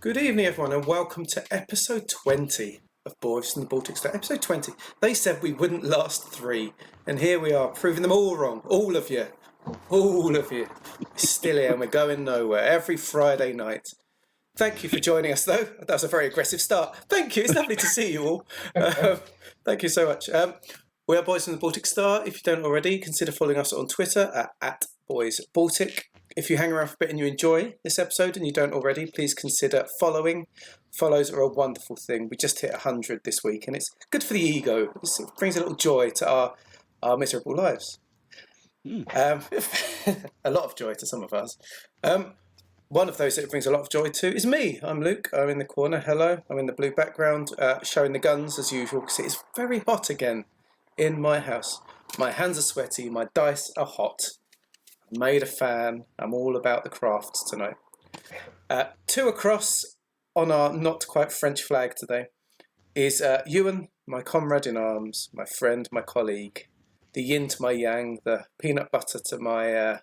Good evening, everyone, and welcome to episode 20 of Boys from the Baltic State. Episode 20. They said we wouldn't last 3, and here we are, proving them all wrong. All of you. All of you. We're still here, and we're going nowhere every Friday night. Thank you for joining us, though. That was a very aggressive start. Thank you. It's lovely to see you all. Thank you so much. We are Boys from the Baltic Star. If you don't already, consider following us on Twitter at @BoysBaltic. If you hang around for a bit and you enjoy this episode and you don't already, please consider following. Follows are a wonderful thing. We just hit 100 this week, and it's good for the ego. It brings a little joy to our miserable lives. A lot of joy to some of us. One of those that it brings a lot of joy to is me. I'm Luke. I'm in the corner. Hello. I'm in the blue background, showing the guns as usual, because it is very hot again in my house. My hands are sweaty. My dice are hot. I made a fan. I'm all about the crafts tonight. 2 across on our not quite French flag today is Ewan, my comrade in arms, my friend, my colleague, the yin to my yang, the peanut butter to my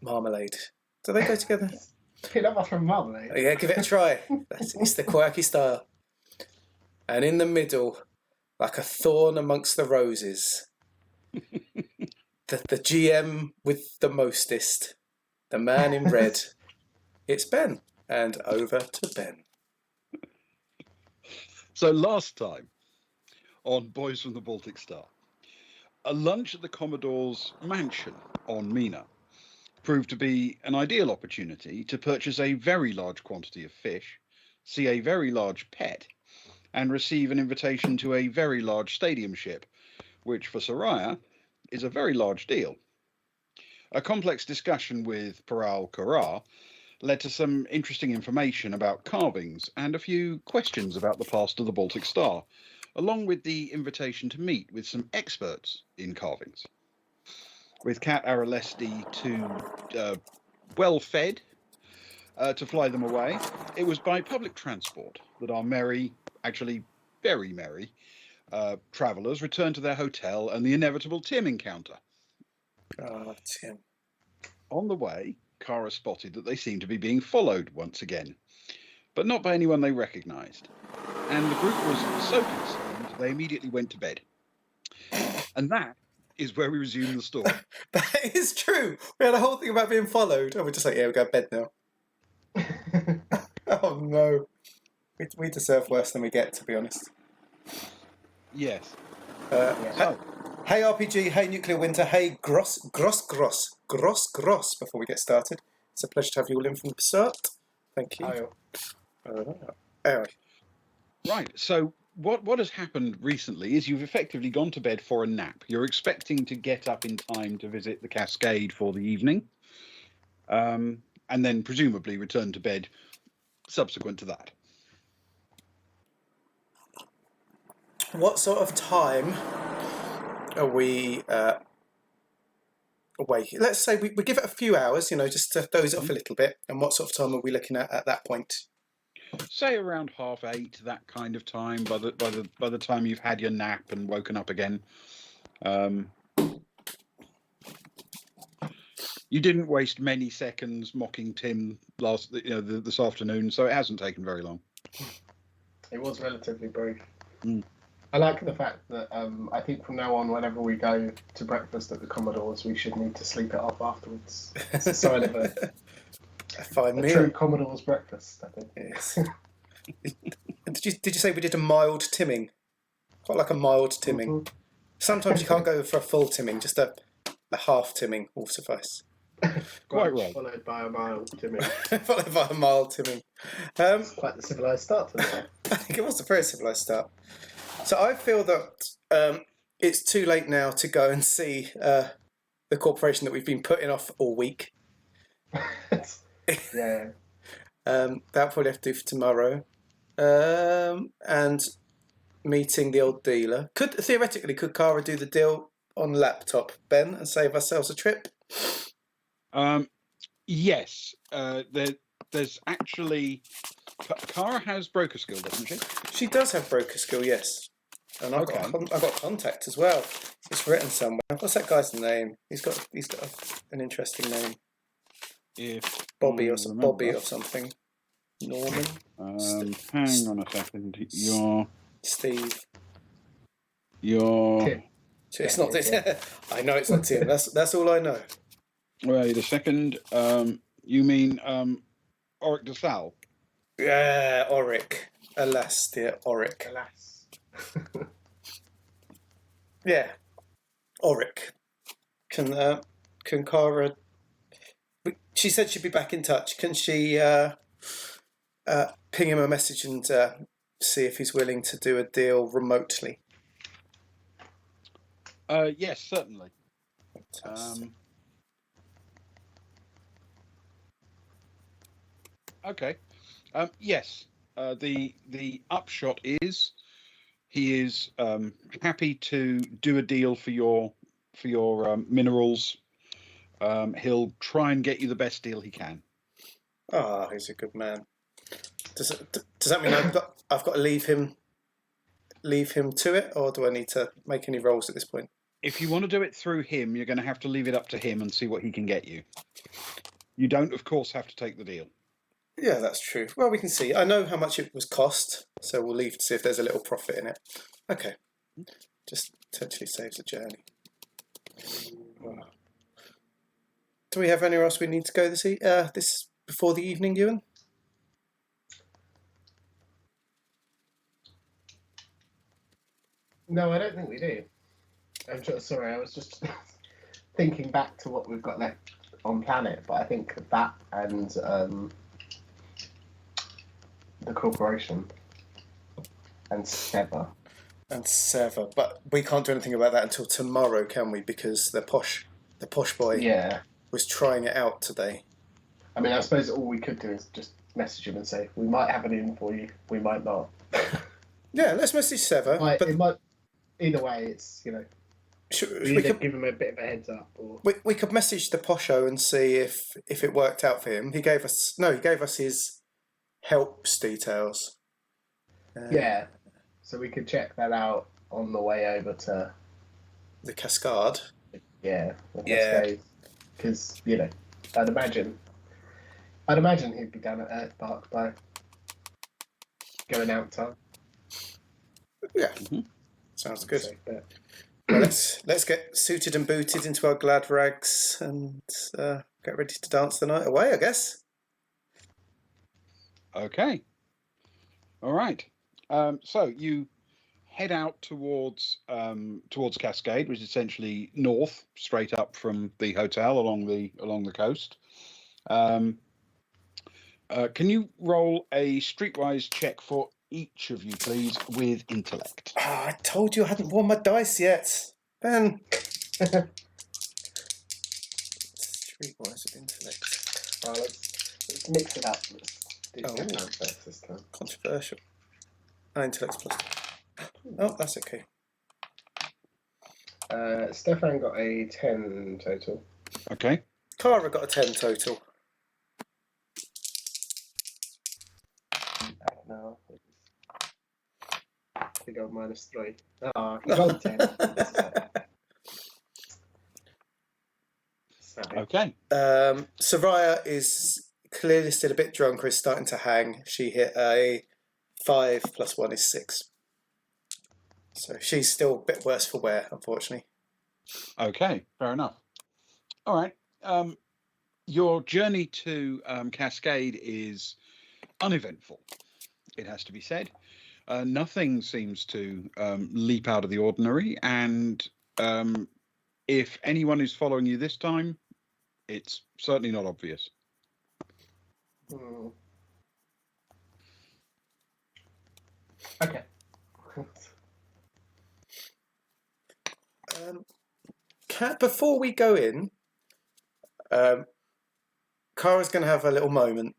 marmalade. Do they go together? Peanut butter and marmalade? Yeah, give it a try. It's the quirky style. And in the middle, like a thorn amongst the roses, the GM with the mostest, the man in red. It's Ben. And over to Ben. So last time on Boys from the Baltic Star, a lunch at the Commodore's mansion on Mina proved to be an ideal opportunity to purchase a very large quantity of fish, see a very large pet, and receive an invitation to a very large stadium ship, which for Soraya is a very large deal. A complex discussion with Paral Karar led to some interesting information about carvings and a few questions about the past of the Baltic Star, along with the invitation to meet with some experts in carvings. With Kat Aralesti too well fed to fly them away, it was by public transport that our merry, actually very merry, travellers returned to their hotel and the inevitable Tim encounter. Oh, Tim. On the way, Kara spotted that they seemed to be being followed once again, but not by anyone they recognised. And the group was so concerned, they immediately went to bed. And that is where we resume the story. That is true. We had a whole thing about being followed. And we're just like, yeah, we go to bed now. Oh, no. We deserve worse than we get, to be honest. Yes. Hey RPG, hey Nuclear Winter, hey Gross, before we get started. It's a pleasure to have you all in from the start. Thank you. Anyway. Right, so what has happened recently is you've effectively gone to bed for a nap. You're expecting to get up in time to visit the Cascade for the evening, and then presumably return to bed subsequent to that. What sort of time are we awake? Let's say we give it a few hours, just to doze off a little bit. And what sort of time are we looking at that point? Say around 8:30, that kind of time. By the time you've had your nap and woken up again, you didn't waste many seconds mocking Tim this afternoon, so it hasn't taken very long. It was relatively brief. Mm. I like the fact that I think from now on, whenever we go to breakfast at the Commodore's, we should need to sleep it off afterwards. It's a sign of a fine meal. True Commodore's breakfast, I think. Yes. Did you say we did a mild timming? Quite like a mild timming. Mm-hmm. Sometimes you can't go for a full timming, just a half timming will suffice. Quite right. Followed by a mild timming. Followed by a mild timming. It's quite the civilised start to that. I think it was a very civilised start. So I feel that it's too late now to go and see the corporation that we've been putting off all week. Yeah. That'll probably have to do for tomorrow. And meeting the old dealer. Could Kara do the deal on laptop, Ben, and save ourselves a trip? Yes. There's actually... Kara has broker skill, doesn't she? She does have broker skill, yes. And I've got contact as well. It's written somewhere. What's that guy's name? He's got an interesting name. If Bobby or something. Norman. Hang on a second. Steve. Tim. It's not this. I know it's not Tim. That's all I know. Wait a second. You mean Auric de Sal? Yeah, Auric. Alas, dear Auric. Alas. Yeah, Auric. Can Cara? She said she'd be back in touch. Can she ping him a message and see if he's willing to do a deal remotely? Yes, certainly. Okay. Yes. The upshot is he is happy to do a deal for your minerals. He'll try and get you the best deal he can. Ah, he's a good man. Does that mean I've got to leave him to it, or do I need to make any rolls at this point? If you want to do it through him, you're going to have to leave it up to him and see what he can get you. You don't, of course, have to take the deal. Yeah, that's true. Well, we can see. I know how much it was cost, so we'll leave to see if there's a little profit in it. Okay. Just potentially saves a journey. Do we have anywhere else we need to go this before the evening, Ewan? No, I don't think we do. Sorry, I was just thinking back to what we've got left on planet, but I think that and the corporation and Sever. But we can't do anything about that until tomorrow, can we? Because the posh boy was trying it out today. I mean, I suppose all we could do is just message him and say, we might have an in for you, we might not. Yeah, let's message Sever. It might, either way, it's, we could give him a bit of a heads up. Or... We could message the posho and see if it worked out for him. He gave us his helps details. Yeah, so we could check that out on the way over to the Cascade. Yeah, because I'd imagine he'd be down at Earth Park by going out time. Yeah, sounds good. Well, let's get suited and booted into our glad rags and get ready to dance the night away, I guess. Okay. All right. So you head out towards Cascade, which is essentially north, straight up from the hotel along the coast. Can you roll a streetwise check for each of you, please, with intellect? Oh, I told you I hadn't worn my dice yet, Ben. Streetwise with intellect. Well, let's mix it up. Let's do this time. Controversial. Intellect plus. Oh, that's okay. Stefan got a 10 total. Okay. Cara got a 10 total. No. I think I got -3. Oh, I got 10. Okay. Soraya is clearly still a bit drunk or is starting to hang. She hit a 5 + 1 is 6. So she's still a bit worse for wear, unfortunately. Okay, fair enough. All right. Your journey to Cascade is uneventful, it has to be said. Nothing seems to leap out of the ordinary, and if anyone is following you this time, it's certainly not obvious. Okay. Before we go in, Cara's going to have a little moment.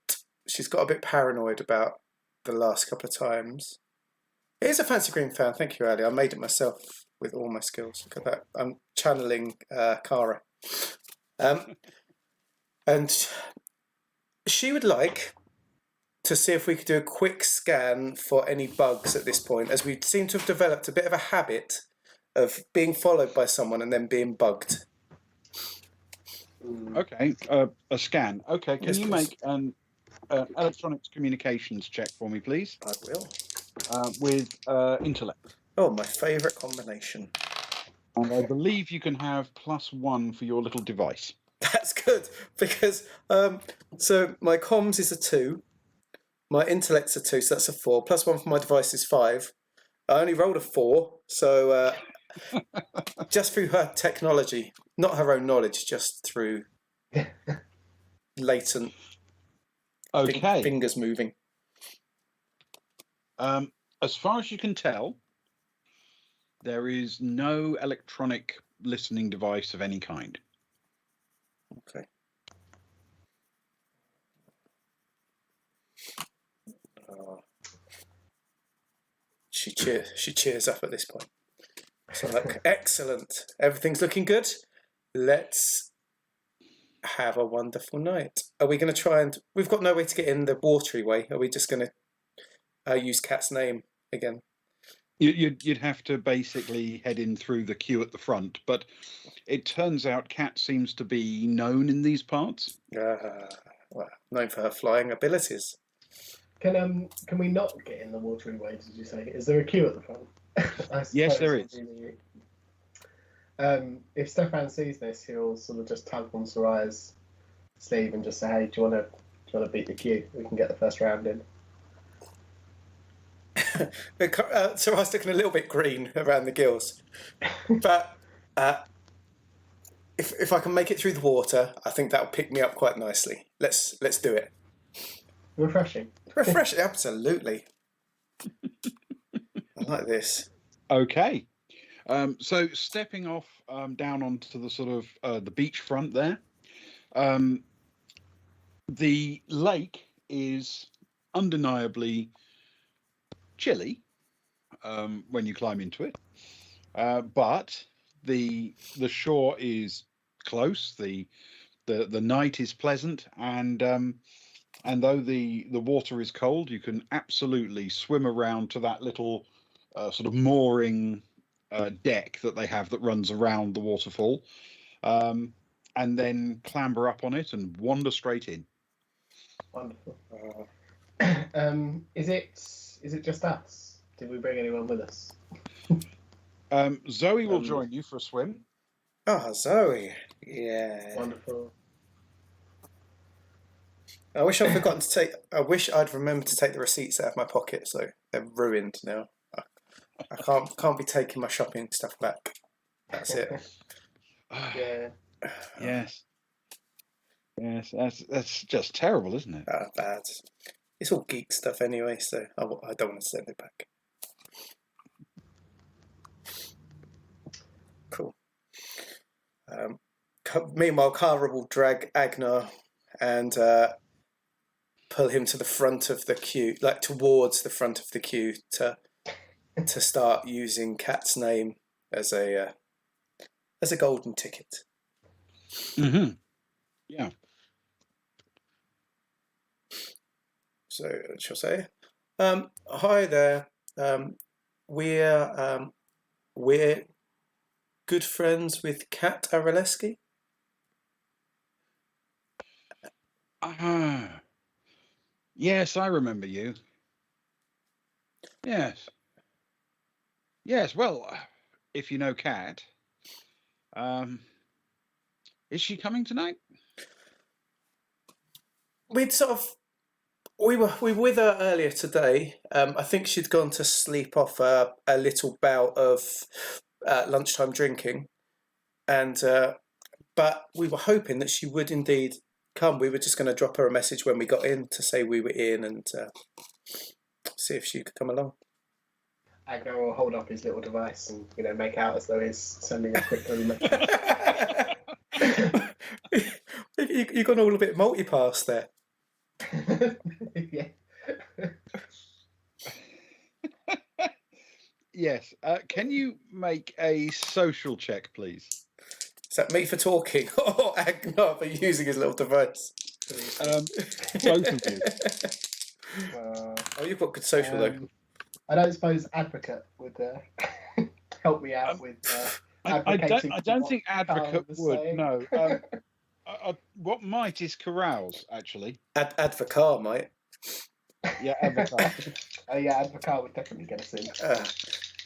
She's got a bit paranoid about the last couple of times. It is a Fancy Green fan. Thank you, Ali. I made it myself with all my skills. Look at that. I'm channeling Cara. And she would like to see if we could do a quick scan for any bugs at this point, as we seem to have developed a bit of a habit of being followed by someone and then being bugged. Okay, a scan. Okay, can you make an electronics communications check for me, please, I will. with intellect. Oh, my favourite combination. And I believe you can have +1 for your little device. That's good because so my comms is a 2, my intellect's a 2, so that's a 4. +1 for my device is 5. I only rolled a 4, so just through her technology, not her own knowledge, just through latent Okay. fingers moving. As far as you can tell, there is no electronic listening device of any kind. Okay. She cheers up at this point. So like, excellent. Everything's looking good. Let's have a wonderful night. Are we going to try and... We've got no way to get in the watery way. Are we just going to use Kat's name again? You'd have to basically head in through the queue at the front, but it turns out Kat seems to be known in these parts. Well, known for her flying abilities. Can we not get in the watery way, did you say? Is there a queue at the front? Yes, there is. If Stefan sees this, he'll sort of just tug on Soraya's sleeve and just say, "Hey, do you want to beat the queue? We can get the first round in." Soraya's looking a little bit green around the gills, but if I can make it through the water, I think that'll pick me up quite nicely. Let's do it. Refreshing. Refreshing, absolutely. I like this. Okay. So stepping off down onto the sort of the beachfront there, the lake is undeniably chilly when you climb into it, but the shore is close. The night is pleasant, and though the water is cold, you can absolutely swim around to that little sort of mooring deck that they have that runs around the waterfall, and then clamber up on it and wander straight in. Wonderful. Is it just us? Did we bring anyone with us? Zoe will join you for a swim. Oh, Zoe. Yeah. Wonderful. I wish I'd forgotten to take... I wish I'd remembered to take the receipts out of my pocket, so they're ruined now. I can't be taking my shopping stuff back. That's it. Yeah. Yes. Yes, that's just terrible, isn't it? Bad. It's all geek stuff anyway, so I don't want to send it back. Cool. Meanwhile, Kara will drag Agnar and pull him to the front of the queue, like towards the front of the queue, to start using Kat's name as a golden ticket. Mm-hmm. Yeah. So, shall I say? Hi there. We're good friends with Kat Araleski. Yes, I remember you. Yes. Yes, well, if you know Kat, is she coming tonight? We were with her earlier today. I think she'd gone to sleep off a little bout of lunchtime drinking, and but we were hoping that she would indeed come. We were just going to drop her a message when we got in to say we were in and see if she could come along. Agnar will hold up his little device and make out as though he's sending a quick little message. You've gone all a bit multipass there. Yeah. Yes. Can you make a social check, please? Is that me for talking or Agnar for using his little device? Both of you. Oh, you've got good social though. I don't suppose Advocate would help me out with I don't think Advocate would. No. What might is carouse, actually. Add for car, mate. Yeah, avatar. Oh yeah, Advocat would definitely get us in.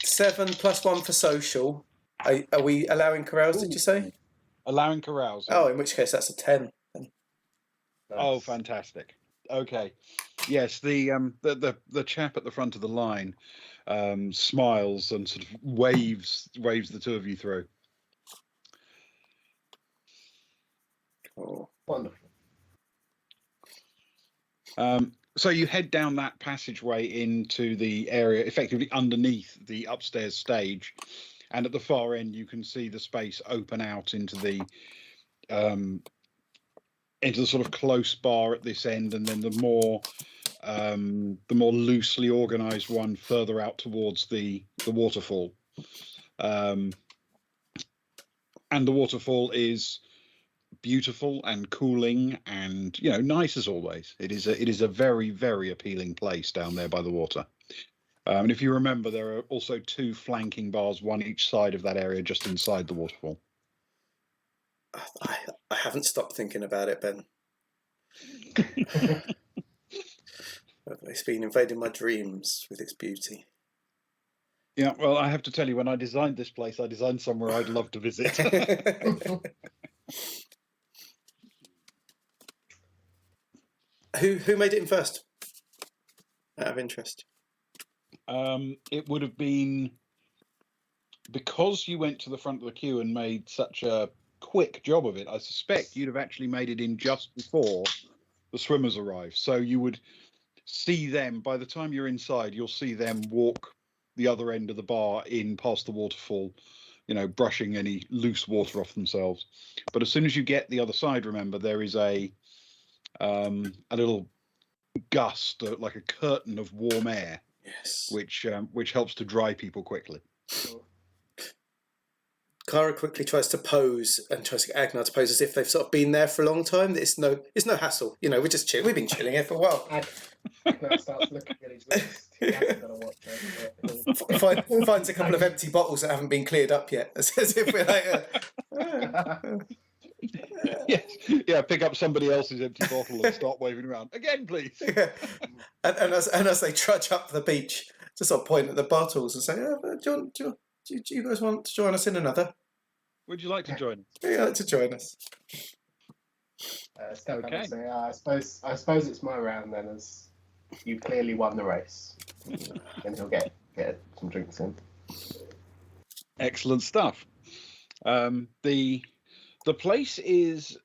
7 plus 1 for social. Are we allowing carouse, did you say? Allowing carouse. Oh, in which case that's a 10. Oh, Nice. fantastic. Okay. Yes, the chap at the front of the line smiles and sort of waves the two of you through. Oh. Wonderful. So you head down that passageway into the area, effectively underneath the upstairs stage, and at the far end you can see the space open out into the sort of close bar at this end, and then the more loosely organised one further out towards the waterfall. And the waterfall is beautiful and cooling and nice as always. It is a very, very appealing place down there by the water. And if you remember, there are also 2 flanking bars, one each side of that area, just inside the waterfall. I haven't stopped thinking about it, Ben. It's been invading my dreams with its beauty. Yeah, well, I have to tell you, when I designed this place, I designed somewhere I'd love to visit. Who made it in first? Out of interest. It would have been, because you went to the front of the queue and made such a quick job of it, I suspect you'd have actually made it in just before the swimmers arrive. So you would see them, by the time you're inside, you'll see them walk the other end of the bar in past the waterfall, brushing any loose water off themselves. But as soon as you get the other side, remember, there is a little gust, like a curtain of warm air, Yes. which helps to dry people quickly. Cara quickly tries to pose and tries to get Agnar to pose as if they've sort of been there for a long time. It's no hassle. We're just chill. We've been chilling here for a while. Agnar starts looking at his wrist. He hasn't got a watch over. Finds a couple of empty bottles that haven't been cleared up yet. As if we're like. Yeah. Pick up somebody else's empty bottle and start waving around again, please. Yeah. And as they trudge up the beach, to sort of point at the bottles and say, do you guys want to join us in another? Would you like to join? Would you like to join us? Okay. Say, I suppose it's my round then, as you clearly won the race. And he'll get some drinks in. Excellent stuff. The place is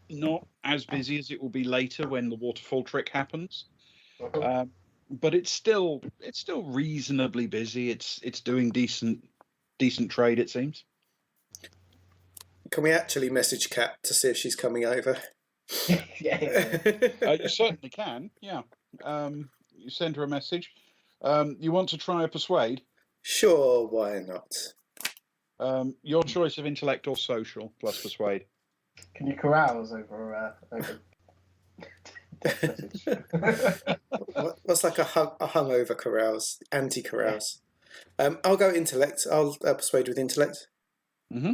not as busy as it will be later when the waterfall trick happens. But it's still reasonably busy. It's doing decent trade, it seems. Can we actually message Kat to see if she's coming over? Yeah. You certainly can. Yeah. You send her a message. You want to try a persuade? Sure, why not? Your choice of intellect or social plus persuade. Can you carouse over What's like a hungover carouse, anti-carouse? I'll go intellect. I'll persuade with intellect. Mm-hmm.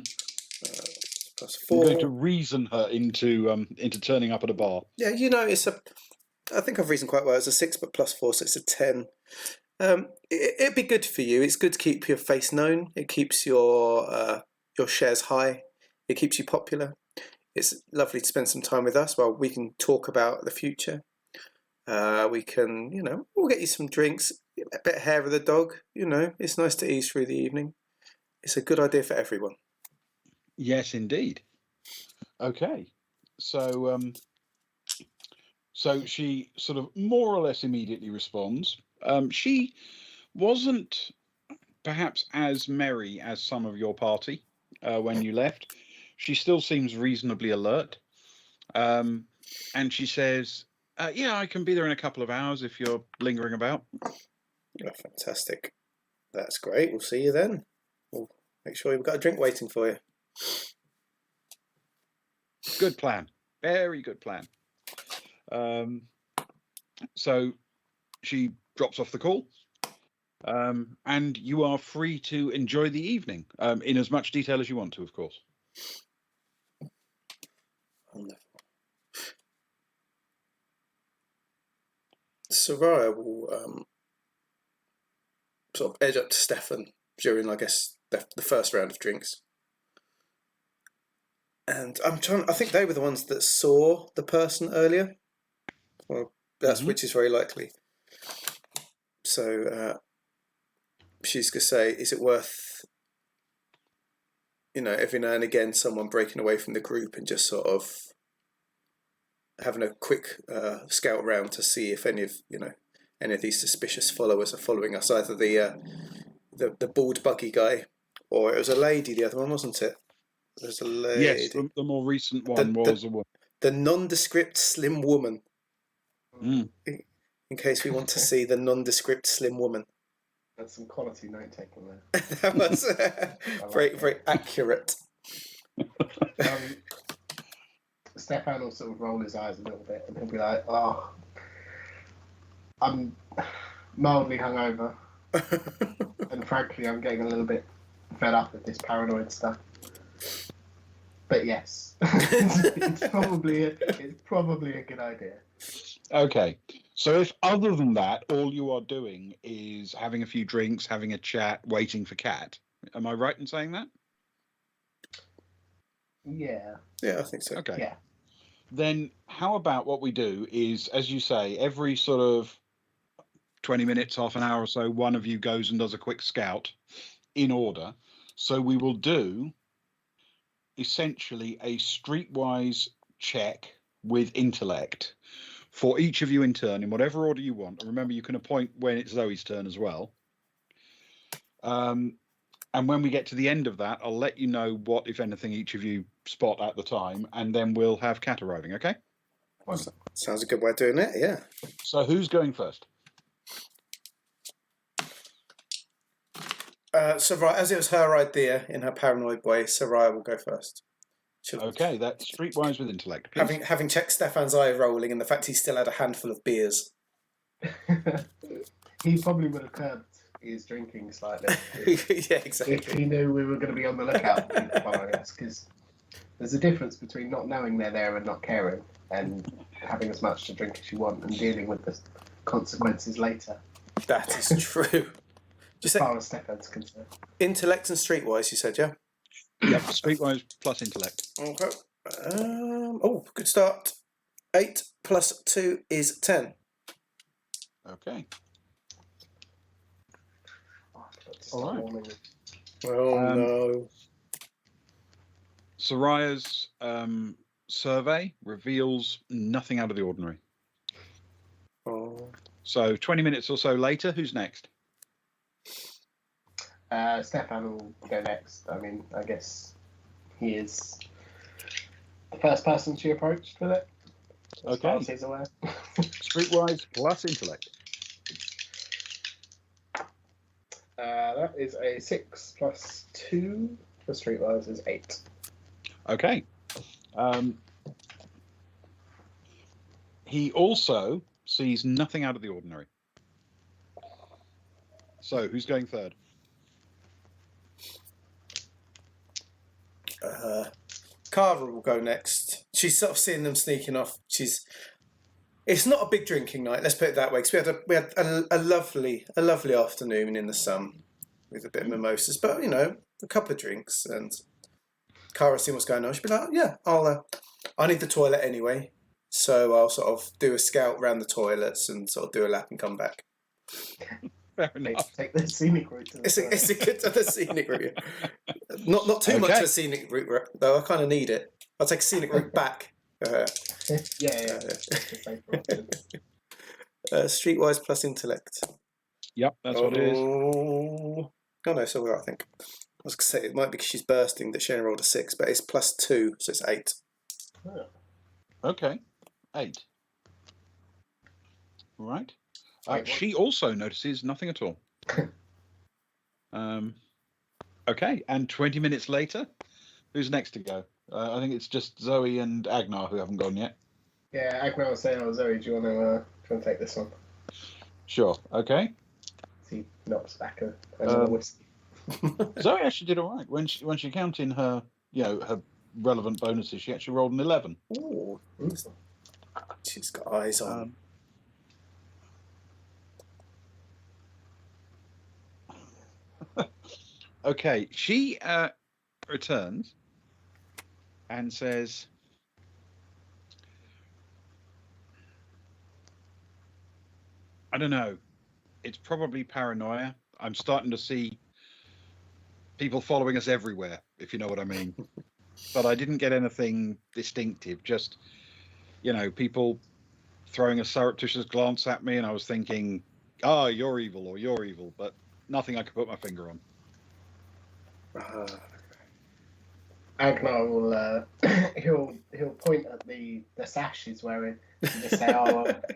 Plus You're 4. going to reason her into turning up at a bar. Yeah, I think I've reasoned quite well. It's a 6, but plus 4, so it's a 10. It'd be good for you. It's good to keep your face known. It keeps your shares high. It keeps you popular. It's lovely to spend some time with us while we can talk about the future. We can, we'll get you some drinks, a bit of hair of the dog. It's nice to ease through the evening. It's a good idea for everyone. Yes, indeed. Okay, so she sort of more or less immediately responds. She wasn't perhaps as merry as some of your party when you left. She still seems reasonably alert. And she says, yeah, I can be there in a couple of hours if you're lingering about. Oh, fantastic. That's great. We'll see you then. We'll make sure you've got a drink waiting for you. Good plan. Very good plan. So she drops off the call. And you are free to enjoy the evening in as much detail as you want to, of course. Wonderful. Soraya will sort of edge up to Stefan during, I guess, the first round of drinks. And I think they were the ones that saw the person earlier. Well, that's which is very likely. So she's going to say, is it worth, every now and again someone breaking away from the group and just sort of having a quick scout round to see if any of these suspicious followers are following us, either the bald buggy guy, or it was a lady, the other one, wasn't it? There's a lady. Yes, the more recent one was a woman. The nondescript slim woman. In case we want to see the nondescript slim woman. That's some quality note taking there. That was very accurate. Stefan will sort of roll his eyes a little bit and he'll be like, "Oh, I'm mildly hungover, and frankly, I'm getting a little bit fed up with this paranoid stuff. But yes, it's probably a good idea." Okay, so if other than that, all you are doing is having a few drinks, having a chat, waiting for Kat, am I right in saying that? Yeah. Yeah, I think so. Okay. Yeah. Then how about what we do is, as you say, every sort of 20 minutes, half an hour or so, one of you goes and does a quick scout in order. So we will do essentially a streetwise check with intellect for each of you in turn, in whatever order you want. And remember, you can appoint when it's Zoe's turn as well. And when we get to the end of that, I'll let you know what, if anything, each of you spot at the time, and then we'll have Kat arriving, okay? Sounds a good way of doing it, yeah. So who's going first? Soraya, as it was her idea in her paranoid way, Soraya will go first. Okay, that's streetwise with intellect, please. Having checked Stefan's eye rolling and the fact he still had a handful of beers. He probably would have curbed his drinking slightly. Yeah, exactly. If he knew we were going to be on the lookout for people following us, because there's a difference between not knowing they're there and not caring, and having as much to drink as you want and dealing with the consequences later. That is true. As far as Stefan's concerned. Intellect and streetwise, you said, yeah? Yep, streetwise plus intellect. Okay. Good start. 8 plus 2 is 10. Okay. All right. Oh, no. Soraya's survey reveals nothing out of the ordinary. Oh. So 20 minutes or so later, who's next? Stefan will go next. I mean, I guess he is the first person she approached with it. As far as he's aware. Streetwise plus intellect. That is a 6 plus 2 for Streetwise is 8. Okay. He also sees nothing out of the ordinary. So, who's going third? Cara will go next. She's sort of seeing them sneaking off. It's not a big drinking night, let's put it that way, because we had a lovely afternoon in the sun with a bit of mimosas, but a couple of drinks, and Cara seeing what's going on. She'll be like, yeah, I need the toilet anyway, so I'll sort of do a scout around the toilets and sort of do a lap and come back. Fair enough. Take the scenic route. It's a good the scenic route. Not too much of a scenic route, though. I kind of need it. I'll take a scenic route back. Yeah. Streetwise plus intellect. Yep, that's what it is. Oh no, so I think. I was going to say, it might be because she's bursting that she only rolled a 6, but it's plus 2, so it's 8. Oh. Okay, 8. Right. Wait, she also notices nothing at all. Okay, and 20 minutes later, who's next to go? I think it's just Zoe and Agnar who haven't gone yet. Yeah, Agnar was saying, Zoe, do you want to take this one? Sure, okay. He knocks back another whiskey. Zoe actually did all right when she counted in her relevant bonuses, she actually rolled an 11. Ooh. She's got eyes on. Okay, she returns and says, I don't know. It's probably paranoia. I'm starting to see people following us everywhere, if you know what I mean. But I didn't get anything distinctive, just, people throwing a surreptitious glance at me, and I was thinking, you're evil, or you're evil, but nothing I could put my finger on. Agnar will he'll point at the sash he's wearing and just say,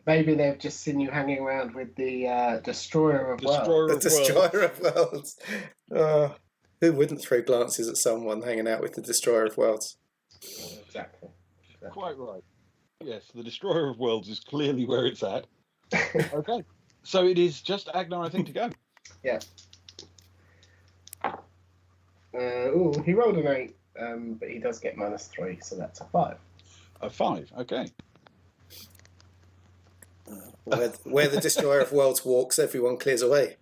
maybe they've just seen you hanging around with the Destroyer of Worlds. The Destroyer of Worlds. Who wouldn't throw glances at someone hanging out with the Destroyer of Worlds? Exactly. Quite right. Yes, the Destroyer of Worlds is clearly where it's at. Okay, so it is just Agnar, I think, to go. Yeah. He rolled an 8. But he does get -3, so that's a 5. A 5, okay. Where the Destroyer of Worlds walks, everyone clears away.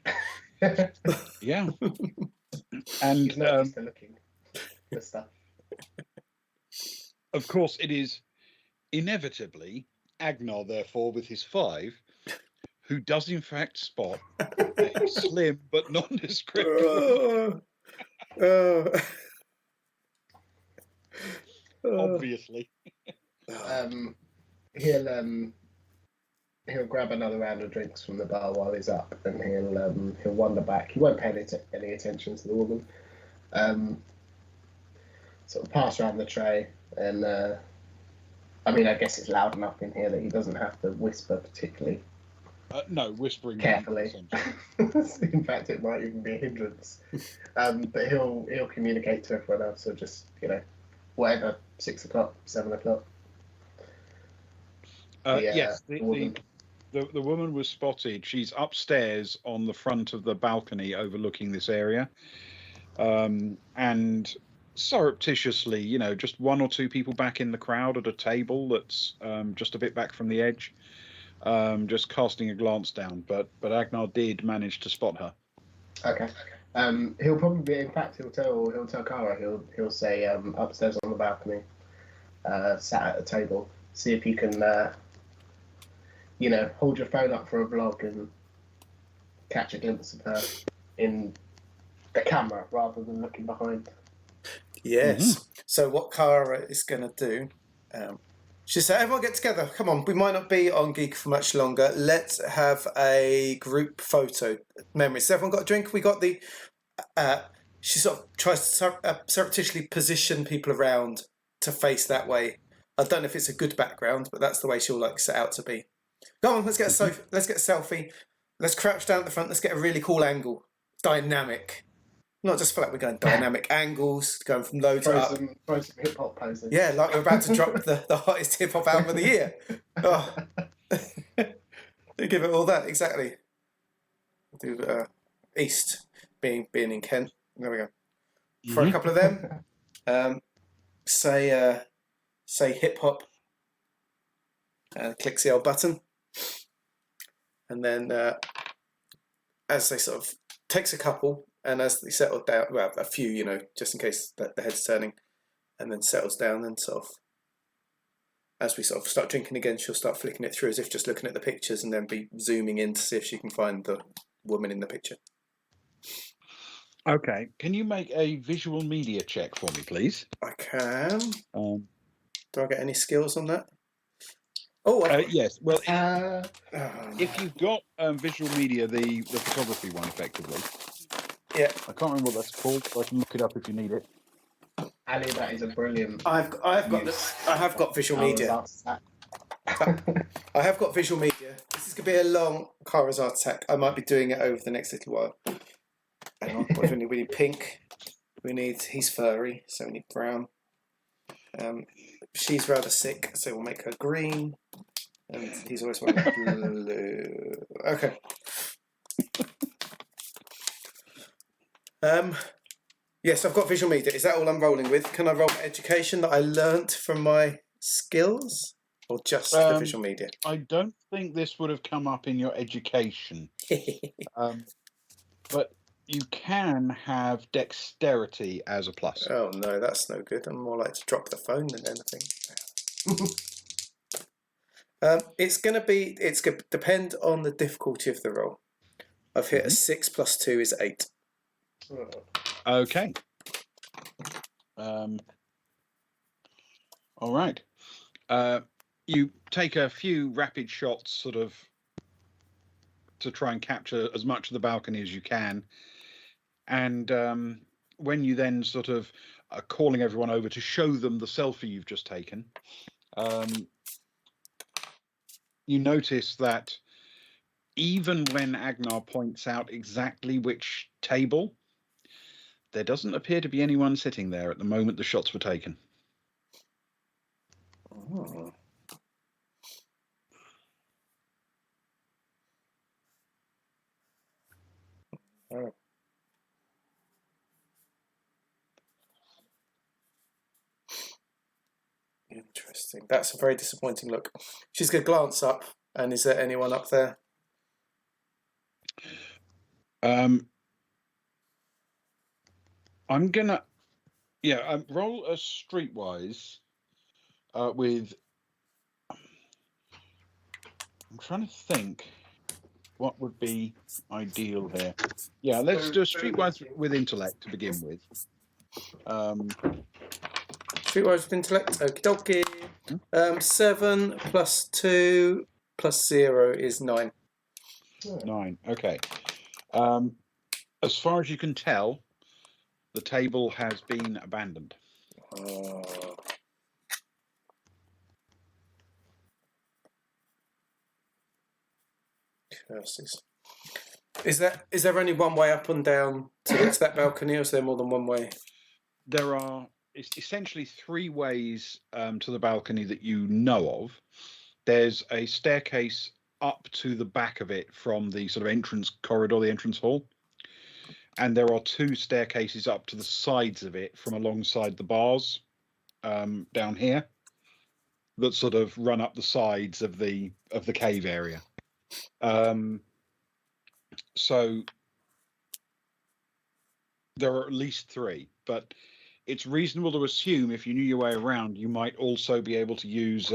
Yeah. And he's not used to looking for stuff. Of course, it is inevitably Agnar, therefore, with his 5, who does in fact spot a slim but nondescript. Obviously. He'll grab another round of drinks from the bar while he's up, and he'll wander back. He won't pay any attention to the woman. Sort of pass around the tray, and I guess it's loud enough in here that he doesn't have to whisper particularly. No, whispering carefully. In fact, it might even be a hindrance. But he'll communicate to everyone else. So just whatever, 6 o'clock, 7 o'clock. Yes, the woman was spotted. She's upstairs on the front of the balcony overlooking this area, and surreptitiously, just 1 or 2 people back in the crowd at a table that's just a bit back from the edge. Just casting a glance down, but Agnar did manage to spot her. Okay. He'll probably, in fact, he'll tell Kara. He'll say upstairs on the balcony, sat at a table. See if you can, hold your phone up for a vlog and catch a glimpse of her in the camera rather than looking behind. Yes. Mm-hmm. So what Kara is going to do? She said, everyone get together. Come on, we might not be on Giikur for much longer. Let's have a group photo memory. So everyone got a drink? We got the... she sort of tries to surreptitiously position people around to face that way. I don't know if it's a good background, but that's the way she'll set out to be. Come on, let's get a selfie. Let's crouch down at the front. Let's get a really cool angle. Dynamic. Not just feel like we're going dynamic angles, going from low to up. Throw some hip-hop poses. Yeah, like we're about to drop the hottest hip-hop album of the year. Oh. They give it all that, exactly. We'll do East, being in Kent. There we go. For a couple of them, say hip-hop, clicks the old button. And then as they sort of takes a couple, and as they settle down, well, a few, just in case the head's turning, and then settles down, and sort of, as we sort of start drinking again, she'll start flicking it through as if just looking at the pictures, and then be zooming in to see if she can find the woman in the picture. Okay. Can you make a visual media check for me, please? I can. Do I get any skills on that? Oh, yes. Well, if you've got visual media, the photography one, effectively. Yeah. I can't remember what that's called, but I can look it up if you need it. Ali, that is a brilliant. I have got visual media. I have got visual media. This is going to be a long Kara's art attack. I might be doing it over the next little while. Hang on. What do we need? We need pink. He's furry, so we need brown. She's rather sick, so we'll make her green. And he's always wearing blue. Okay. Yes, I've got visual media. Is that all I'm rolling with? Can I roll education that I learnt from my skills? Or just the visual media? I don't think this would have come up in your education. But you can have dexterity as a plus. Oh no, that's no good. I'm more like to drop the phone than anything. It's going to depend on the difficulty of the roll. I've hit a 6 plus 2 is 8. Okay. All right. You take a few rapid shots, sort of, to try and capture as much of the balcony as you can. And when you then sort of are calling everyone over to show them the selfie you've just taken, you notice that even when Agnar points out exactly which table, there doesn't appear to be anyone sitting there at the moment the shots were taken. Oh. Oh. Interesting. That's a very disappointing look. She's going to glance up, and is there anyone up there? I'm gonna, roll a streetwise with. I'm trying to think what would be ideal here. Yeah, let's do a streetwise with intellect to begin with. Streetwise with intellect. Okie dokie. 7 plus 2 plus 0 is 9. 9. Okay. As far as you can tell, the table has been abandoned. Oh. Curses. Is there only one way up and down to get to that balcony, or is there more than one way? There are essentially 3 ways to the balcony that you know of. There's a staircase up to the back of it from the sort of entrance corridor, the entrance hall. And there are 2 staircases up to the sides of it from alongside the bars down here that sort of run up the sides of the cave area. So there are at least 3, but it's reasonable to assume if you knew your way around, you might also be able to use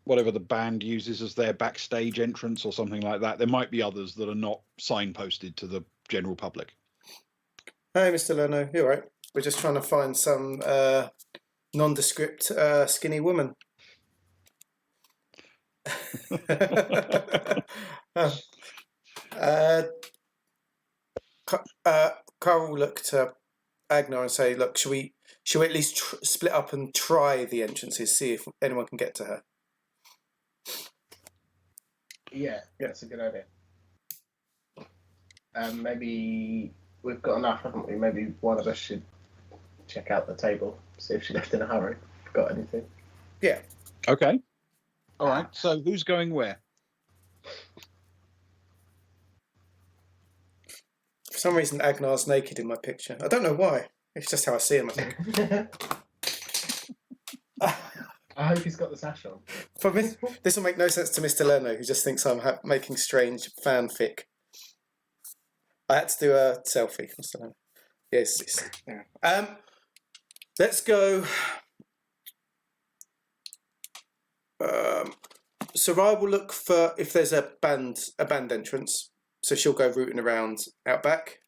whatever the band uses as their backstage entrance or something like that. There might be others that are not signposted to the general public. Hey, Mr. Leno, you're right. We're just trying to find some nondescript skinny woman. Carl will look to Agnar and say, "Look, should we at least split up and try the entrances, see if anyone can get to her?" Yeah, that's a good idea. Maybe we've got enough, haven't we? Maybe one of us should check out the table, see if she left in a hurry. Got anything? Yeah. Okay. All right. So who's going where? For some reason, Agnar's naked in my picture. I don't know why. It's just how I see him, I think. I hope he's got the sash on. For me, this will make no sense to Mr. Leno, who just thinks I'm making strange fanfic. I had to do a selfie, Mr. Leno. Yes. Yeah. Let's go. Sarai will look for if there's a band entrance, so she'll go rooting around out back.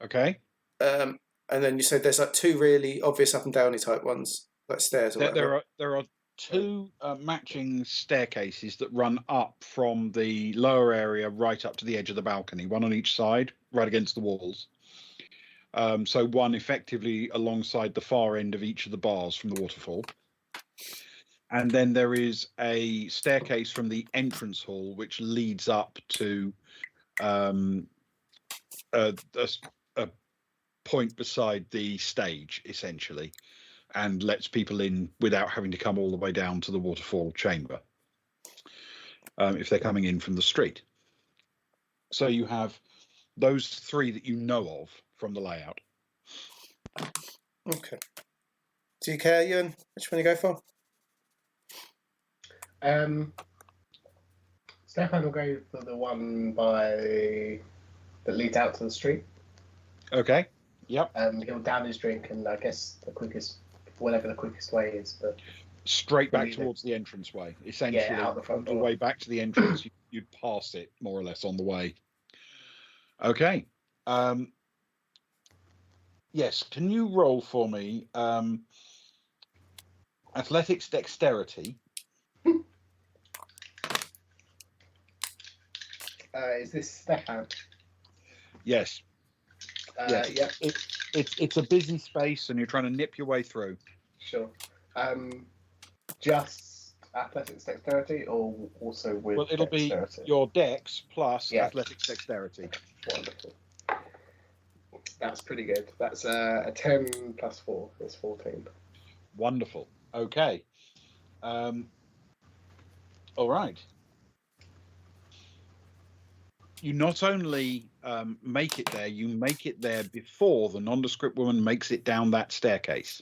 Okay. And then you said there's like 2 really obvious up and downy type ones, like stairs or whatever. There are 2 matching staircases that run up from the lower area right up to the edge of the balcony, one on each side, right against the walls. So one effectively alongside the far end of each of the bars from the waterfall. And then there is a staircase from the entrance hall which leads up to a point beside the stage, essentially, and lets people in without having to come all the way down to the waterfall chamber if they're coming in from the street. So you have those 3 that you know of from the layout. Okay. Do you care, Ewan? Which one you go for? Stefan will go for the one that leads out to the street. Okay. Yep. He'll down his drink, and I guess whatever the quickest way is, but Straight back towards the entranceway. Essentially, out the front on your door. way back to the entrance, you'd pass it more or less on the way. Okay. Yes. Can you roll for me? Athletics dexterity. Is this Stefan? Yes. Yes. Yeah. It's a busy space, and you're trying to nip your way through. Sure. Just athletics dexterity, or also with Well, it'll dexterity? be your dex plus athletics dexterity. Wonderful. That's pretty good. That's a 10 plus 4 is 14. Wonderful. Okay. All right. You not only make it there, you make it there before the nondescript woman makes it down that staircase.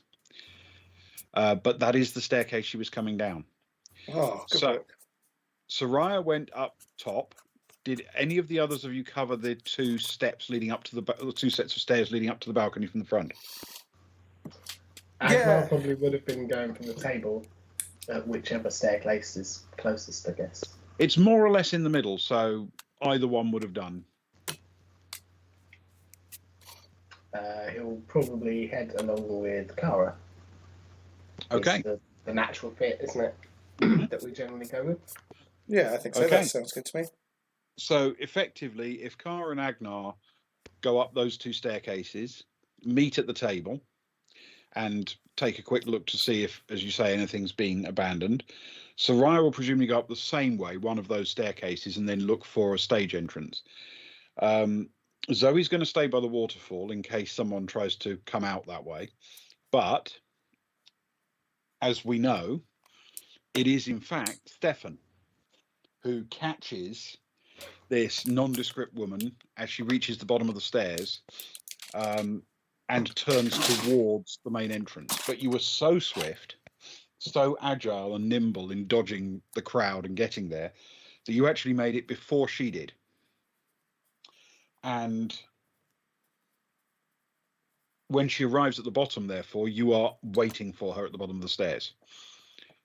But that is the staircase she was coming down. Oh, good So, work. Soraya went up top. Did any of the others of you cover the two steps leading up to the two sets of stairs leading up to the balcony from the front? Agmar probably would have been going from the table at whichever staircase is closest, I guess. It's more or less in the middle, so either one would have done. He'll probably head along with Kara. Okay. It's the natural fit, isn't it? That we generally go with. Yeah, I think so. Okay. That sounds good to me. So effectively, if Kara and Agnar go up those two staircases, meet at the table, and take a quick look to see if, as you say, anything's been abandoned, Soraya will presumably go up the same way, one of those staircases, and then look for a stage entrance. Zoe's going to stay by the waterfall in case someone tries to come out that way. But, as we know, it is in fact Stefan who catches this nondescript woman as she reaches the bottom of the stairs and turns towards the main entrance. But you were so swift, so agile and nimble in dodging the crowd and getting there that you actually made it before she did. And when she arrives at the bottom, therefore, you are waiting for her at the bottom of the stairs.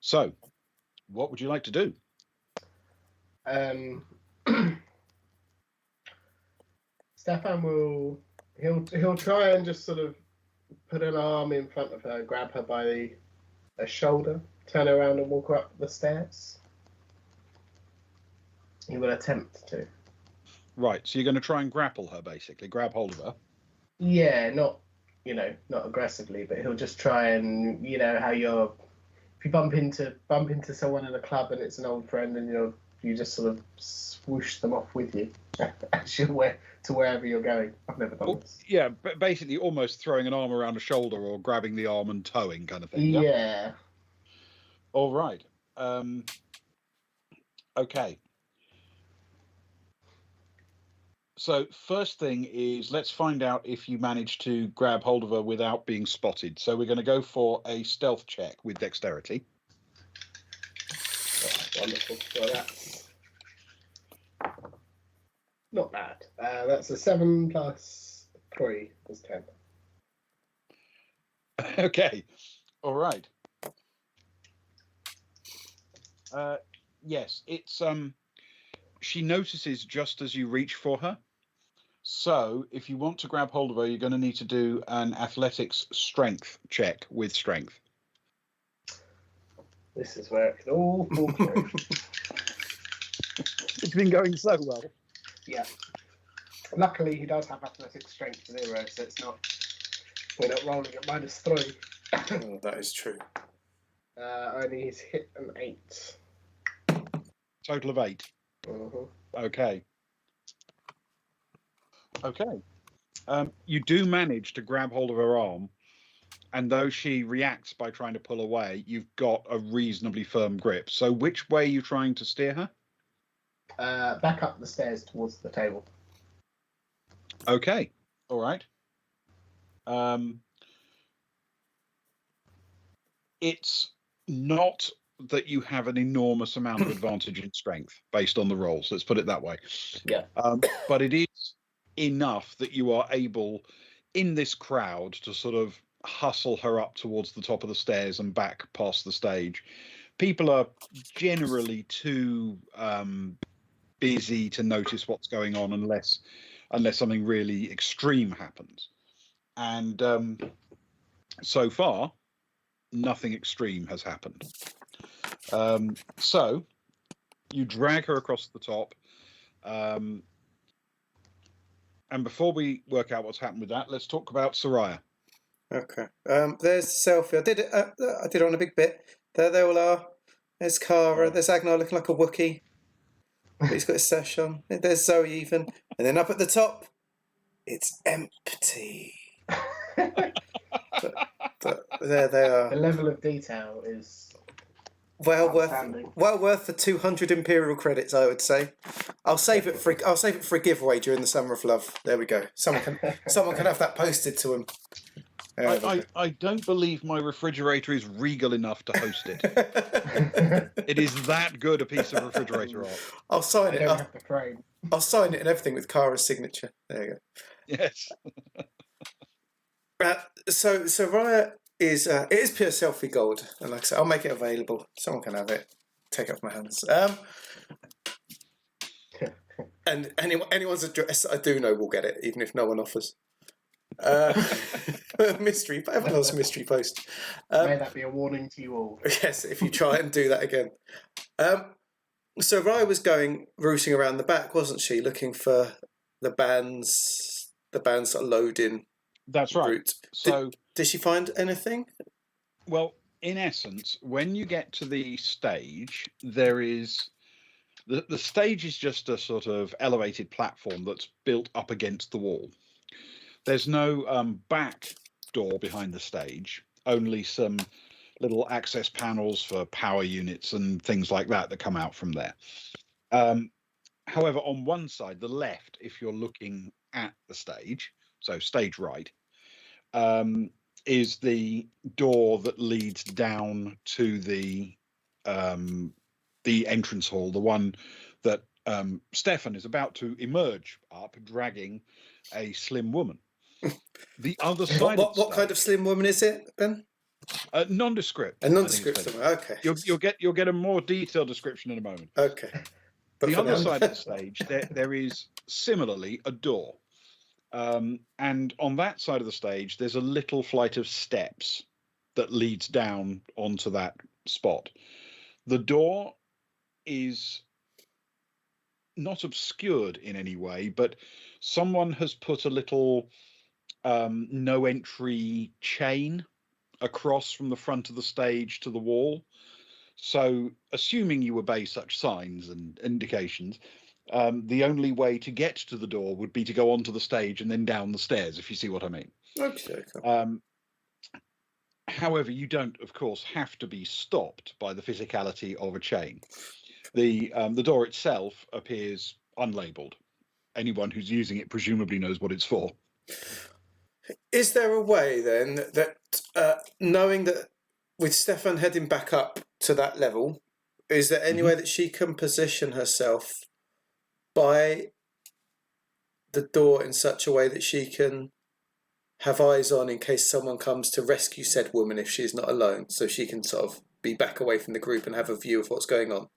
So, what would you like to do? Stefan he'll try and just sort of put an arm in front of her, grab her by a shoulder, turn her around and walk her up the stairs. He will attempt to. Right, so you're going to try and grapple her, basically, grab hold of her. Yeah, not aggressively, but he'll just try and, how if you bump into someone in a club and it's an old friend, and you just sort of swoosh them off with you to wherever you're going. I've never done this. Yeah, but basically almost throwing an arm around a shoulder or grabbing the arm and towing kind of thing. Yeah. All right. Okay. So first thing is, let's find out if you manage to grab hold of her without being spotted. So we're going to go for a stealth check with dexterity. Oh, wonderful. Well, that's not bad. That's a 7 plus 3 is 10. Okay. All right. Yes, it's she notices just as you reach for her. So if you want to grab hold of her, you're going to need to do an athletics strength check with strength. This is where it can all fall through. It's been going so well. Yeah. Luckily, he does have athletics strength 0, so we're not rolling at -3. Oh, that is true. Only he's hit an 8. Total of 8. Mm-hmm. Okay. Okay. You do manage to grab hold of her arm, and though she reacts by trying to pull away, you've got a reasonably firm grip. So which way are you trying to steer her? Back up the stairs towards the table. Okay. All right. It's not that you have an enormous amount of advantage in strength based on the rolls. Let's put it that way. Yeah. But it is enough that you are able, in this crowd, to sort of hustle her up towards the top of the stairs and back past the stage. People are generally too busy to notice what's going on unless something really extreme happens. And so far, nothing extreme has happened. So you drag her across the top. And before we work out what's happened with that, let's talk about Soraya. Okay. There's the selfie. I did it on a big bit. There they all are. There's Kara. There's Agnar looking like a Wookiee. But he's got his sash on. There's Zoe even. And then up at the top, it's empty. but there they are. The level of detail is Well outstanding. worth the 200 Imperial credits, I would say. I'll save it for a giveaway during the Summer of Love. There we go. Someone can have that posted to him. I don't believe my refrigerator is regal enough to host it. It is that good a piece of refrigerator art. I'll sign I it. don't have the frame. I'll sign it and everything with Kara's signature. There you go. Yes. So Raya is it is pure selfie gold, and like I said, I'll make it available. Someone can have it. Take it off my hands. And anyone's address I do know will get it, even if no one offers. Mystery, but everyone loves mystery post. May that be a warning to you all. Yes, if you try and do that again. So Raya was rooting around the back, wasn't she, looking for the bands that are loading. That's right. Route. So did she find anything? Well, in essence, when you get to the stage, there is the stage is just a sort of elevated platform that's built up against the wall. There's no back door behind the stage, only some little access panels for power units and things like that come out from there. However, on one side, the left, if you're looking at the stage, so stage right, is the door that leads down to the entrance hall, the one that Stefan is about to emerge up, dragging a slim woman. The other side. What kind of slim woman is it, Ben? Nondescript. A nondescript. Okay. You'll get a more detailed description in a moment. Okay. But the other side of the stage, there is similarly a door. And on that side of the stage, there's a little flight of steps that leads down onto that spot. The door is not obscured in any way, but someone has put a little no entry chain across from the front of the stage to the wall. So, assuming you obey such signs and indications, the only way to get to the door would be to go onto the stage and then down the stairs, if you see what I mean. Okay. However, you don't, of course, have to be stopped by the physicality of a chain. The door itself appears unlabeled. Anyone who's using it presumably knows what it's for. Is there a way then that, knowing that with Stefan heading back up to that level, is there any way that she can position herself by the door in such a way that she can have eyes on in case someone comes to rescue said woman if she's not alone, so she can sort of be back away from the group and have a view of what's going on?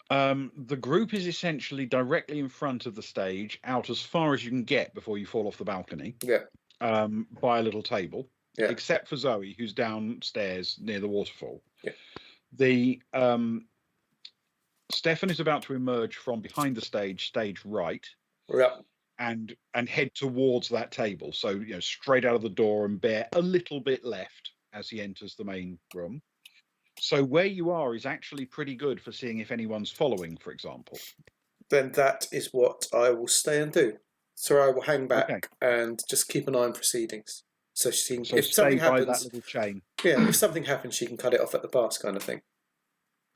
The group is essentially directly in front of the stage, out as far as you can get before you fall off the balcony. Yeah. By a little table, yeah. Except for Zoe, who's downstairs near the waterfall. Yeah. The Stefan is about to emerge from behind the stage right, yeah. and head towards that table. So straight out of the door and bear a little bit left as he enters the main room. So where you are is actually pretty good for seeing if anyone's following, for example. Then that is what I will stay and do. So I will hang back and just keep an eye on proceedings. So she can, if something happens, by that little chain. Yeah, if something happens, she can cut it off at the pass, kind of thing.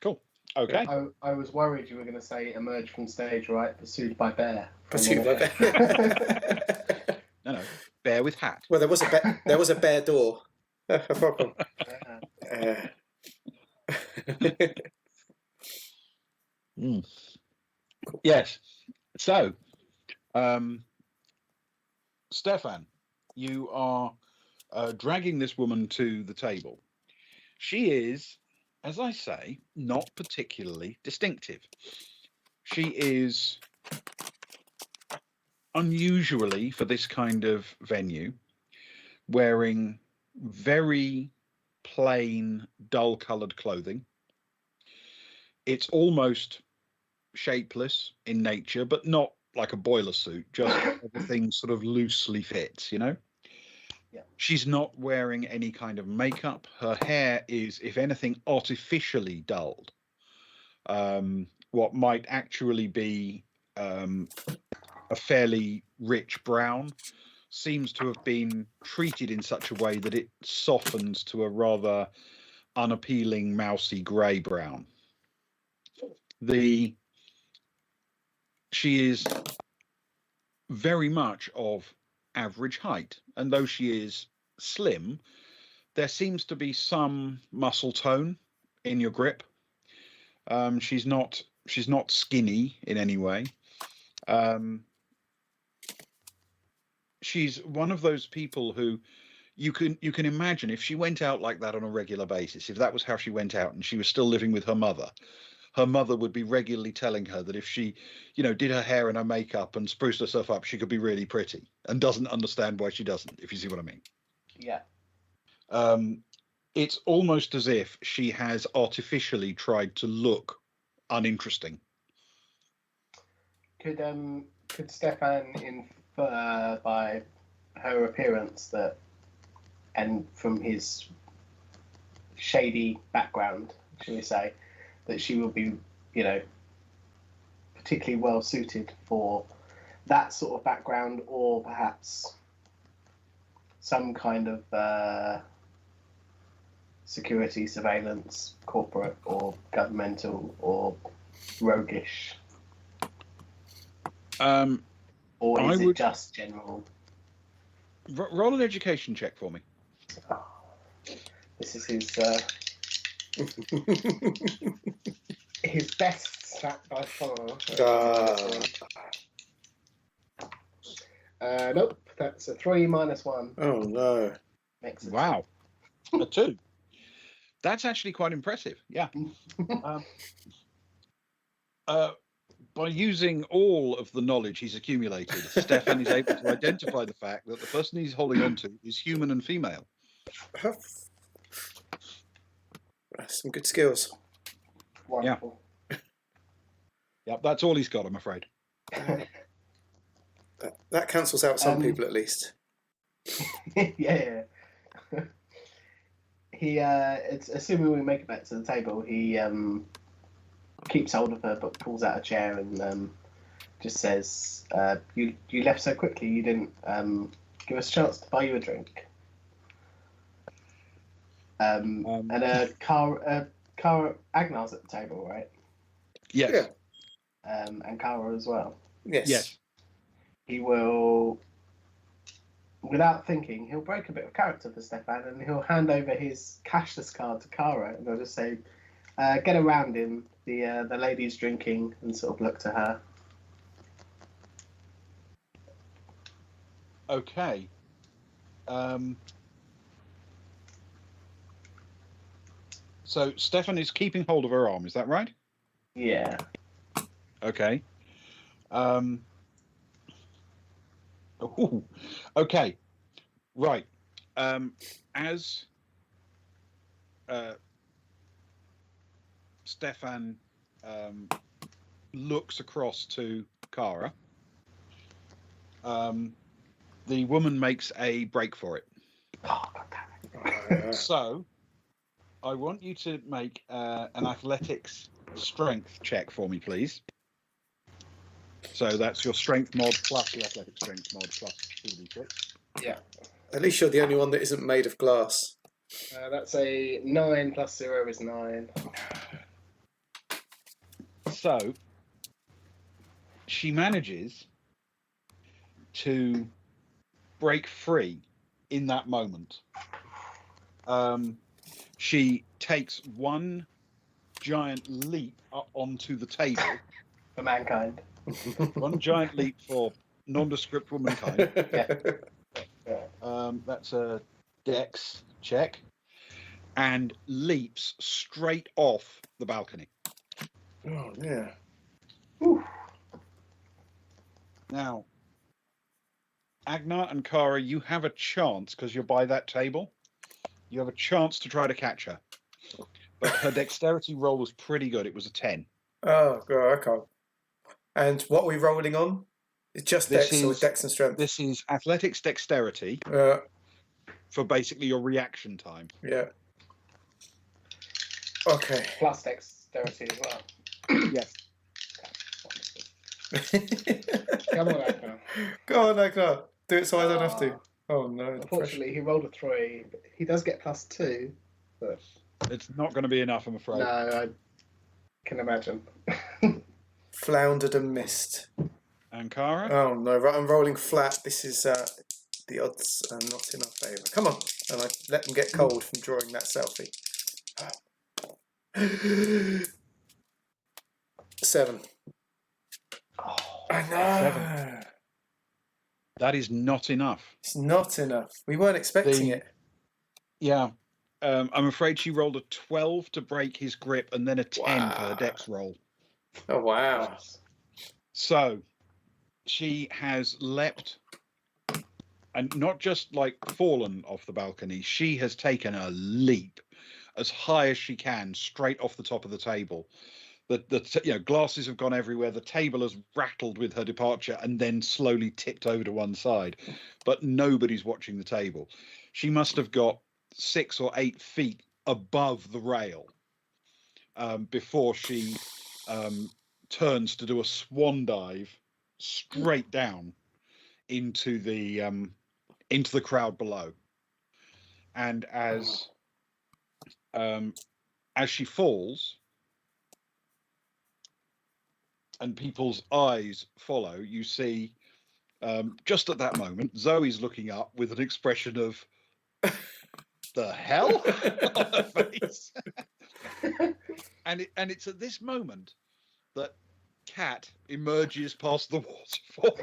Cool. Okay. I was worried you were going to say emerge from stage right, pursued by bear. Pursued by bear. No, bear with hat. Well, there was a bare door. A problem. Yes. So, Stefan, you are dragging this woman to the table. She is, as I say, not particularly distinctive. She is unusually, for this kind of venue, wearing very plain, dull-coloured clothing. It's almost shapeless in nature, but not like a boiler suit, just everything sort of loosely fits, you know? Yeah. She's not wearing any kind of makeup. Her hair is, if anything, artificially dulled. What might actually be a fairly rich brown seems to have been treated in such a way that it softens to a rather unappealing, mousy grey brown. She is very much of average height, and though she is slim, there seems to be some muscle tone in your grip. She's not skinny in any way. She's one of those people who you can imagine if she went out like that on a regular basis, if that was how she went out and she was still living with her mother would be regularly telling her that if she, did her hair and her makeup and spruced herself up, she could be really pretty, and doesn't understand why she doesn't, if you see what I mean. Yeah. It's almost as if she has artificially tried to look uninteresting. Could Stefan infer by her appearance that, and from his shady background, shall we say, that she will be, particularly well suited for that sort of background, or perhaps some kind of security, surveillance, corporate or governmental or roguish? Or is it just general? Roll an education check for me. Oh, this is his his best stat by far. Nope, that's a 3 minus 1. Oh no! Makes it Wow, a 2. That's actually quite impressive. Yeah. By using all of the knowledge he's accumulated, Stefan is able to identify the fact that the person he's holding on to is human and female. That's some good skills. Wonderful. Yep, that's all he's got, I'm afraid. That cancels out some people at least. Yeah. He, it's assuming we make it back to the table, he keeps hold of her but pulls out a chair and just says, you left so quickly, you didn't give us a chance to buy you a drink. And Cara Agnar's at the table, right? Yes. Yeah. And Cara as well. Yes. He will, without thinking, he'll break a bit of character for Stefan and he'll hand over his cashless card to Cara and he'll just say, get around him. The lady's drinking, and sort of look to her. Okay. So Stefan is keeping hold of her arm, is that right? Yeah. Okay. Okay. Right. As Stefan looks across to Cara, the woman makes a break for it. Oh, God. So I want you to make an athletics strength check for me, please. So that's your strength mod plus your athletic strength mod plus 2d6. Yeah. At least you're the only one that isn't made of glass. That's a 9 plus 0 is 9. So she manages to break free in that moment. She takes one giant leap up onto the table. For mankind. One giant leap for nondescript womankind. Yeah. That's a dex check. And leaps straight off the balcony. Oh, yeah. Whew. Now, Agnar and Kara, you have a chance because you're by that table. You have a chance to try to catch her. But her dexterity roll was pretty good. It was a 10. Oh, God, I can't. And what are we rolling on? It's just dex or dex and strength? This is athletics dexterity for basically your reaction time. Yeah. Okay. Plus dexterity as well. Yes. Come on, Agnar. Go on, Agnar. Do it so I don't have to. Oh, no. Unfortunately, he rolled a 3. But he does get +2. But It's not going to be enough, I'm afraid. no, I can imagine. Floundered and missed. And Kara? Oh, no. Right, I'm rolling flat. This is... the odds are not in our favour. Come on. And I let them get cold from drawing that selfie. 7. Oh, I know. 7. That is not enough. It's not enough. We weren't expecting it. Yeah. I'm afraid she rolled a 12 to break his grip and then a 10 for her Wow. dex roll. Oh, wow. So she has leapt and not just like fallen off the balcony. She has taken a leap as high as she can straight off the top of the table. The glasses have gone everywhere. The table has rattled with her departure and then slowly tipped over to one side. But nobody's watching the table. She must have got 6 or 8 feet above the rail before she turns to do a swan dive straight down into the crowd below. And as she falls, and people's eyes follow, you see, just at that moment, Zoe's looking up with an expression of the hell on her face. and it's at this moment that Cat emerges past the waterfall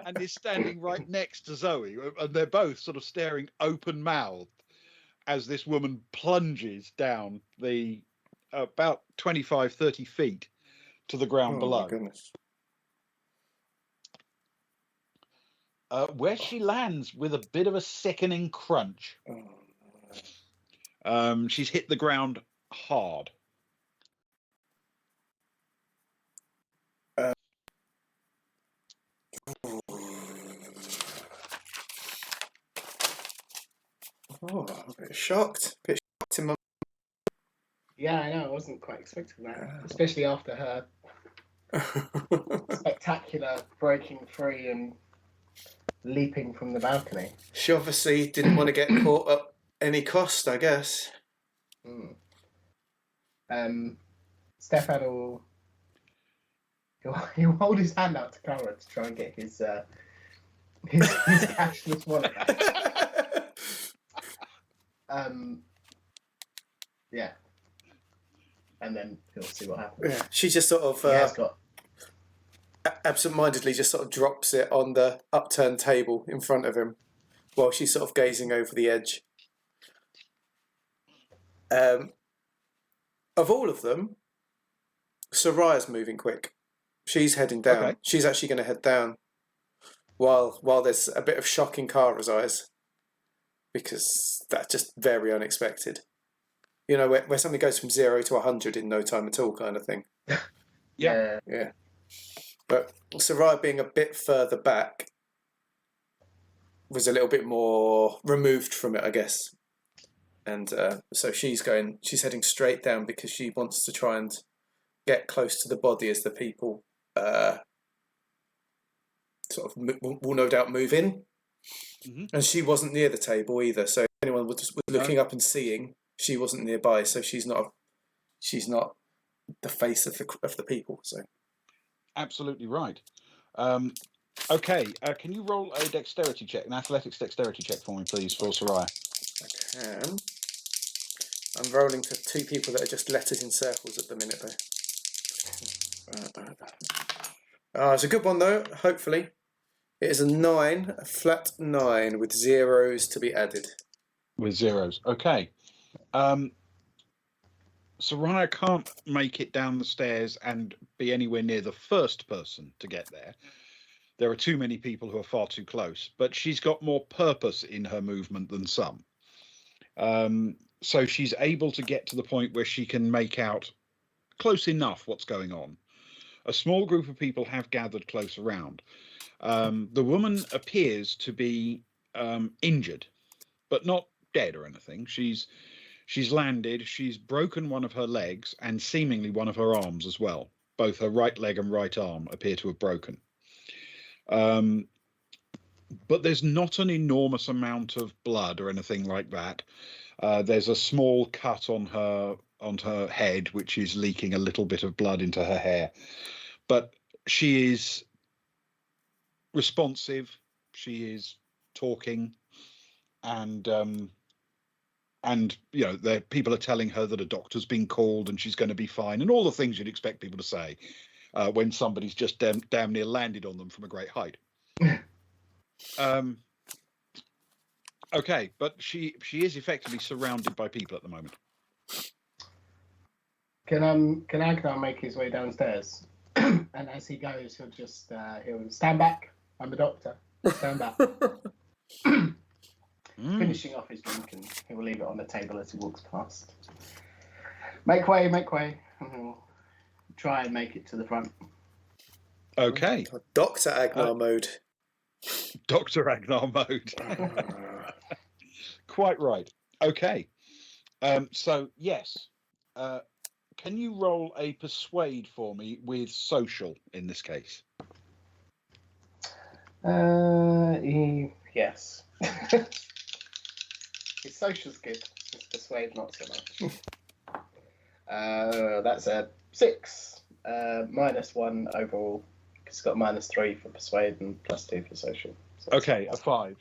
and is standing right next to Zoe, and they're both sort of staring open-mouthed as this woman plunges down the about 25, 30 feet to the ground below. My goodness. Where she lands with a bit of a sickening crunch. She's hit the ground hard. Oh, I'm a bit shocked. In my... Yeah, I know. I wasn't quite expecting that, especially after her spectacular breaking free and leaping from the balcony. She obviously didn't want to get caught up any cost, I guess. Stefan will he'll hold his hand out to Kara to try and get his cashless wallet back. Yeah. And then he'll see what happens. Yeah, she just sort of absent-mindedly just sort of drops it on the upturned table in front of him while she's sort of gazing over the edge. Of all of them, Soraya's moving quick. She's heading down. Okay. She's actually going to head down while there's a bit of shock in Kara's eyes because that's just very unexpected. You know, where something goes from 0 to 100 in no time at all kind of thing. Yeah. But Soraya being a bit further back was a little bit more removed from it, I guess. And so she's heading straight down because she wants to try and get close to the body as the people sort of will no doubt move in. Mm-hmm. And she wasn't near the table either, so if anyone was looking up and seeing, she wasn't nearby, so she's not the face of the people. So absolutely right. Okay, can you roll a dexterity check, an athletics dexterity check for me, please, for Soraya? I can. I'm rolling for two people that are just letters in circles at the minute, though. It's a good one, though, hopefully. It is a 9, a flat 9, with zeros to be added. With zeros. Okay. Soraya can't make it down the stairs and be anywhere near the first person to get there. There are too many people who are far too close, but she's got more purpose in her movement than some. So she's able to get to the point where she can make out close enough what's going on. A small group of people have gathered close around. The woman appears to be injured, but not dead or anything. She's landed. She's broken one of her legs and seemingly one of her arms as well. Both her right leg and right arm appear to have broken. But there's not an enormous amount of blood or anything like that. There's a small cut on her head, which is leaking a little bit of blood into her hair. But she is responsive. She is talking, and people are telling her that a doctor's been called and she's going to be fine, and all the things you'd expect people to say when somebody's just damn near landed on them from a great height. Okay, but she is effectively surrounded by people at the moment. Can Agnar make his way downstairs? And as he goes, he'll stand back. I'm the doctor. Stand back. Finishing off his drink, and he will leave it on the table as he walks past. Make way, make way. And he'll try and make it to the front. Okay. Dr. Agnar mode. Dr. Agnar mode. Quite right. Okay. So, yes. Can you roll a persuade for me with social in this case? Yes. His social's good. His persuade not so much. That's a 6. -1 overall. He's got -3 for persuade and +2 for social. So okay, a 5.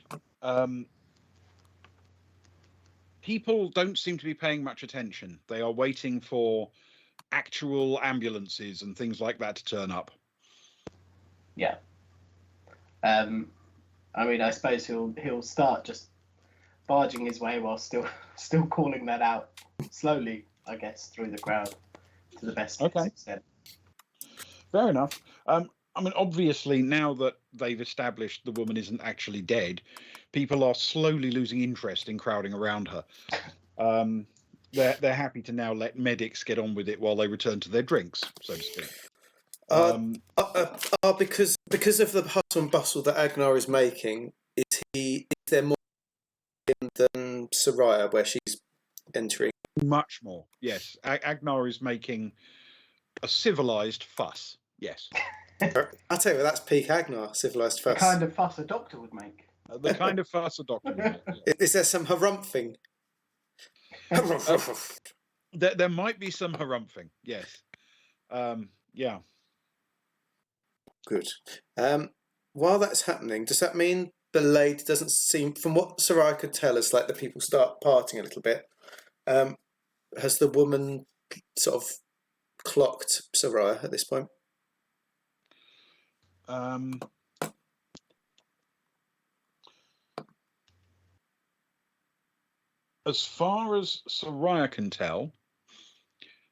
People don't seem to be paying much attention. They are waiting for actual ambulances and things like that to turn up. Yeah. I suppose he'll start just barging his way while still calling that out slowly, I guess, through the crowd to the best of his extent. Fair enough. Obviously, now that they've established the woman isn't actually dead, people are slowly losing interest in crowding around her. They're happy to now let medics get on with it while they return to their drinks, so to speak. Because of the hustle and bustle that Agnar is making, is there more than Soraya where she's entering? Much more, yes. Agnar is making a civilized fuss, yes. I'll tell you, that's peak Agnar, civilised fuss. The kind of fuss a doctor would make. The kind of fuss a doctor would make. Yeah. Is there some harumphing? There might be some harumphing, yes. Yeah. Good. While that's happening, does that mean the lady doesn't seem, from what Soraya could tell us, like the people start parting a little bit? Has the woman sort of clocked Soraya at this point? As far as Soraya can tell,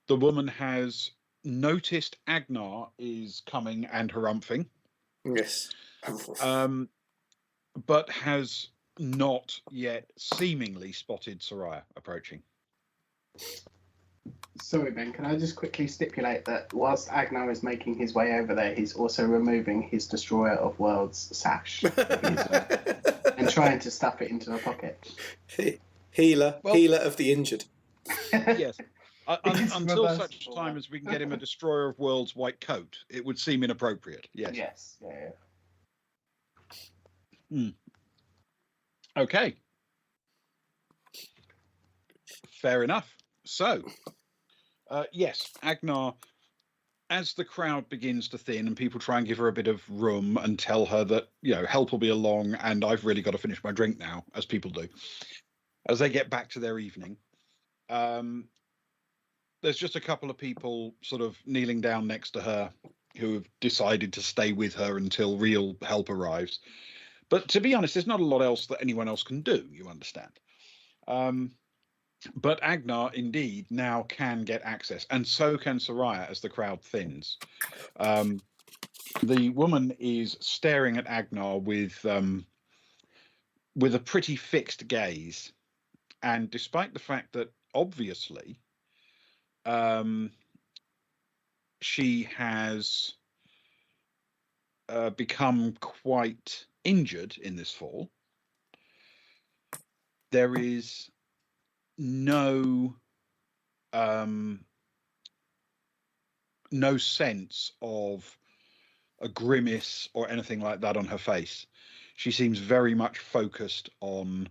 the woman has noticed Agnar is coming and harumphing. Yes. But has not yet seemingly spotted Soraya approaching. Sorry, Ben, can I just quickly stipulate that whilst Agnar is making his way over there, he's also removing his Destroyer of Worlds sash and trying to stuff it into a pocket. Healer of the injured. Yes. Until such time as we can get him a Destroyer of Worlds white coat, it would seem inappropriate. Yes. Yes. Yeah. Okay. Fair enough. So, yes, Agnar as the crowd begins to thin and people try and give her a bit of room and tell her that, help will be along and I've really got to finish my drink now, as people do, as they get back to their evening, there's just a couple of people sort of kneeling down next to her who have decided to stay with her until real help arrives. But to be honest, there's not a lot else that anyone else can do, you understand. But Agnar, indeed, now can get access, and so can Soraya as the crowd thins. The woman is staring at Agnar with a pretty fixed gaze, and despite the fact that obviously she has become quite injured in this fall, there is no sense of a grimace or anything like that on her face. She seems very much focused on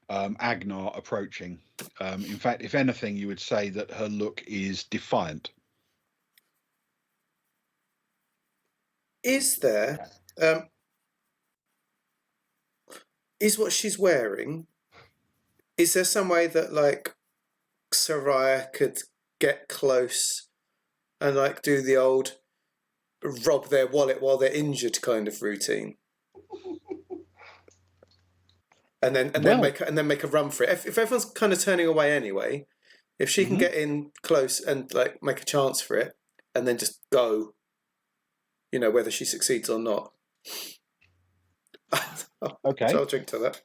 Agnar approaching. In fact, if anything, you would say that her look is defiant. Is there is what she's wearing? Is there some way that like Soraya could get close and like do the old rob their wallet while they're injured kind of routine, and then make a run for it? If everyone's kind of turning away anyway, if she can get in close and like make a chance for it, and then just go, whether she succeeds or not. Okay. So I'll drink to that.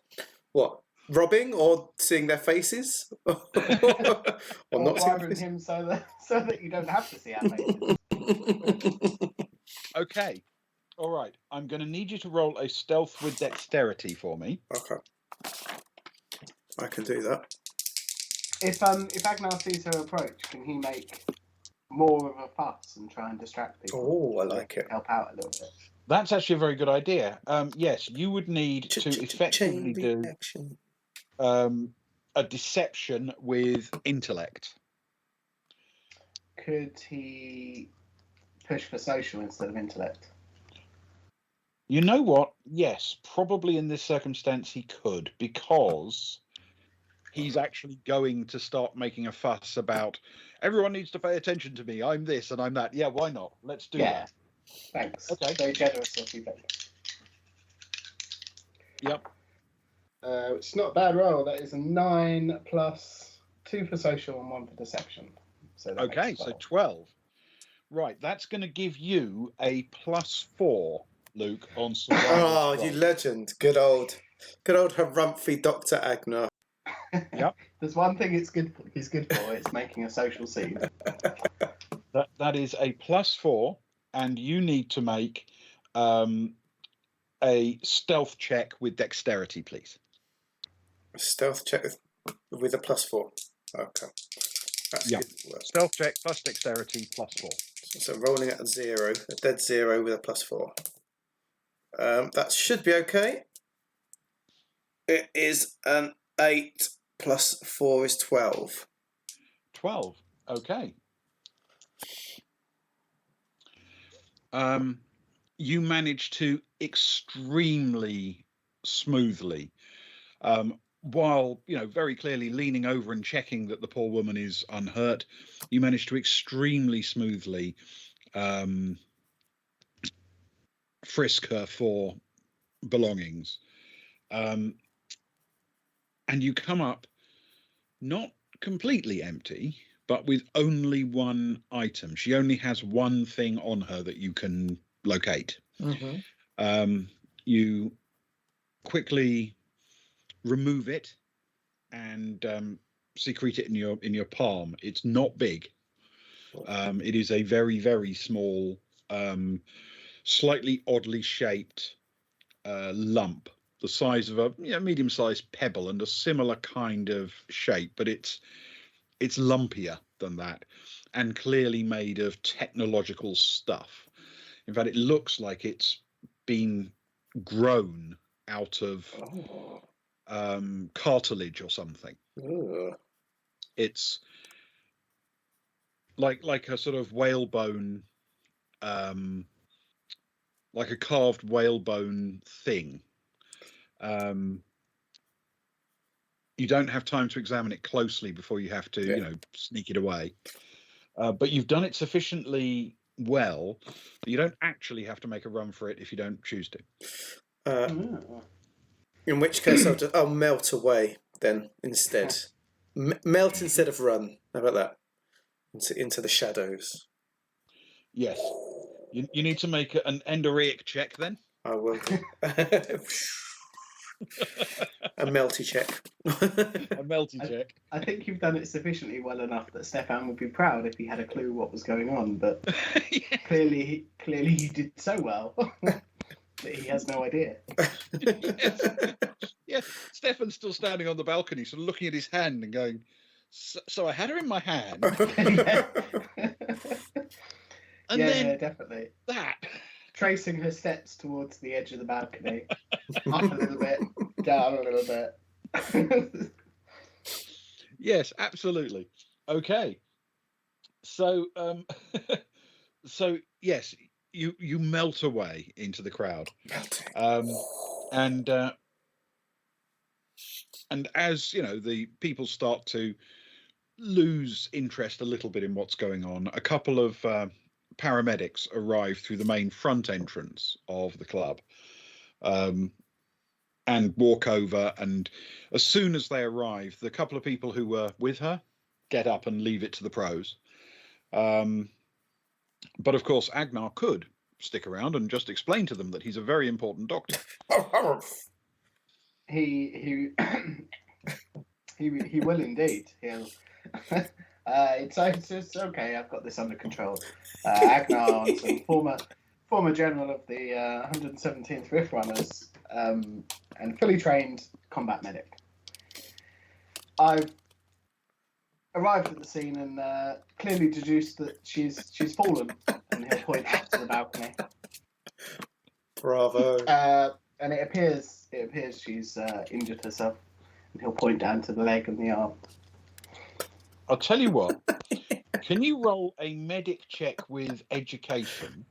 What? Robbing or seeing their faces? or not bribing him so that you don't have to see our faces. Okay. All right. I'm going to need you to roll a stealth with dexterity for me. Okay. I can do that. If Agnar sees her approach, can he make more of a fuss and try and distract people? Oh, I like it. Help out a little bit. That's actually a very good idea. Yes, you would need to effectively do a deception with intellect. Could he push for social instead of intellect? You know what? Yes, probably in this circumstance he could, because he's actually going to start making a fuss about everyone needs to pay attention to me. I'm this and I'm that. Yeah, why not? Let's do that. Thanks. Okay. Very generous of you, Ben. Yep. It's not a bad roll. That is a 9 plus 2 for social and 1 for deception. So okay, so 12. Right, that's going to give you a +4, Luke, on survival. Oh, you legend. Good old harumphy Dr. Agnar. Yep. There's one thing he's good for. It's making a social scene. That is a +4, and you need to make a stealth check with dexterity, please. A stealth check with a +4. Okay. That's good work. Stealth check plus dexterity +4. So rolling at a dead 0 with a +4. That should be okay. It is an 8 plus 4 is 12. 12. Okay. You manage to extremely smoothly, while very clearly leaning over and checking that the poor woman is unhurt, you manage to extremely smoothly frisk her for belongings, and you come up not completely empty, but with only one item. She only has one thing on her that you can locate. You quickly remove it and secrete it in your palm. It's not big. It is a very, very small, slightly oddly shaped lump, the size of a medium-sized pebble, and a similar kind of shape, but it's lumpier than that, and clearly made of technological stuff. In fact, it looks like it's been grown out of cartilage or something. Ooh. It's like a sort of whalebone, like a carved whalebone thing. You don't have time to examine it closely before you have to, sneak it away. But you've done it sufficiently well that you don't actually have to make a run for it if you don't choose to. In which case, I'll melt away then instead. Melt instead of run. How about that? Into the shadows. Yes. You need to make an endorheic check then. I will do. A melty check. A melty check. I think you've done it sufficiently well enough that Stefan would be proud if he had a clue what was going on, but clearly you did so well that he has no idea. Yes. Yeah, Stefan's still standing on the balcony, sort of looking at his hand and going, so I had her in my hand. And then definitely. That. Tracing her steps towards the edge of the balcony. Up a little bit, down a little bit. Yes, absolutely. Okay. So, yes, you melt away into the crowd. And as the people start to lose interest a little bit in what's going on, a couple of paramedics arrive through the main front entrance of the club, and walk over. And as soon as they arrive, the couple of people who were with her get up and leave it to the pros. But of course, Agnar could stick around and just explain to them that he's a very important doctor. He will indeed. He'll. It's okay. I've got this under control. Agnar, some former general of the 117th Rift Runners, and fully trained combat medic. I've arrived at the scene and clearly deduced that she's fallen, and he'll point up to the balcony. Bravo. And it appears she's injured herself, and he'll point down to the leg and the arm. I'll tell you what. Can you roll a medic check with education?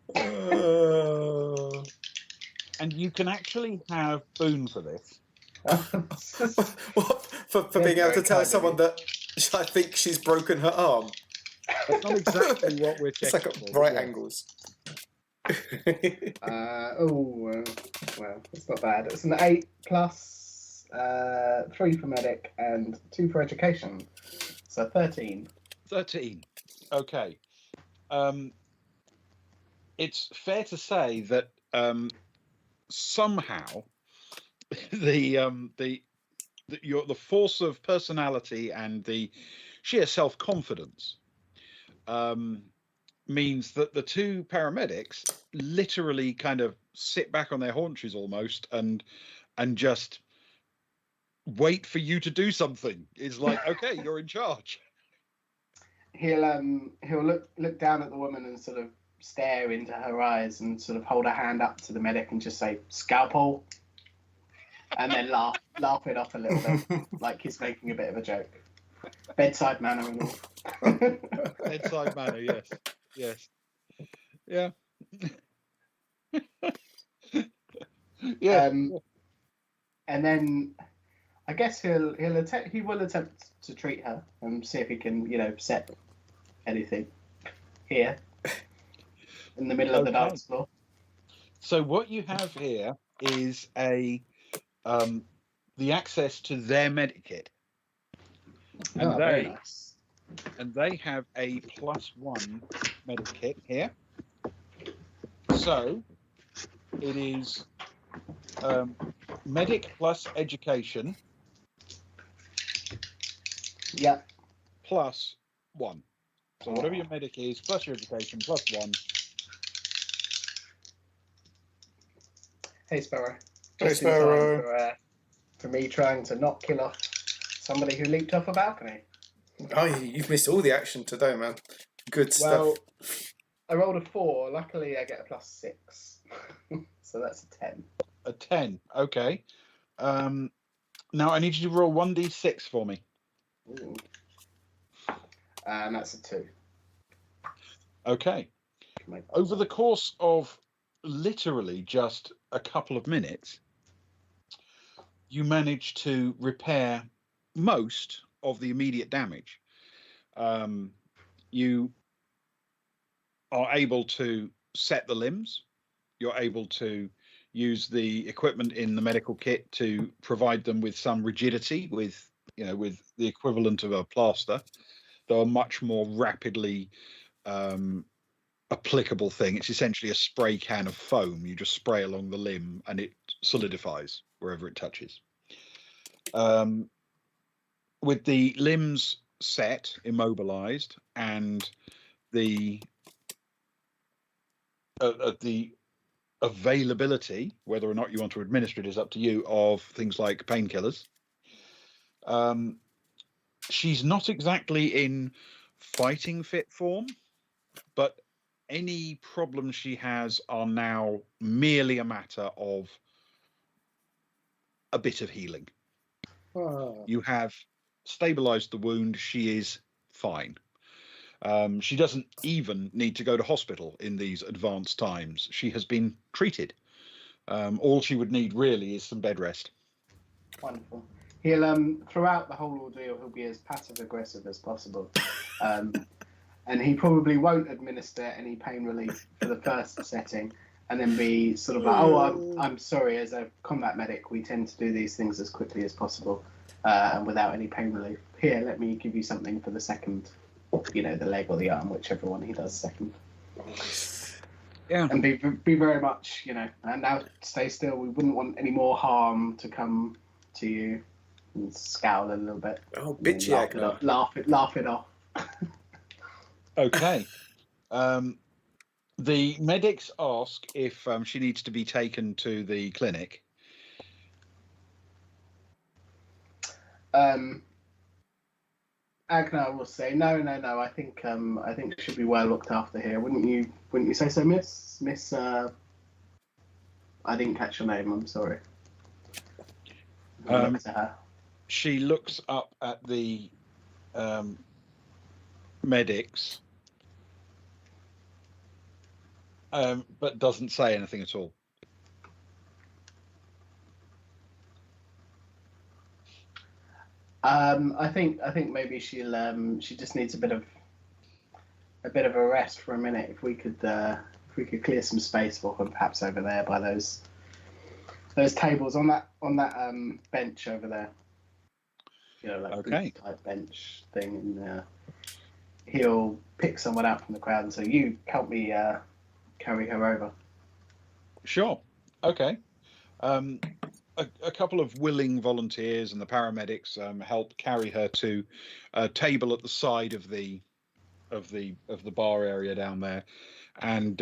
And you can actually have Boone for this. What? For being able to tell someone that I think she's broken her arm? That's not exactly what we're checking. It's like at right angles. Well, it's not bad. It's an 8 plus 3 for medic and 2 for education. So 13. 13. Okay. It's fair to say that somehow the force of personality and the sheer self-confidence means that the two paramedics literally kind of sit back on their haunches almost and just wait for you to do something. It's like, okay, you're in charge. He'll look down at the woman and sort of stare into her eyes and sort of hold a hand up to the medic and just say, "Scalpel," and then laugh it off a little bit, like he's making a bit of a joke. Bedside manner and all. Bedside manner, yes, yeah. Yeah. And then I guess he will attempt to treat her and see if he can, set anything here in the middle of the dance floor. So what you have here is the access to their medikit. And very nice. And they have a +1 medikit here. So it is medic plus education. Yeah. +1. So whatever your medic is, plus your education, +1. Hey, Sparrow. Hey, Sparrow. For me trying to not kill off somebody who leaped off a balcony. Oh, you've missed all the action today, man. Good stuff. Well, I rolled a 4. Luckily, I get a +6. So that's a 10. A 10. Okay. Now I need you to roll 1d6 for me. Ooh. And that's a 2. Okay. Over the course of literally just a couple of minutes, you manage to repair most of the immediate damage. You are able to set the limbs. You're able to use the equipment in the medical kit to provide them with some rigidity, with the equivalent of a plaster, though a much more rapidly applicable thing. It's essentially a spray can of foam. You just spray along the limb and it solidifies wherever it touches. With the limbs set, immobilized, and the availability, whether or not you want to administer it is up to you, of things like painkillers. She's not exactly in fighting fit form, but any problems she has are now merely a matter of a bit of healing. Oh. You have stabilized the wound. She is fine. She doesn't even need to go to hospital in these advanced times. She has been treated. All she would need really is some bed rest. Wonderful. He'll throughout the whole ordeal, he'll be as passive aggressive as possible, and he probably won't administer any pain relief for the first setting, and then be sort of like, "Oh, I'm sorry. As a combat medic, we tend to do these things as quickly as possible, and without any pain relief. Here, let me give you something for the second." The leg or the arm, whichever one he does second. Yeah. And be very much, and now stay still. We wouldn't want any more harm to come to you. And scowl a little bit. Oh, bitchy Agnar. Laugh it off. Okay. The medics ask if she needs to be taken to the clinic. Agnar will say, no. I think she'll be well looked after here. Wouldn't you say so, Miss? I didn't catch your name. I'm sorry. Look to her. She looks up at the medics, but doesn't say anything at all. I think maybe she just needs a bit of a rest for a minute. If we could clear some space for her, perhaps over there by those tables on that bench over there. Okay. Type bench thing, and he'll pick someone out from the crowd and say, "You help me carry her over." Sure. Okay. A couple of willing volunteers and the paramedics help carry her to a table at the side of the bar area down there, and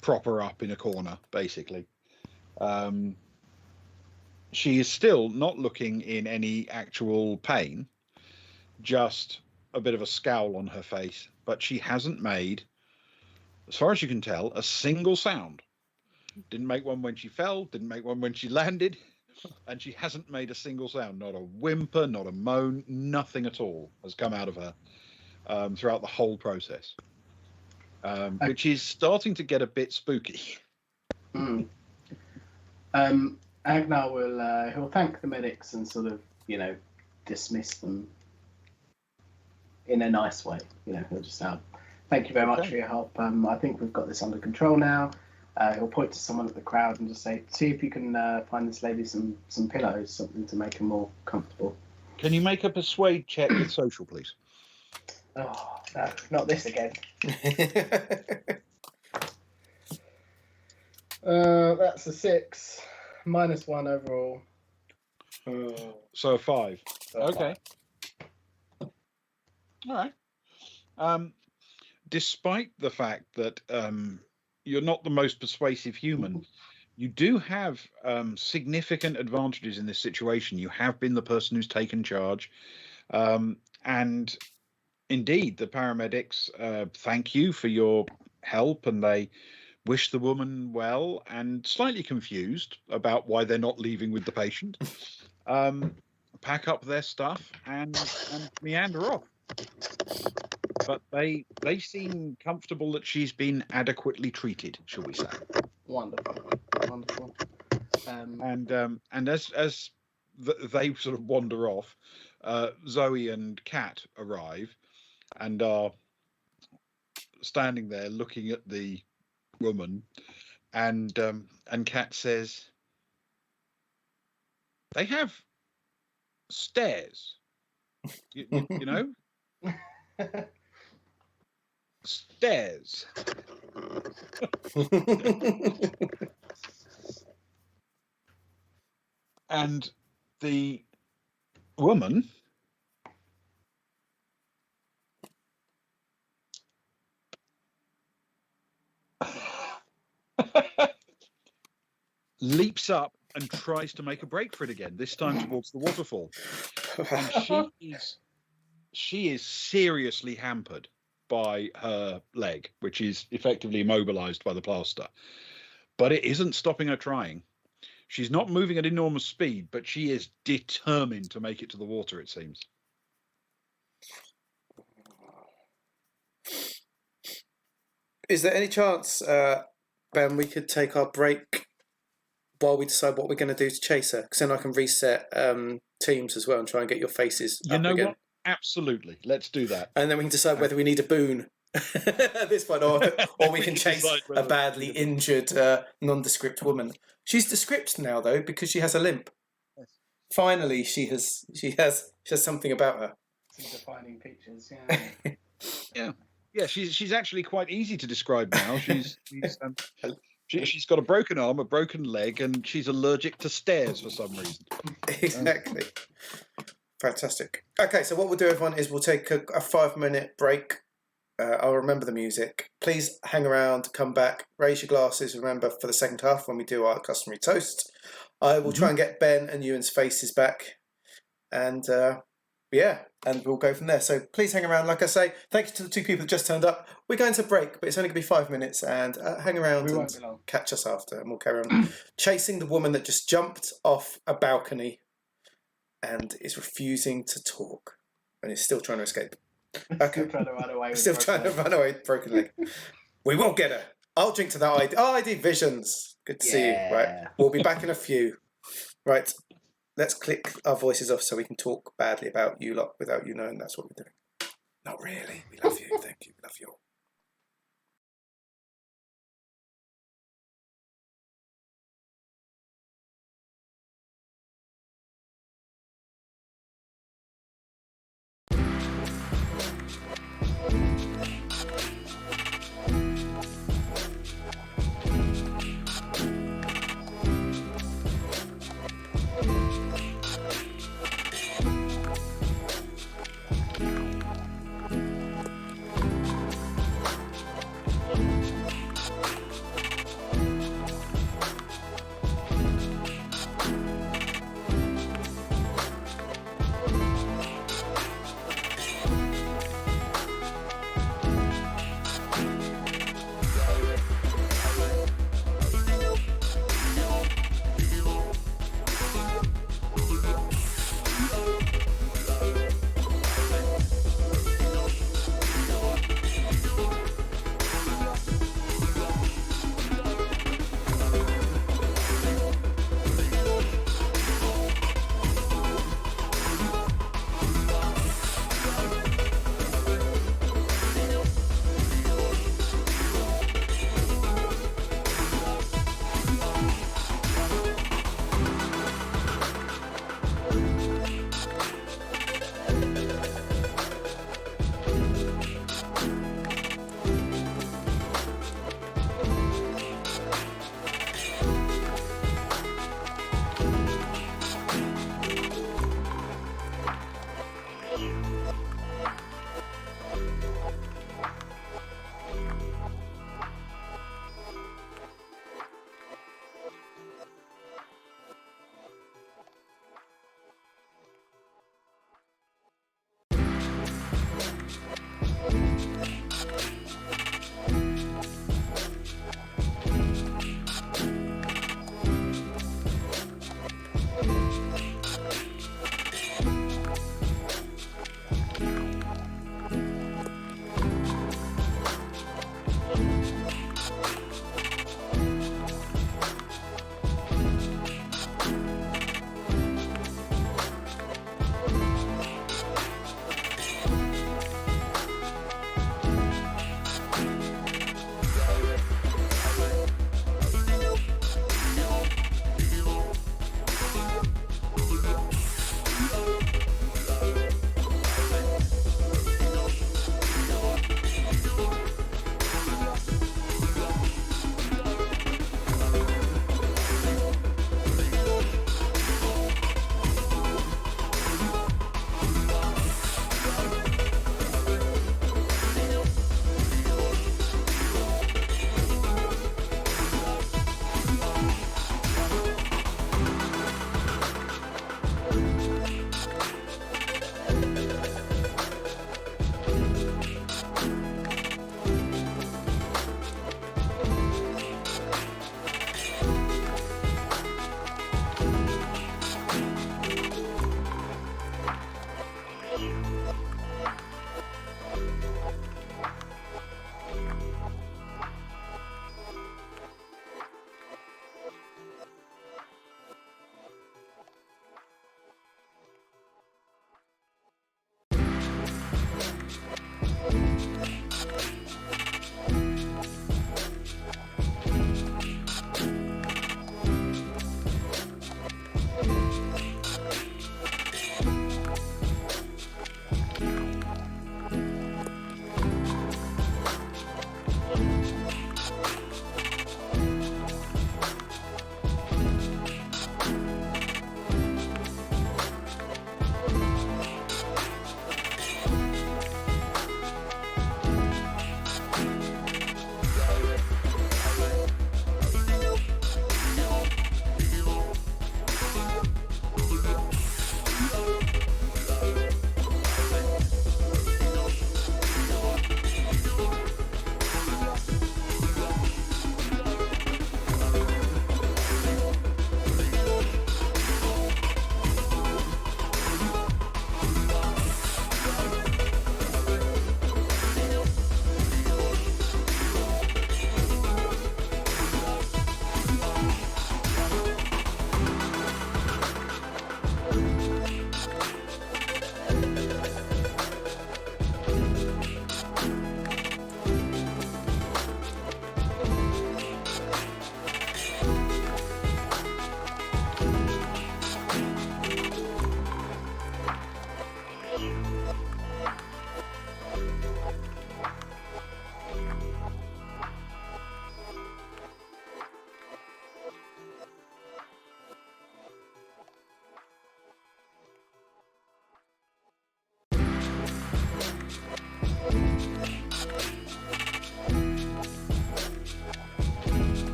prop her up in a corner, basically. She is still not looking in any actual pain, just a bit of a scowl on her face, but she hasn't made, as far as you can tell, a single sound. Didn't make one when she fell, didn't make one when she landed, and she hasn't made a single sound. Not a whimper, not a moan, nothing at all has come out of her throughout the whole process, which is starting to get a bit spooky. Agnar he'll thank the medics and sort of dismiss them in a nice way. He'll just say, "Thank you very much for your help. I think we've got this under control now." He'll point to someone at the crowd and just say, "See if you can find this lady some pillows, something to make her more comfortable." Can you make a persuade check with social, please? Oh, no, not this again. That's a 6, -1 overall. So a 5. So Okay. 5. All right. Despite the fact that you're not the most persuasive human, you do have significant advantages in this situation. You have been the person who's taken charge, and indeed, the paramedics thank you for your help, and they wish the woman well, and slightly confused about why they're not leaving with the patient, pack up their stuff and meander off. but they seem comfortable that she's been adequately treated, shall we say? Wonderful, wonderful. And as they sort of wander off, Zoe and Kat arrive and are standing there looking at the woman, and Kat says, "They have stairs, you know, stairs." And the woman leaps up and tries to make a break for it again, this time towards the waterfall. And she is seriously hampered by her leg, which is effectively immobilized by the plaster. But it isn't stopping her trying. She's not moving at enormous speed, but she is determined to make it to the water, it seems. Is there any chance, Ben, we could take our break while we decide what we're going to do to chase her? Because then I can reset teams as well and try and get your faces up again. What? Absolutely. Let's do that. And then we can decide whether we need a boon at this point, or we can chase a badly injured, nondescript woman. She's descript now, though, because she has a limp. Yes. Finally, she has something about her. Some defining features, yeah. Yeah, she's actually quite easy to describe now. She's got a broken arm, a broken leg, and she's allergic to stairs for some reason. Exactly. Fantastic. Okay, so what we'll do, everyone, is we'll take a 5-minute break. I'll remember the music. Please hang around, come back, raise your glasses, remember, for the second half when we do our customary toast. I will try and get Ben and Ewan's faces back. And and we'll go from there. So please hang around. Like I say, thank you to the 2 people that just turned up. We're going to break, but it's only going to be 5 minutes. And hang around and catch us after. And we'll carry on chasing the woman that just jumped off a balcony and is refusing to talk and is still trying to escape. Okay. Still trying to run away. Still trying to run away with broken leg. We won't get her. I'll drink to that ID. Oh, ID Visions. Good to see you. Right. We'll be back in a few. Right. Let's click our voices off so we can talk badly about you lot without you knowing that's what we're doing. Not really. We love you. Thank you. We love you all.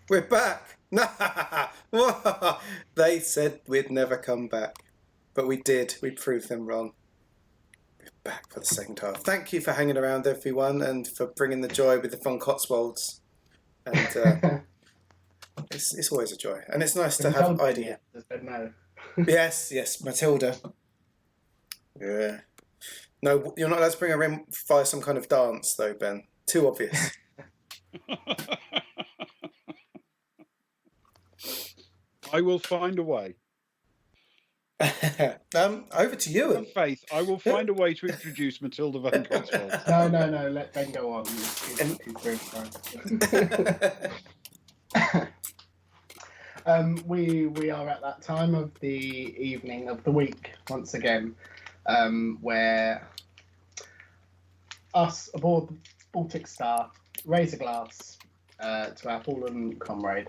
We're back. They said we'd never come back, but we did. We proved them wrong. We're back for the second half. Thank you for hanging around, everyone, and for bringing the joy with the fun Cotswolds. And it's always a joy, and it's nice to have idea. No. Yes, Matilda. Yeah. No, you're not allowed to bring her in via some kind of dance, though, Ben. Too obvious. I will find a way. Over to you. Have faith. I will find a way to introduce Matilda Van Cotswold. No. Let Ben go on. He's very fine. We are at that time of the evening of the week once again, where us aboard the Baltic Star raise a glass to our fallen comrade.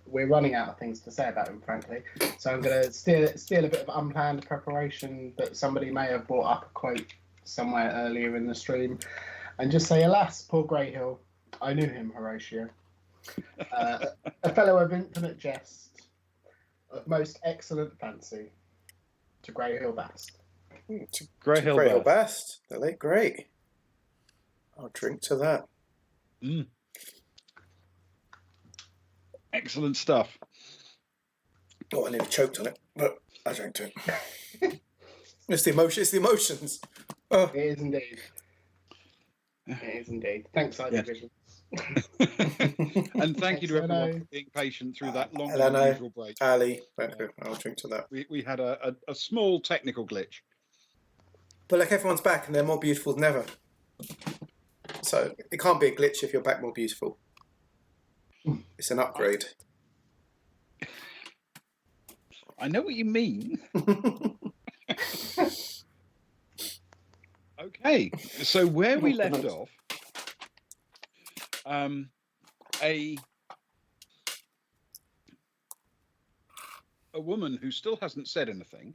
We're running out of things to say about him, frankly, so I'm going to steal a bit of unplanned preparation that somebody may have brought up a quote somewhere earlier in the stream, and just say, alas, poor Greyhill, I knew him, Horatio. A fellow of infinite jest, of most excellent fancy, to Greyhill Bast. To Greyhill Bast, the late great. I'll drink to that. Excellent stuff. Oh, I nearly choked on it, but I drank to it. It's the emotion. It's the emotions. Oh. It is indeed. Thanks, ID Vision. And thank you to everyone for being patient through that long and unusual break. Ali, I'll drink to that. We had a small technical glitch. But like, everyone's back and they're more beautiful than ever. So it can't be a glitch if you're back more beautiful. It's an upgrade. I know what you mean. Okay, so where we left off, a woman who still hasn't said anything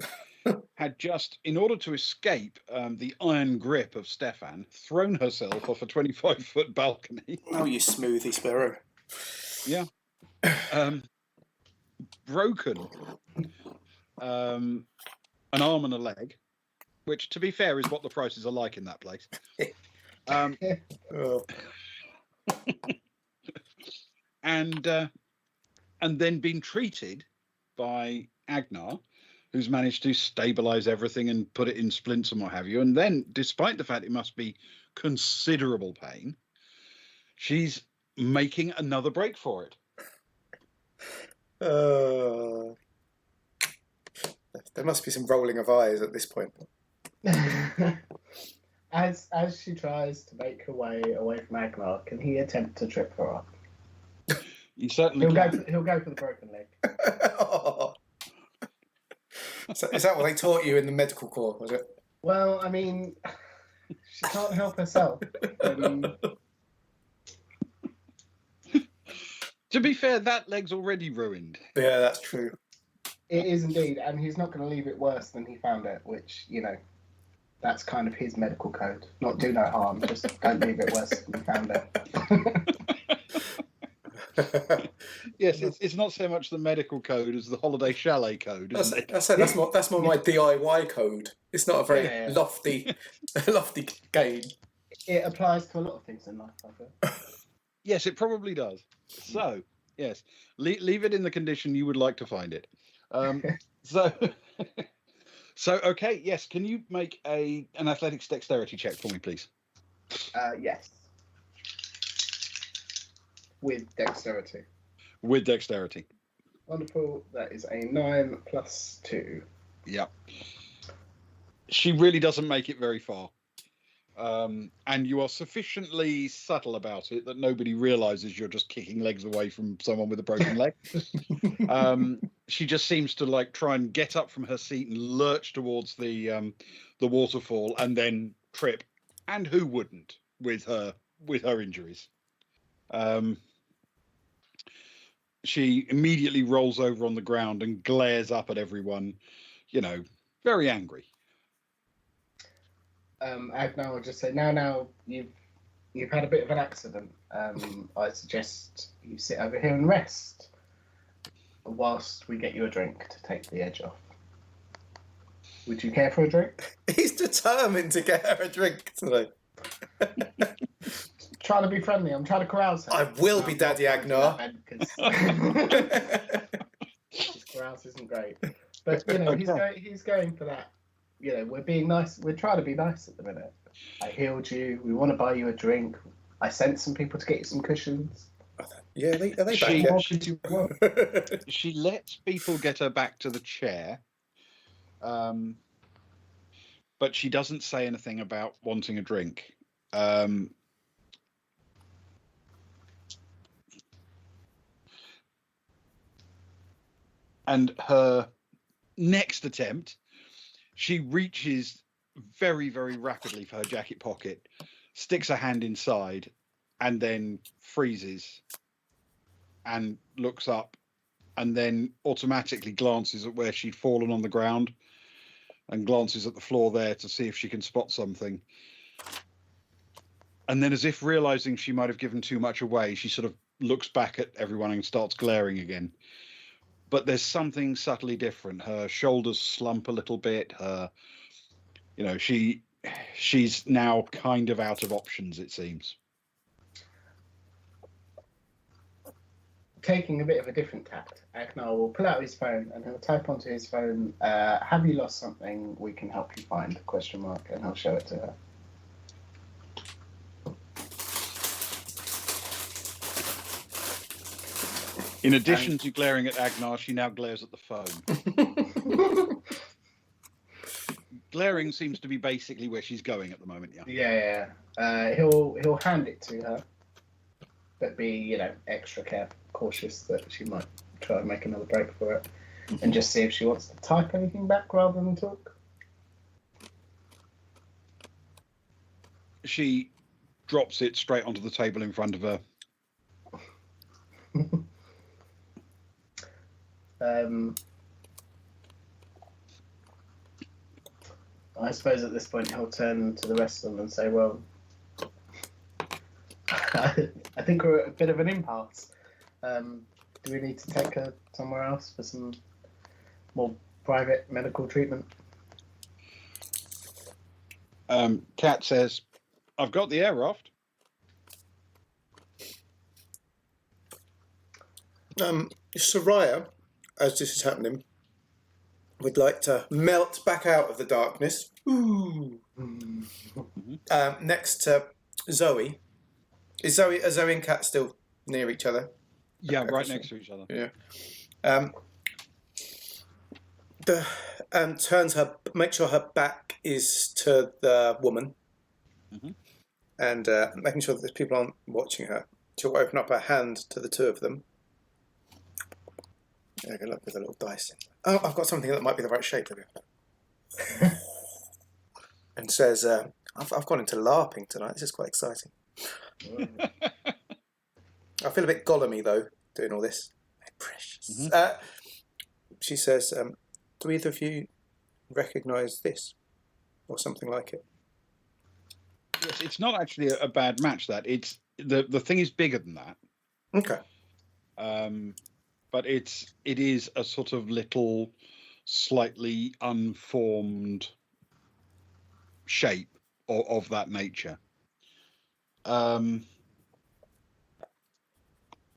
had just, in order to escape the iron grip of Stefan, thrown herself off a 25-foot balcony. Oh, you smoothie sparrow. Yeah. Broken an arm and a leg, which, to be fair, is what the prices are like in that place. And then been treated by Agnar, who's managed to stabilize everything and put it in splints and what have you. And then, despite the fact it must be considerable pain, she's making another break for it. There must be some rolling of eyes at this point. As she tries to make her way away from Agnar, can he attempt to trip her up? You certainly can. He'll go for the broken leg. So is that what they taught you in the medical corps, was it? Well, I mean, she can't help herself. To be fair, that leg's already ruined. Yeah, that's true. It is indeed, and he's not going to leave it worse than he found it, which, you know, that's kind of his medical code. Not do no harm, just don't leave it worse than you found it. Yes, it's not so much the medical code as the holiday chalet code, isn't it? That's more my DIY code. It's not a very lofty game. It applies to a lot of things in life, I feel. Yes, it probably does. So, yes, leave it in the condition you would like to find it. So okay, yes. Can you make an athletics dexterity check for me, please? Yes. With dexterity. With dexterity. Wonderful. That is a 9 + 2. Yeah. She really doesn't make it very far. And you are sufficiently subtle about it that nobody realizes you're just kicking legs away from someone with a broken leg. She just seems to try and get up from her seat and lurch towards the waterfall and then trip. And who wouldn't with her injuries? She immediately rolls over on the ground and glares up at everyone, very angry. Agnar will just say, now, you've you've had a bit of an accident. I suggest you sit over here and rest whilst we get you a drink to take the edge off. Would you care for a drink? He's determined to get her a drink today. Trying to be friendly. I'm trying to carouse her. I will be Daddy Agnar. His carouse isn't great, but he's going for that. We're being nice. We're trying to be nice at the minute. I healed you. We want to buy you a drink. I sent some people to get you some cushions. Yeah, are they back yet? She lets people get her back to the chair, but she doesn't say anything about wanting a drink. And her next attempt, she reaches very, very rapidly for her jacket pocket, sticks her hand inside, and then freezes and looks up, and then automatically glances at where she'd fallen on the ground and glances at the floor there to see if she can spot something. And then, as if realizing she might have given too much away, she sort of looks back at everyone and starts glaring again. But there's something subtly different. Her shoulders slump a little bit. She's now kind of out of options, it seems. Taking a bit of a different tact, Agnar will pull out his phone and he'll type onto his phone, "Have you lost something? We can help you find?" ? And he'll show it to her. In addition to glaring at Agnar, she now glares at the phone. Glaring seems to be basically where she's going at the moment. Yeah. He'll hand it to her, but be extra cautious that she might try and make another break for it, and just see if she wants to type anything back rather than talk. She drops it straight onto the table in front of her. I suppose at this point he'll turn to the rest of them and say, "Well, I think we're at a bit of an impasse. Do we need to take her somewhere else for some more private medical treatment?" Kat says, "I've got the air raft." Soraya, as this is happening, would like to melt back out of the darkness. Ooh. Next to Zoe. Are Zoe and Kat still near each other? Yeah, right next to each other. Yeah. Make sure her back is to the woman, and making sure that there's people aren't watching her. She'll open up her hand to the two of them. Yeah, good luck with the little dice. Oh, I've got something that might be the right shape. And says, I've gone into LARPing tonight. This is quite exciting. I feel a bit Gollum-y, though, doing all this. Precious. She says, do either of you recognise this? Or something like it? Yes, it's not actually a bad match, that. It's the thing is bigger than that. Okay. But it is a sort of little, slightly unformed shape of that nature.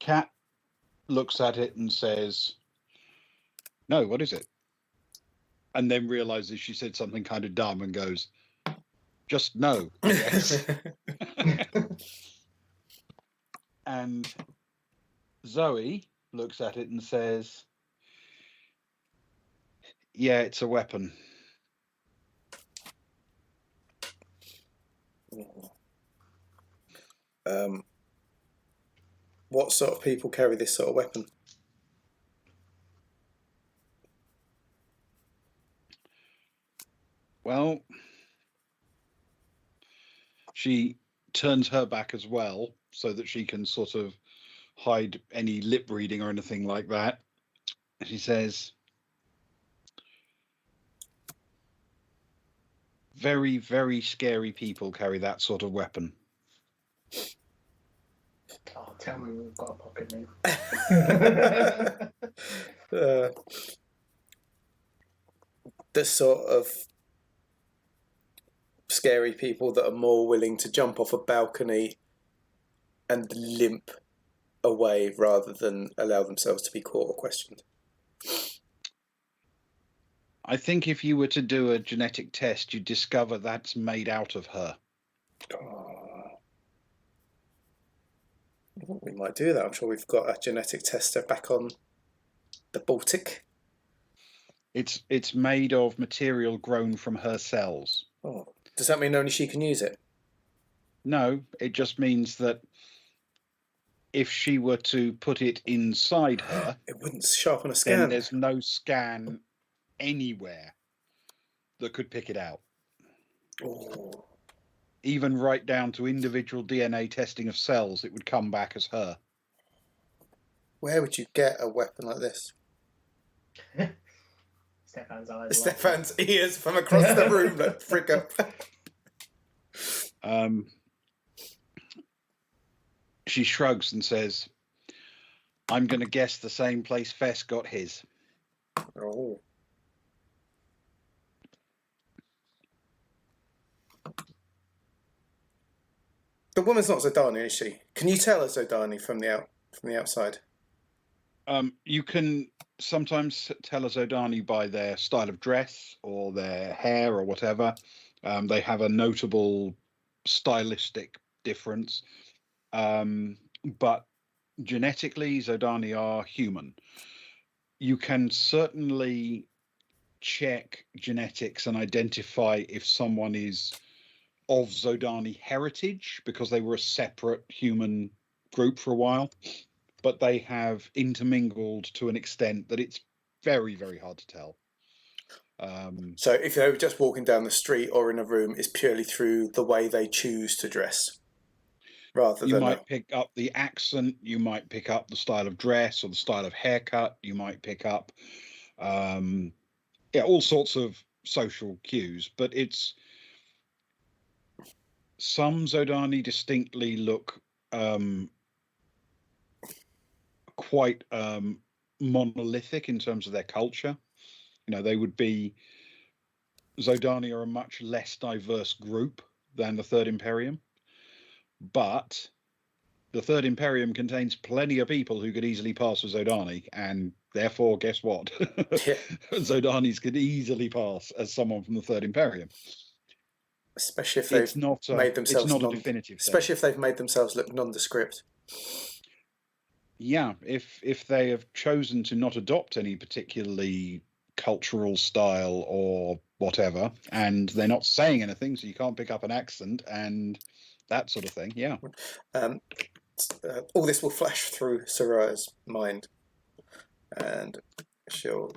Kat looks at it and says, "No, what is it?" And then realizes she said something kind of dumb and goes, "Just no, I guess." And Zoe looks at it and says, "Yeah, it's a weapon." What sort of people carry this sort of weapon? Well, she turns her back as well so that she can sort of hide any lip reading or anything like that. She says, "Very, very scary people carry that sort of weapon." Oh, tell me we've got a pocket knife. The sort of scary people that are more willing to jump off a balcony and limp away rather than allow themselves to be caught or questioned. I think if you were to do a genetic test, you'd discover that's made out of her. Oh. We might do that. I'm sure we've got a genetic tester back on the Baltic. It's made of material grown from her cells. Oh. Does that mean only she can use it? No, it just means that if she were to put it inside her, it wouldn't sharpen a then scan. there's no scan anywhere that could pick it out. Oh. Even right down to individual DNA testing of cells, it would come back as her. Where would you get a weapon like this? Stefan's eyes. Stefan's ears from across the room that frick up. She shrugs and says, I'm going to guess the same place Fess got his. Oh. The woman's not Zodani, is she? Can you tell her Zodani from the outside? You can sometimes tell a Zodani by their style of dress or their hair or whatever. They have a notable stylistic difference. But genetically, Zodani are human. You can certainly check genetics and identify if someone is of Zodani heritage because they were a separate human group for a while, but they have intermingled to an extent that it's very, very hard to tell. So if they were just walking down the street or in a room, it's purely through the way they choose to dress. You might pick up the accent, you might pick up the style of dress or the style of haircut, you might pick up all sorts of social cues, but it's some Zodani distinctly look quite monolithic in terms of their culture. You know, they would be Zodani are a much less diverse group than the Third Imperium, but the Third Imperium contains plenty of people who could easily pass as Zodani, and therefore, guess what? Yeah. Zodanis could easily pass as someone from the Third Imperium. Especially if they've made themselves it's not a definitive thing. Especially if they've made themselves look nondescript. Yeah, if they have chosen to not adopt any particularly cultural style or whatever, and they're not saying anything, so you can't pick up an accent and that sort of thing. Yeah. All this will flash through Soraya's mind, and she'll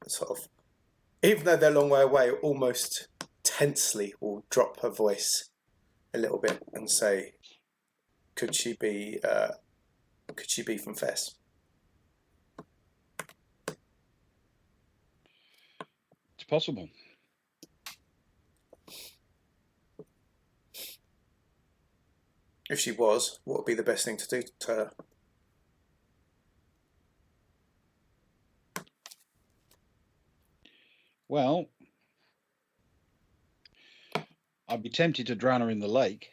sort of, even though they're a long way away, almost tensely will drop her voice a little bit and say, "Could she be from Fess?" It's possible. If she was, what would be the best thing to do to her? Well, I'd be tempted to drown her in the lake.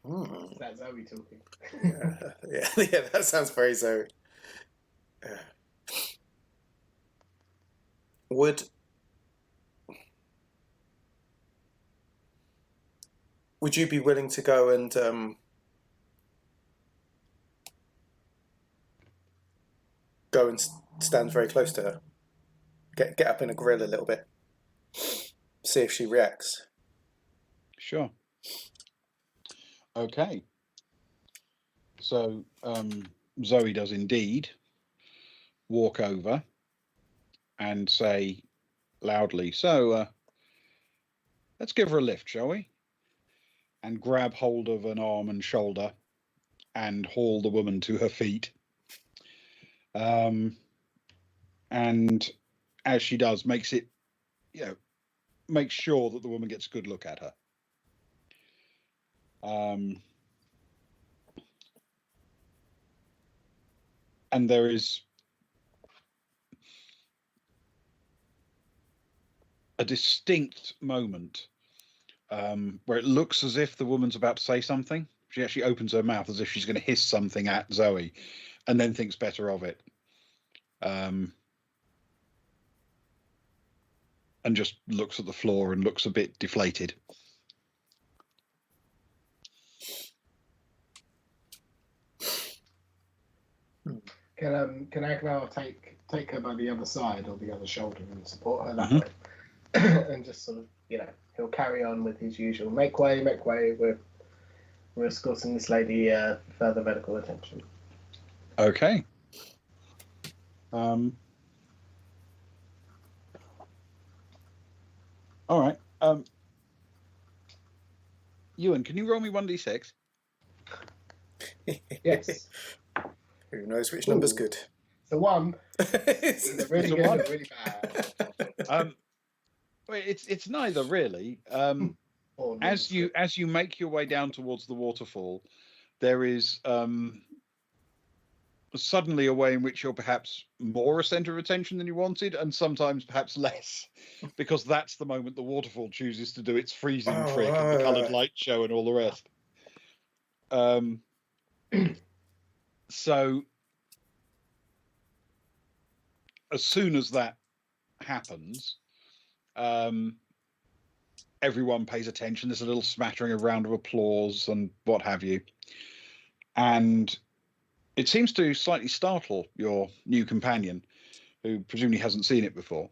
Is that Zoe talking? Yeah, that sounds very Zoe. Would you be willing to go and stand very close to her? Get up in a grill a little bit. See if she reacts. Sure. Okay. So Zoe does indeed walk over and say loudly, so let's give her a lift, shall we? And grab hold of an arm and shoulder and haul the woman to her feet. And as she does, makes sure that the woman gets a good look at her. And there is a distinct moment where it looks as if the woman's about to say something. She actually opens her mouth as if she's going to hiss something at Zoe, and then thinks better of it. And just looks at the floor and looks a bit deflated. Can Agnar take her by the other side or the other shoulder and support her that Mhm. way, and just sort of, he'll carry on with his usual make way. We're escorting this lady for further medical attention. Okay. All right. Ewan, can you roll me 1d6? Yes. Who knows which number's Ooh. good? The one. It's Either really It's a good one. or really bad. Well, it's neither really. Or As you make your way down towards the waterfall, there is suddenly a way in which you're perhaps more a center of attention than you wanted, and sometimes perhaps less, because that's the moment the waterfall chooses to do its freezing trick and the coloured light show and all the rest. So as soon as that happens, everyone pays attention. There's a little smattering of round of applause and what have you. And it seems to slightly startle your new companion, who presumably hasn't seen it before.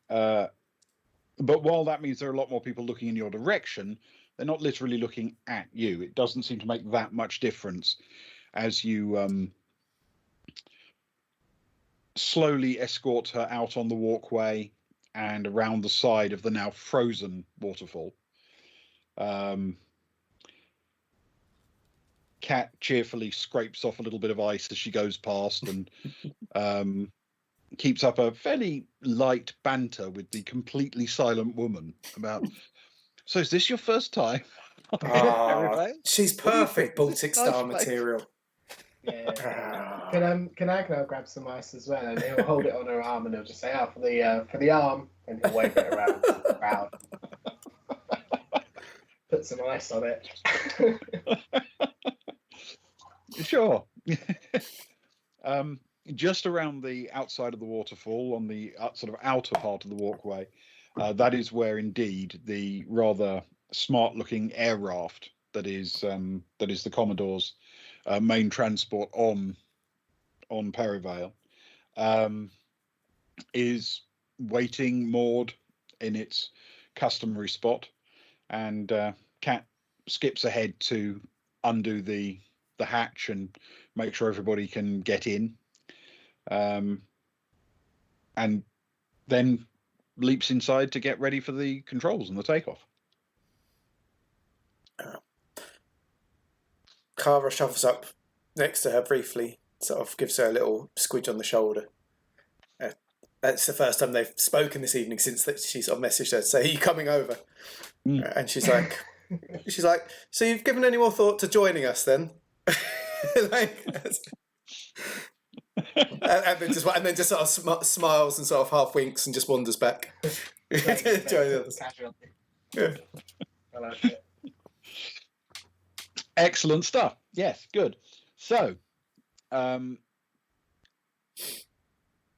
But while that means there are a lot more people looking in your direction, they're not literally looking at you. It doesn't seem to make that much difference as you slowly escort her out on the walkway and around the side of the now frozen waterfall. Cat cheerfully scrapes off a little bit of ice as she goes past and keeps up a fairly light banter with the completely silent woman about, so is this your first time? She's perfect Baltic Star Nice place. material. Yeah. Can Agnar grab some ice as well, and he'll hold it on her arm, and he'll just say, for the arm," and he'll wave it around the crowd. Put some ice on it. Sure. Just around the outside of the waterfall, on the sort of outer part of the walkway, that is where indeed the rather smart-looking air raft that is the Commodore's main transport on Perivale is waiting moored in its customary spot, and Cat skips ahead to undo the hatch and make sure everybody can get in, and then leaps inside to get ready for the controls and the takeoff. Cara shovels up next to her briefly, sort of gives her a little squidge on the shoulder. That's the first time they've spoken this evening since that she sort of messaged her to say, "Are you coming over?" And she's like, "So you've given any more thought to joining us then?" and then just sort of smiles and sort of half winks and just wanders back. Join the others. Yeah. I like it. Excellent stuff. Yes, good. So,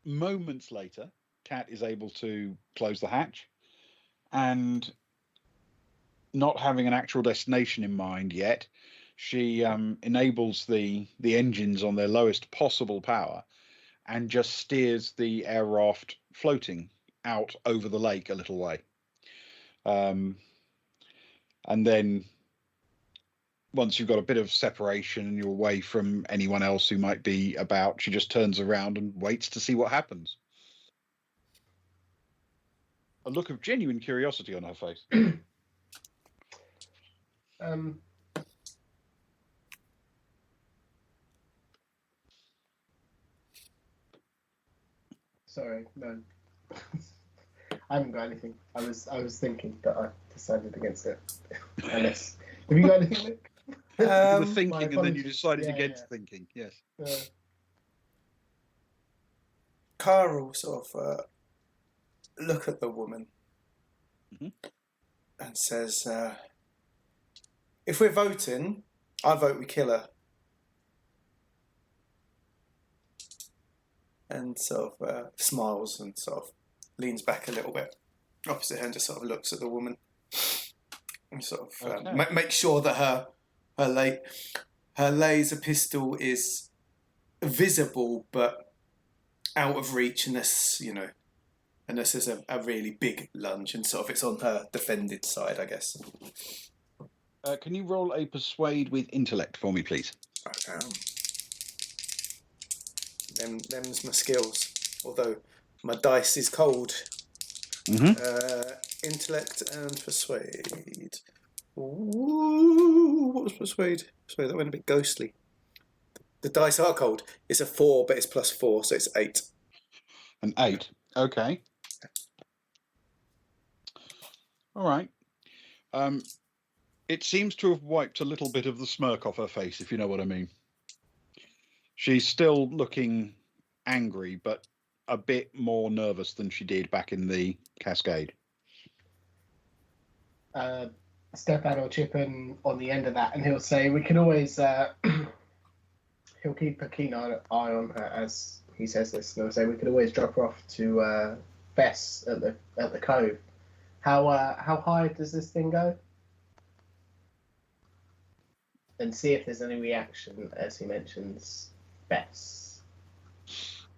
moments later, Cat is able to close the hatch, and not having an actual destination in mind yet, she enables the engines on their lowest possible power and just steers the air raft floating out over the lake a little way. And then once you've got a bit of separation and you're away from anyone else who might be about, she just turns around and waits to see what happens. A look of genuine curiosity on her face. Sorry, no. I haven't got anything. I was thinking, but I decided against it. Unless Have you got anything, Luke? You were Um, thinking, and then you apologies. decided Yeah, against thinking. Yes. Cara will sort of look at the woman Mhm. and says, if we're voting, I vote we kill her. And sort of smiles and sort of leans back a little bit opposite her and just sort of looks at the woman and sort of Okay. make sure that her laser pistol is visible but out of reach unless there's a really big lunge, and sort of it's on her defended side, I guess. Can you roll a persuade with intellect for me, please? Them's my skills. Although my dice is cold. Intellect and persuade. Ooh, what was persuade? Persuade, that went a bit ghostly. The dice are cold. It's a 4, but it's +4, so it's 8. An 8. Okay. All right. It seems to have wiped a little bit of the smirk off her face, if you know what I mean. She's still looking angry, but a bit more nervous than she did back in the Cascade. Stefan will chip in on the end of that, and he'll say, we can always... he'll keep a keen eye on her as he says this, and he'll say, we could always drop her off to Bess at the cove. How high does this thing go? And see if there's any reaction as he mentions Bess.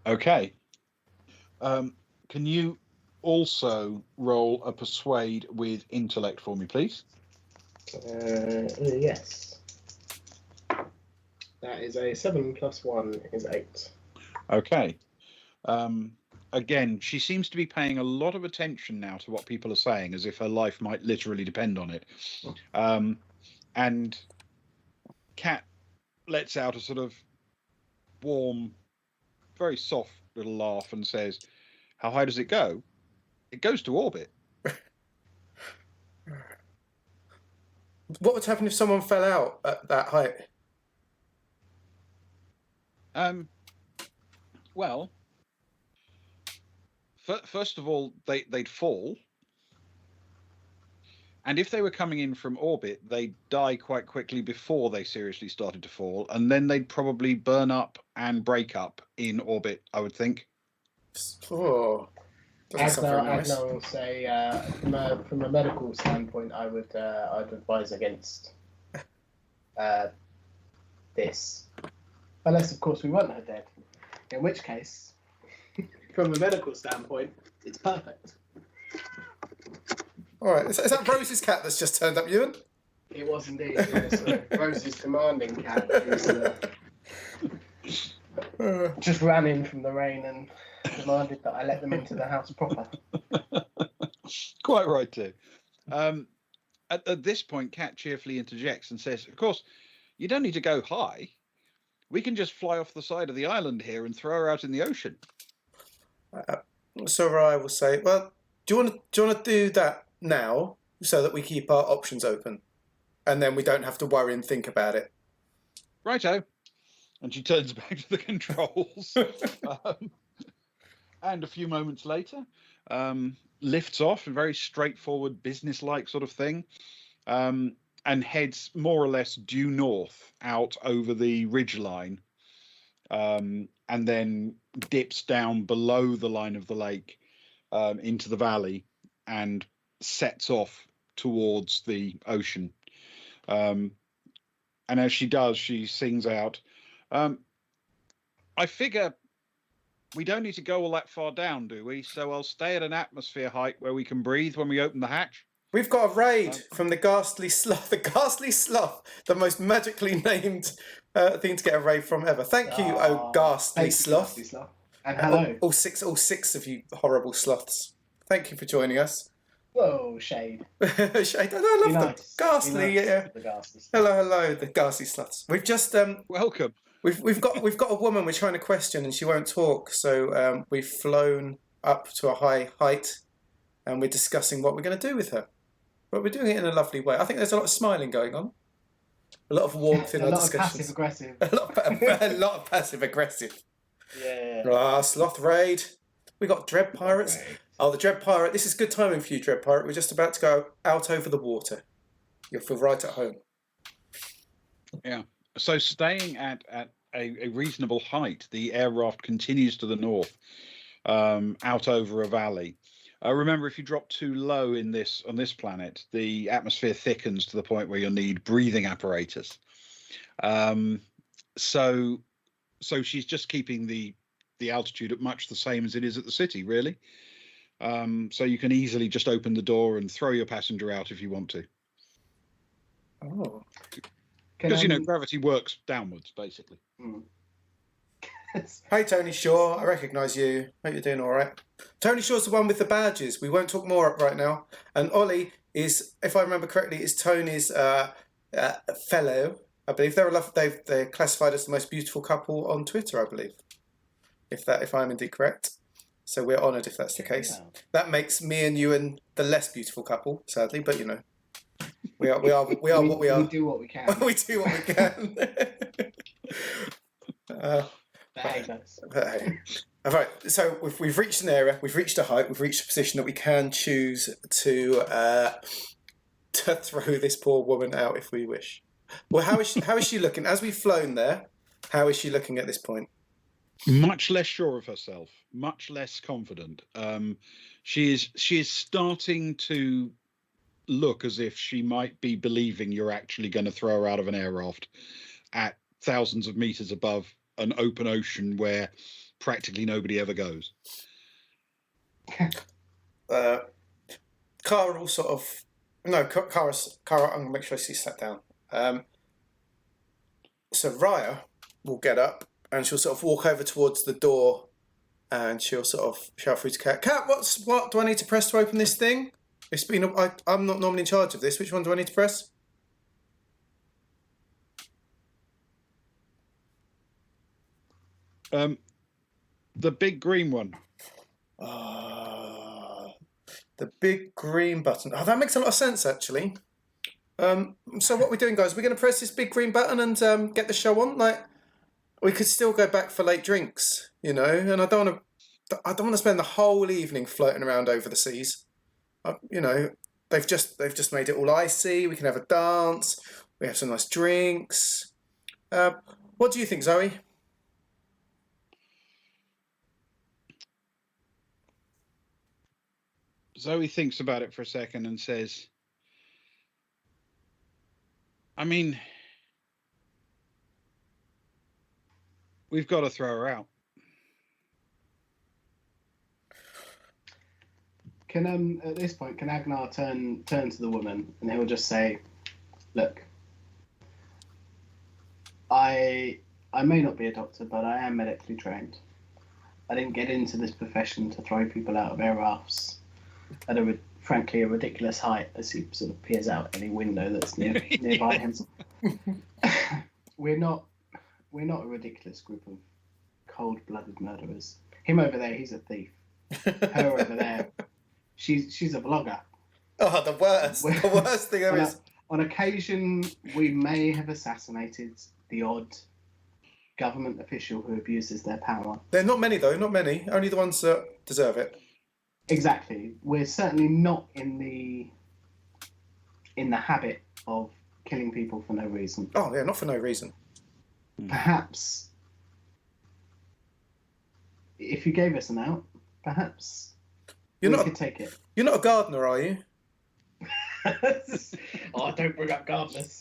Okay. Can you also roll a persuade with intellect for me, please? Yes. That is a 7 + 1 is 8. Okay. Again, she seems to be paying a lot of attention now to what people are saying, as if her life might literally depend on it. And Kat lets out a sort of warm, very soft little laugh and says, how high does it go? It goes to orbit. What would happen if someone fell out at that height? Well, first of all, they'd fall. And if they were coming in from orbit, they'd die quite quickly before they seriously started to fall. And then they'd probably burn up and break up in orbit, I would think. Oh, doesn't sound very nice. Agnar will say, from a medical standpoint, I'd advise against this. Unless, of course, we want her dead. In which case, from a medical standpoint, it's perfect. All right, is that Rose's cat that's just turned up, Ewan? It was indeed. Yes, Rose's commanding cat just ran in from the rain and demanded that I let them into the house proper. Quite right, too. At this point, Kat cheerfully interjects and says, of course, you don't need to go high. We can just fly off the side of the island here and throw her out in the ocean. So I will say, well, do you want to do that now so that we keep our options open, and then we don't have to worry and think about it? Righto. And she turns back to the controls. And a few moments later, lifts off, a very straightforward, business-like sort of thing, and heads more or less due north out over the ridgeline, and then dips down below the line of the lake into the valley and sets off towards the ocean. And as she does, she sings out, I figure we don't need to go all that far down, do we? So I'll stay at an atmosphere height where we can breathe when we open the hatch. We've got a raid from the Ghastly Sloth. The Ghastly Sloth, the most magically named thing to get a raid from ever. Thank you, Ghastly Sloth. Ghastly Sloth. And hello. All six of you horrible sloths. Thank you for joining us. Whoa, Shade. Shade. I love them. Nice. Ghastly, yeah. The Ghastly Sloth. Hello, the Ghastly Sloths. We've just Welcome. We've got a woman we're trying to question and she won't talk. So we've flown up to a high height and we're discussing what we're going to do with her. but we're doing it in a lovely way. I think there's a lot of smiling going on, a lot of warmth in our discussions. A lot of passive aggressive. a lot of passive aggressive. Yeah. Sloth raid. We got Dread Pirates. Right. Oh, the Dread Pirate. This is good timing for you, Dread Pirate. We're just about to go out over the water. You'll feel right at home. Yeah. So staying at a reasonable height, the air raft continues to the north, out over a valley. Remember, if you drop too low on this planet, the atmosphere thickens to the point where you'll need breathing apparatus. So she's just keeping the altitude at much the same as it is at the city, really. So you can easily just open the door and throw your passenger out if you want to. Oh. Because, gravity works downwards, basically. Hey, Tony Shaw. I recognise you. Hope you're doing all right. Tony Shaw's the one with the badges. We won't talk more right now. And Ollie is, if I remember correctly, is Tony's fellow. I believe they're classified as the most beautiful couple on Twitter, I believe. If I'm indeed correct. So we're honoured if that's the case. Yeah. That makes me and you and the less beautiful couple, sadly, but we are what we are. We do what we can. We do what we can. All right, so we've reached an area, we've reached a height, we've reached a position that we can choose to throw this poor woman out if we wish. Well, how is she looking? As we've flown there, how is she looking at this point? Much less sure of herself, much less confident. She is starting to look as if she might be believing you're actually going to throw her out of an air raft at thousands of meters above an open ocean where practically nobody ever goes. Cara will sort of... No, Cara, I'm going to make sure she sat down. So Raya will get up and she'll sort of walk over towards the door and she'll sort of shout through to Kat. Kat, what do I need to press to open this thing? I'm not normally in charge of this. Which one do I need to press? The big green one. The big green button. Oh, that makes a lot of sense, actually. So what we're doing, guys, we're going to press this big green button and get the show on. Like, we could still go back for late drinks, and I don't want to spend the whole evening floating around over the seas. They've just made it all icy. We can have a dance. We have some nice drinks. What do you think, Zoe? Zoe thinks about it for a second and says, I mean, we've got to throw her out. Can at this point, can Agnar turn to the woman and he'll just say, "Look, I may not be a doctor, but I am medically trained. I didn't get into this profession to throw people out of air rafts at frankly a ridiculous height as he sort of peers out any window that's nearby him. We're not a ridiculous group of cold-blooded murderers. Him over there, he's a thief. Her over there, she's a vlogger. Oh, the worst thing ever. On occasion, we may have assassinated the odd government official who abuses their power. There are not many, though. Not many. Only the ones that deserve it. Exactly. We're certainly not in the habit of killing people for no reason. Oh, yeah, not for no reason. Perhaps, if you gave us an out, perhaps we could take it. You're not a gardener, are you? Oh, don't bring up gardeners.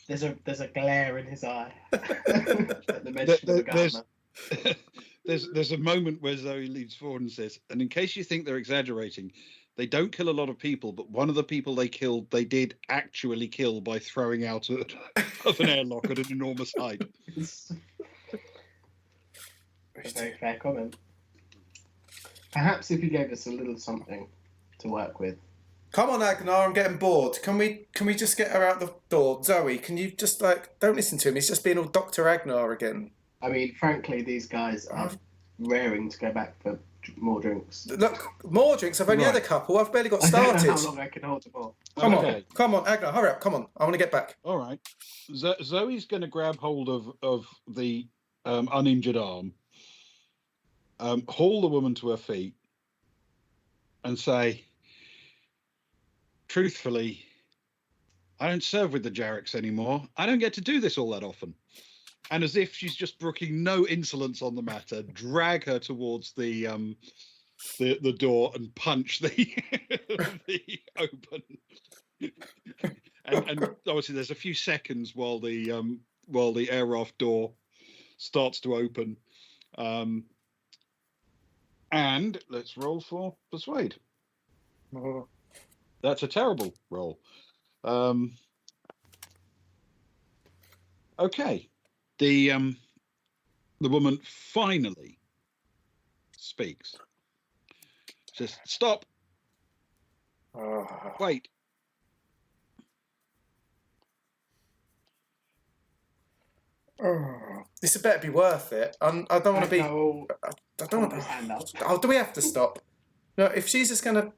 There's a glare in his eye at the mention of a gardener. There's a moment where Zoe leans forward and says, and in case you think they're exaggerating, they don't kill a lot of people, but one of the people they killed, they did actually kill by throwing out of an airlock at an enormous height. A very fair comment. Perhaps if you gave us a little something to work with. Come on, Agnar, I'm getting bored. Can we just get her out the door? Zoe, can you just, don't listen to him. He's just being all Dr. Agnar again. I mean, frankly, these guys are raring to go back for more drinks. Look, more drinks. I've only had a Right. couple. I've barely got I don't know started. how long I can hold them all. Come Okay. on, come on, Agnar, hurry up. Come on, I want to get back. All right. Zoe's going to grab hold of the uninjured arm, haul the woman to her feet, and say, truthfully, I don't serve with the Jarracks anymore. I don't get to do this all that often. And as if she's just brooking no insolence on the matter, drag her towards the door and punch the the open. And obviously, there's a few seconds while the air raft door starts to open. And let's roll for persuade. That's a terrible roll. Okay. The woman finally speaks. Says, "Stop. Wait. This had better be worth it. I don't want to be. Agnar I don't want his to. hand up. Oh, do we have to stop? No, if she's just going to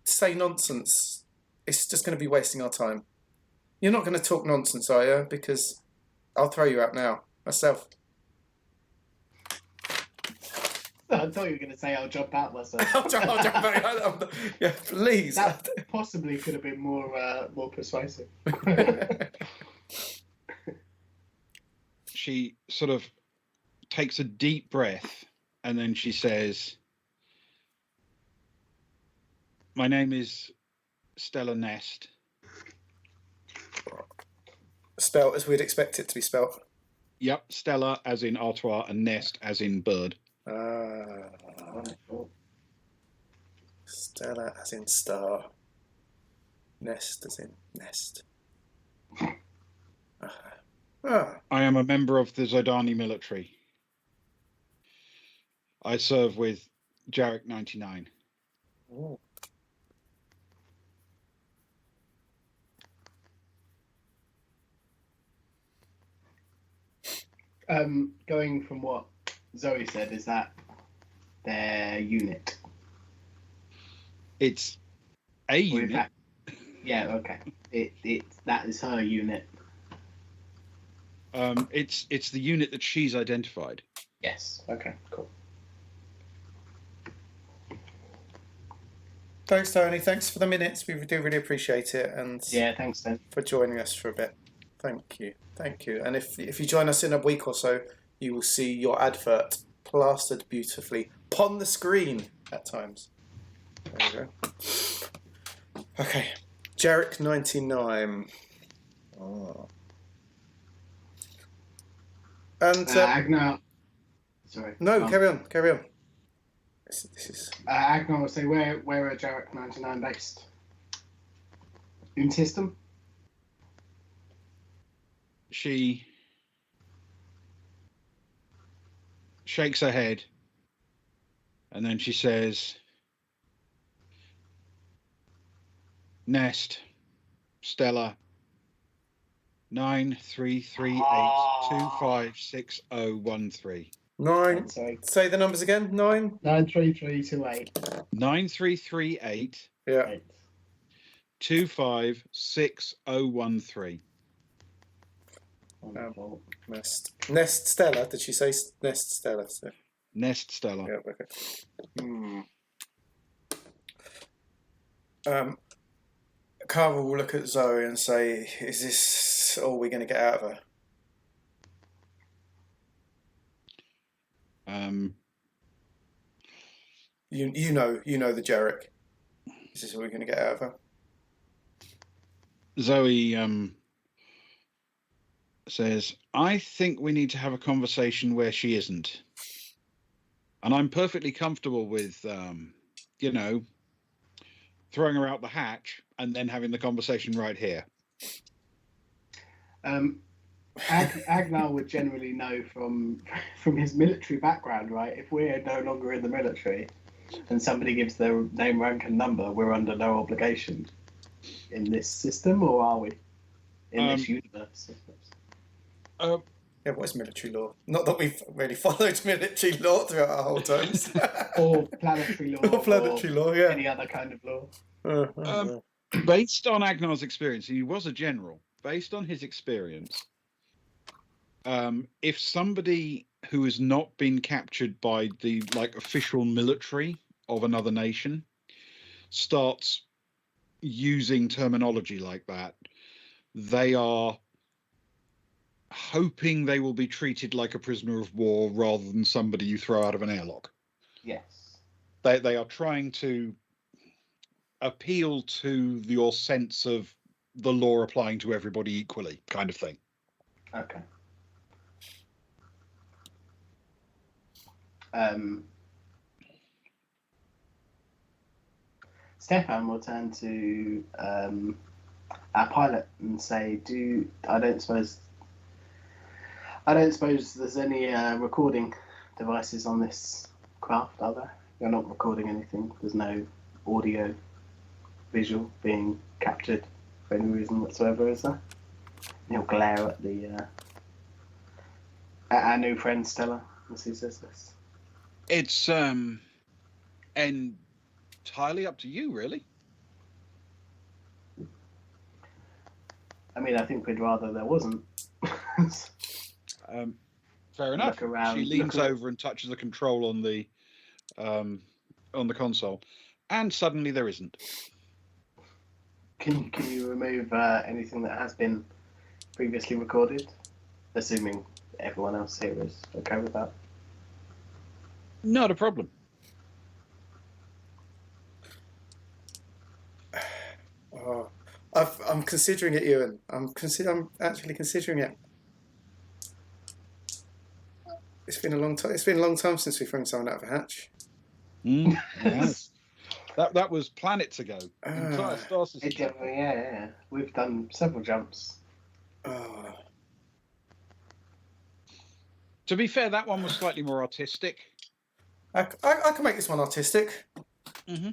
say nonsense, it's just going to be wasting our time. You're not going to talk nonsense, are you? Because I'll throw you out now myself. I thought you were going to say I'll jump out myself. I'll jump out. Yeah, please. That possibly could have been more persuasive. She sort of takes a deep breath and then she says, my name is Stella Nest. Spelt as we'd expect it to be spelt. Yep, Stella as in Artois and Nest as in bird. Stella as in star. Nest as in nest. I am a member of the Zodani military. I serve with Jarek 99. Ooh. Going from what Zoe said, is that their unit? It's a Or in unit. fact, yeah, okay. That is her unit. It's the unit that she's identified. Yes. Okay. Cool. Thanks, Tony. Thanks for the minutes. We do really appreciate it, and Yeah. Thanks, then. for joining us for a bit. Thank you. And if you join us in a week or so, you will see your advert plastered beautifully upon the screen at times. There you go. Okay, Jarek 99. Oh. And Agnar. Sorry. no, carry on. This is Agnar will say, where are Jarek 99 based? In system? She shakes her head and then she says, Nest, Stella, 9338256013. 9. Sorry. Say the numbers again. 9. 93328. 9338 Yeah. 256013. Wonderful. Nest Stella. Did she say Nest Stella? So, Nest Stella. yeah. Okay. Carl will look at Zoe and say, "Is this all we're going to get out of her?" You know the Jarek. Is this all we're going to get out of her? Zoe says, I think we need to have a conversation where she isn't. And I'm perfectly comfortable with, throwing her out the hatch and then having the conversation right here. Agnar would generally know from his military background, right? If we're no longer in the military and somebody gives their name, rank, and number, we're under no obligation in this system, or are we? In this universe? Yeah, what is military law? Not that we've really followed military law throughout our whole times. Or planetary law. Or planetary law, yeah. Any other kind of law. Based on Agnar's experience, he was a general. Based on his experience, if somebody who has not been captured by the official military of another nation starts using terminology like that, they are hoping they will be treated like a prisoner of war rather than somebody you throw out of an airlock. Yes. They are trying to appeal to your sense of the law applying to everybody equally, kind of thing. Okay. Stefan will turn to our pilot and say, I don't suppose there's any recording devices on this craft, are there? You're not recording anything. There's no audio, visual being captured for any reason whatsoever, is there? And he'll glare at at our new friend Stella as he says this. It's entirely up to you, really. I mean, I think we'd rather there wasn't. Fair enough. Look around, she leans over and touches the control on the console, and suddenly there isn't. Can you remove anything that has been previously recorded, assuming everyone else here is okay with that? Not a problem. Oh, I'm considering it, Ewan. I'm actually considering it. It's been a long time. It's been a long time since we thrown someone out of a hatch. Yes. That was planets ago. The entire star system. Yeah. We've done several jumps. To be fair, that one was slightly more artistic. I can make this one artistic. Mm-hmm.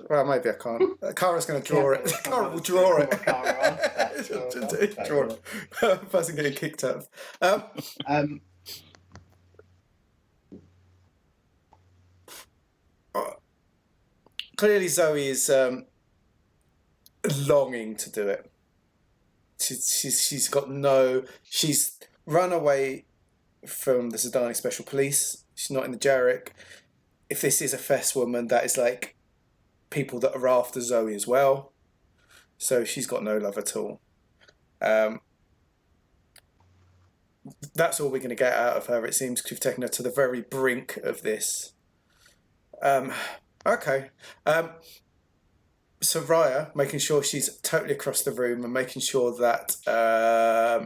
Well, maybe I can't. Kara's going to draw it. Kara will draw it. Draw it. Person getting kicked out. Clearly, Zoe is longing to do it. She's run away from the Zidani Special Police. She's not in the Jarek. If this is a Fess woman, that is like people that are after Zoe as well. So she's got no love at all. That's all we're going to get out of her, it seems, because we've taken her to the very brink of this. Okay. So Raya, making sure she's totally across the room and making sure that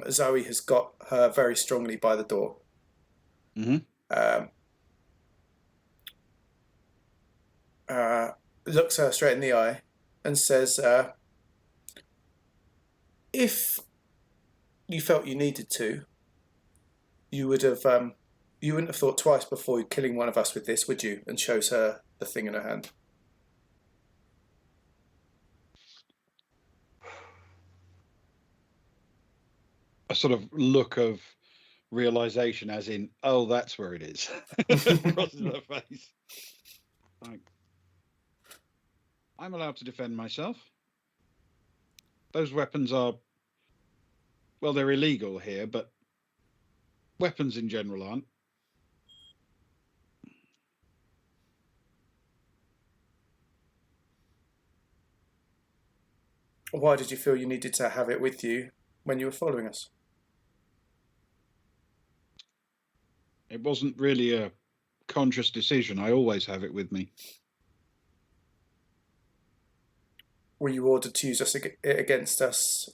Zoe has got her very strongly by the door. Mm-hmm. Looks her straight in the eye and says, if you felt you needed to, you wouldn't have thought twice before killing one of us with this, would you? And shows her the thing in her hand. A sort of look of realization, as in, oh, that's where it is. Crosses her face. Like, I'm allowed to defend myself. Those weapons are, well, they're illegal here, but weapons in general aren't. Why did you feel you needed to have it with you when you were following us? It wasn't really a conscious decision. I always have it with me. Were you ordered to use it against us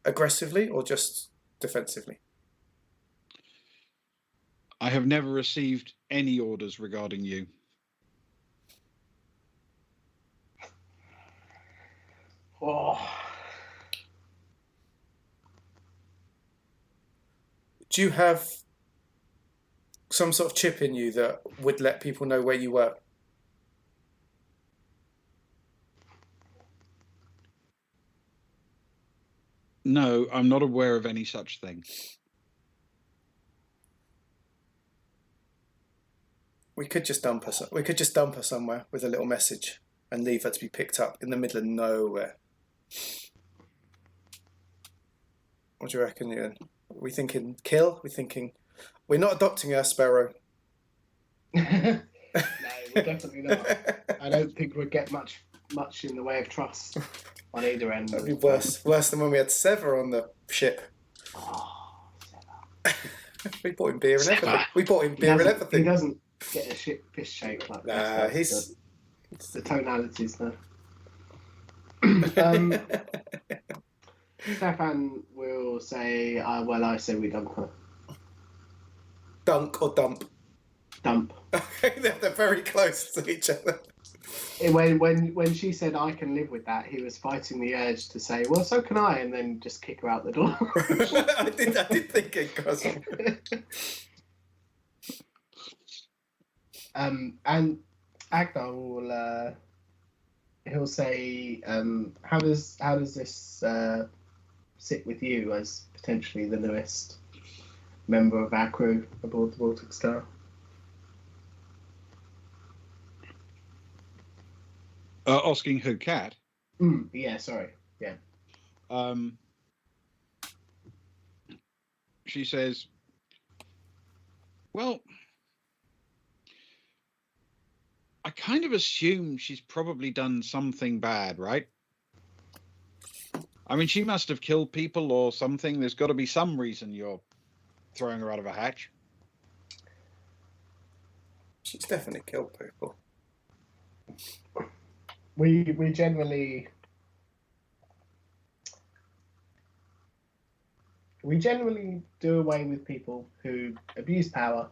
aggressively or just defensively? I have never received any orders regarding you. Oh. Do you have some sort of chip in you that would let people know where you were? No, I'm not aware of any such thing. We could just dump her. We could just dump her somewhere with a little message and leave her to be picked up in the middle of nowhere. What do you reckon, Ian? Are we thinking kill? We're thinking we're not adopting her, Sparrow. No, we're definitely not. I don't think we'd get much in the way of trust on either end. That'd be worse than when we had Sever on the ship. Oh, We bought him beer and everything. We bought him beer and He everything. doesn't get a fish shape like that. He's the tonalities though. Stefan will say, I say we dump her. Dunk or dump? Dump. Okay, they're very close to each other. When she said I can live with that, he was fighting the urge to say, well, so can I, and then just kick her out the door. I did think it was. And Agnar will he'll say, how does this sit with you as potentially the newest member of our crew aboard the Baltic Star? Asking who, Cat? Yeah, sorry. Yeah. She says, well, I kind of assume she's probably done something bad, right? I mean, she must have killed people or something. There's got to be some reason you're throwing her out of a hatch. She's definitely killed people. We generally do away with people who abuse power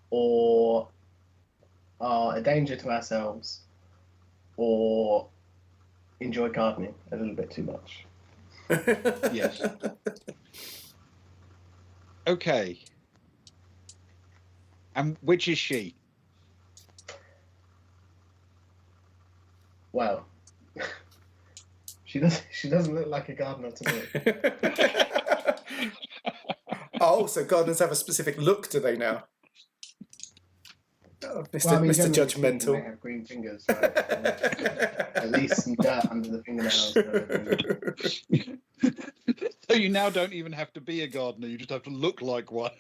or are a danger to ourselves or enjoy gardening a little bit too much. Yes. Okay. And which is she? Well, she doesn't look like a gardener to me. Oh, so gardeners have a specific look, do they now? Oh, Mr. Well, I mean, Mr. generally speaking, Judgmental. they have green fingers, right? At least some dirt under the fingernails. So you now don't even have to be a gardener, you just have to look like one.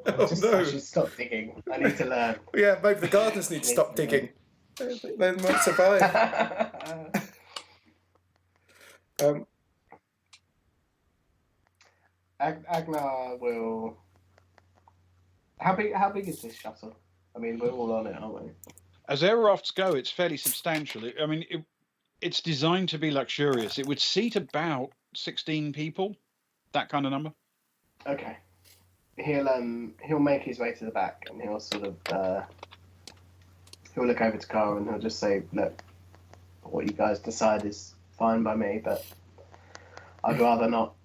Oh, no. I should stop digging. I need to learn. Yeah, maybe the gardeners need to stop digging. They might survive. Agnar will. How big is this shuttle? I mean, we're all on it, aren't we? As aircrafts go, it's fairly substantial. It's designed to be luxurious. It would seat about 16 people, that kind of number. Okay. He'll make his way to the back and he'll sort of he'll look over to Cara and he'll just say, look, what you guys decide is fine by me, but I'd rather not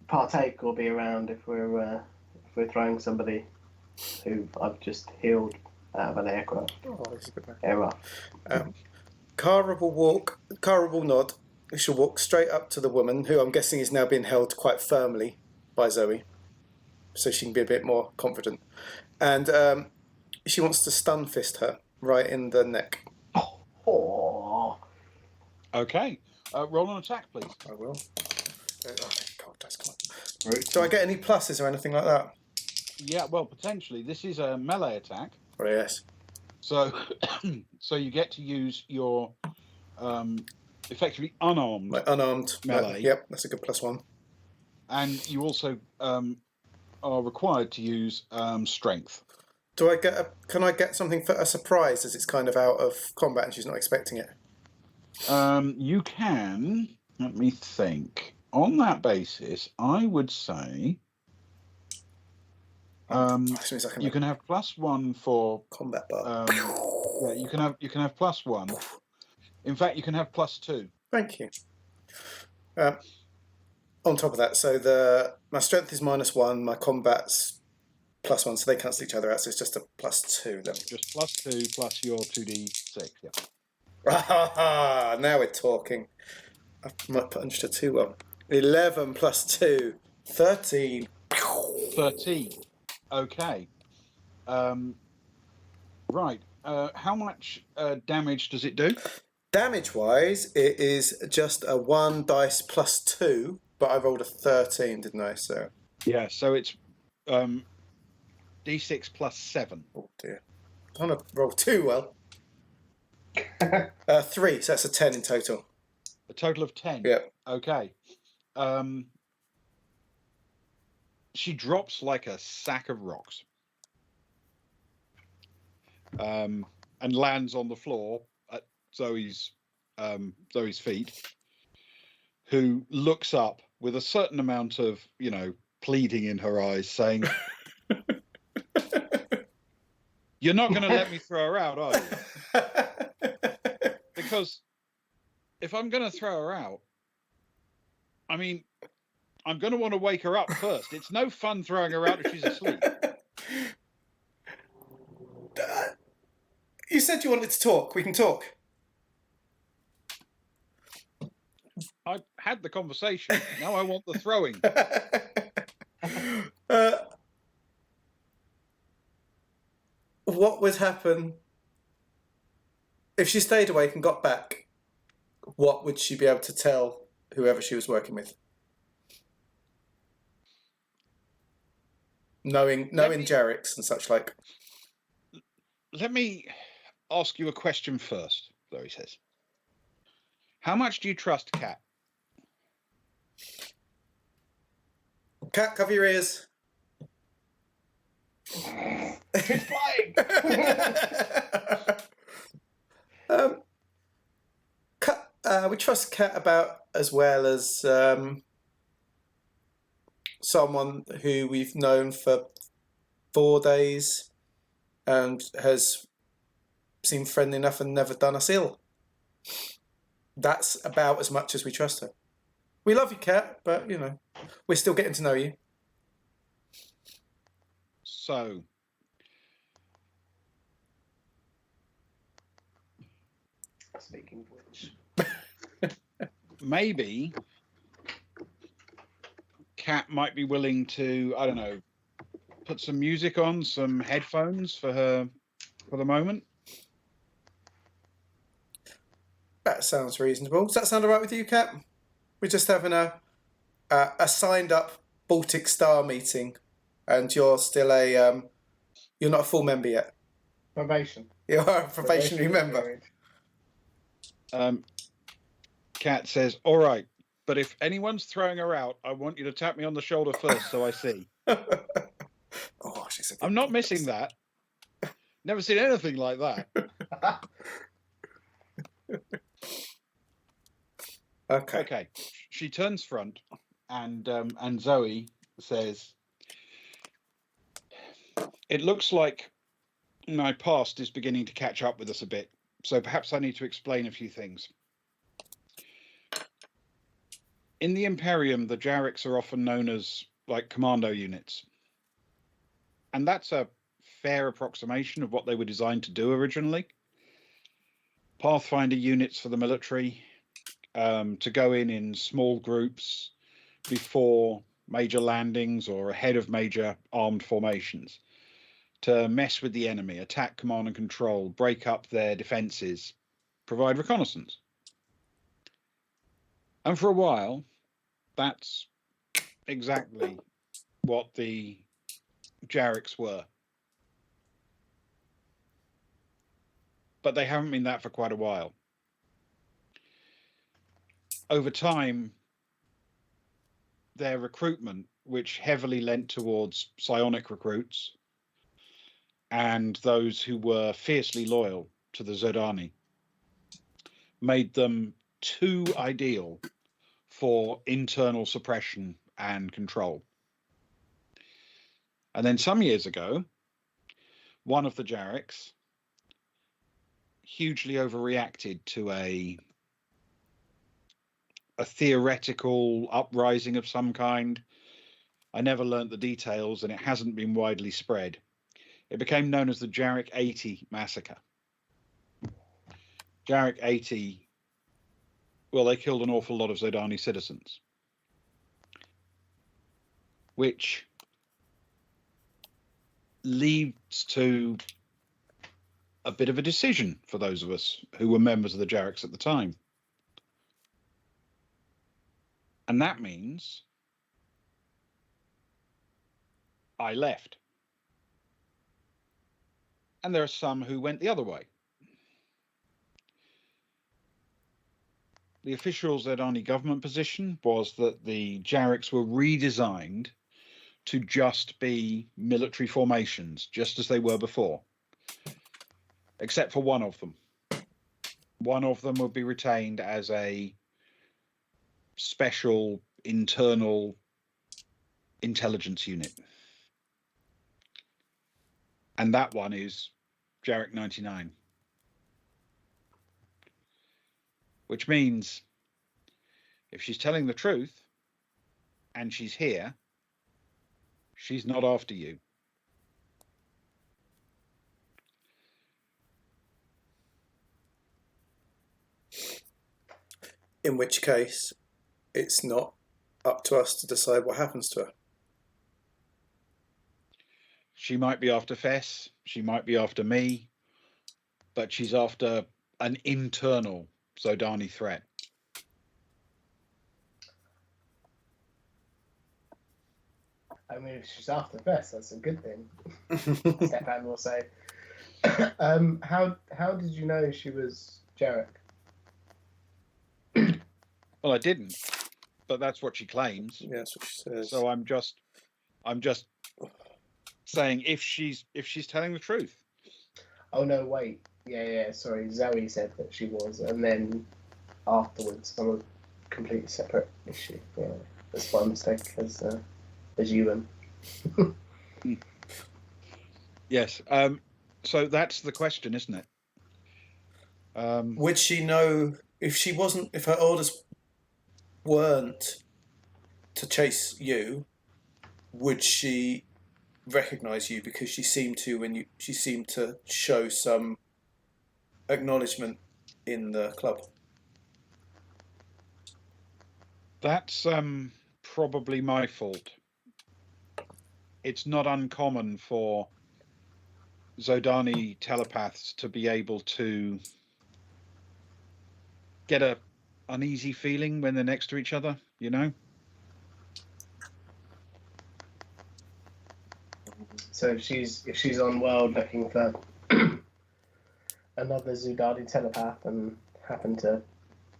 partake or be around if we're throwing somebody who I've just healed out of an aircraft. Oh, that's a good one. Aircraft. Cara will nod. She'll walk straight up to the woman, who I'm guessing is now being held quite firmly by Zoe, so she can be a bit more confident. And she wants to stun fist her right in the neck. Oh. Okay. Roll an attack, please. I will. God, that's come on. Do I get any pluses or anything like that? Yeah, well, potentially. This is a melee attack. Oh, yes. So you get to use your effectively unarmed Like unarmed melee. Yep, that's a good +1. And you also are required to use strength. Do I get can I get something for a surprise as it's kind of out of combat and she's not expecting it? You can. Let me think. On that basis, I would say As soon as I can you can have +1 for combat bar. yeah, you can have +1. In fact, you can have +2. Thank you. On top of that, so my strength is -1, my combat's +1, so they cancel each other out, so it's just a +2 then. Just +2 plus your 2d6. Yeah. Now we're talking. I might put just a 2 on. 11 + 2, 13. 13. Okay. Right. How much damage does it do? Damage-wise, it is just a 1 dice plus 2, but I rolled a 13, didn't I? So, Yeah. So it's d6 plus 7. oh dear. I don't want to roll too well. 3, so that's a 10 in total. A total of 10. Yep. Okay. She drops like a sack of rocks. And lands on the floor at Zoe's feet, who looks up with a certain amount of, pleading in her eyes, saying, "You're not going to let me throw her out, are you? Because if I'm going to throw her out, I mean, I'm going to want to wake her up first. It's no fun throwing her out if she's asleep." You said you wanted to talk. We can talk. I had the conversation. Now I want the throwing. What would happen if she stayed awake and got back? What would she be able to tell whoever she was working with? Knowing Jarrix and such like. Let me ask you a question first, Zoe says. How much do you trust Cat? Cat, cover your ears. She's flying. We trust Cat about as well as someone who we've known for 4 days and has seemed friendly enough and never done us ill. That's about as much as we trust her. We love you, Cat, but, we're still getting to know you. So, speaking of which, maybe Cat might be willing to, I don't know, put some music on, some headphones for her for the moment. That sounds reasonable. Does that sound all right with you, Cat? We're just having a signed up Baltic Star meeting, and you're still you're not a full member yet. probation. You are a probationary member. period. Cat says, "All right, but if anyone's throwing her out, I want you to tap me on the shoulder first so I see." Oh, she's a good I'm not princess. missing that. Never seen anything like that. Okay. Okay. She turns front, and Zoe says, "It looks like my past is beginning to catch up with us a bit, so perhaps I need to explain a few things. In the Imperium, the Jarrix are often known as like commando units, and that's a fair approximation of what they were designed to do originally. Pathfinder units for the military, to go in small groups before major landings or ahead of major armed formations, to mess with the enemy, attack command and control, break up their defenses, provide reconnaissance. And for a while, that's exactly what the Jarrix were. But they haven't been that for quite a while. Over time, their recruitment, which heavily lent towards psionic recruits and those who were fiercely loyal to the Zodani, made them too ideal for internal suppression and control. And then some years ago, one of the Jarrix hugely overreacted to a theoretical uprising of some kind. I never learnt the details, and it hasn't been widely spread. It became known as the Jarrick 80 massacre. Jarrick 80, well, they killed an awful lot of Zodani citizens, which leads to a bit of a decision for those of us who were members of the Jarracks at the time. And that means I left. And there are some who went the other way. The official Zerdani government position was that the Jarracks were redesigned to just be military formations, just as they were before, except for one of them. One of them would be retained as a special internal intelligence unit. And that one is Jarrack 99. Which means if she's telling the truth and she's here, she's not after you. In which case, it's not up to us to decide what happens to her. She might be after Fess, she might be after me, but she's after an internal Zodani threat. I mean, if she's after Fess, that's a good thing. Stephan will say. How did you know she was Jarrack? Well, I didn't, but that's what she claims. Yeah, that's what she says. So I'm just saying if she's telling the truth. Oh no, wait. Yeah. Sorry, Zoe said that she was, and then afterwards, on a completely separate issue. Yeah, that's my mistake as Ewan. Yes. So that's the question, isn't it? Would she know if her orders weren't to chase you? Would she recognize you because she seemed to she seemed to show some acknowledgement in the club? That's probably my fault. It's not uncommon for Zodani telepaths to be able to get a uneasy feeling when they're next to each other, you know? So if she's on world looking for another Zodani telepath and happened to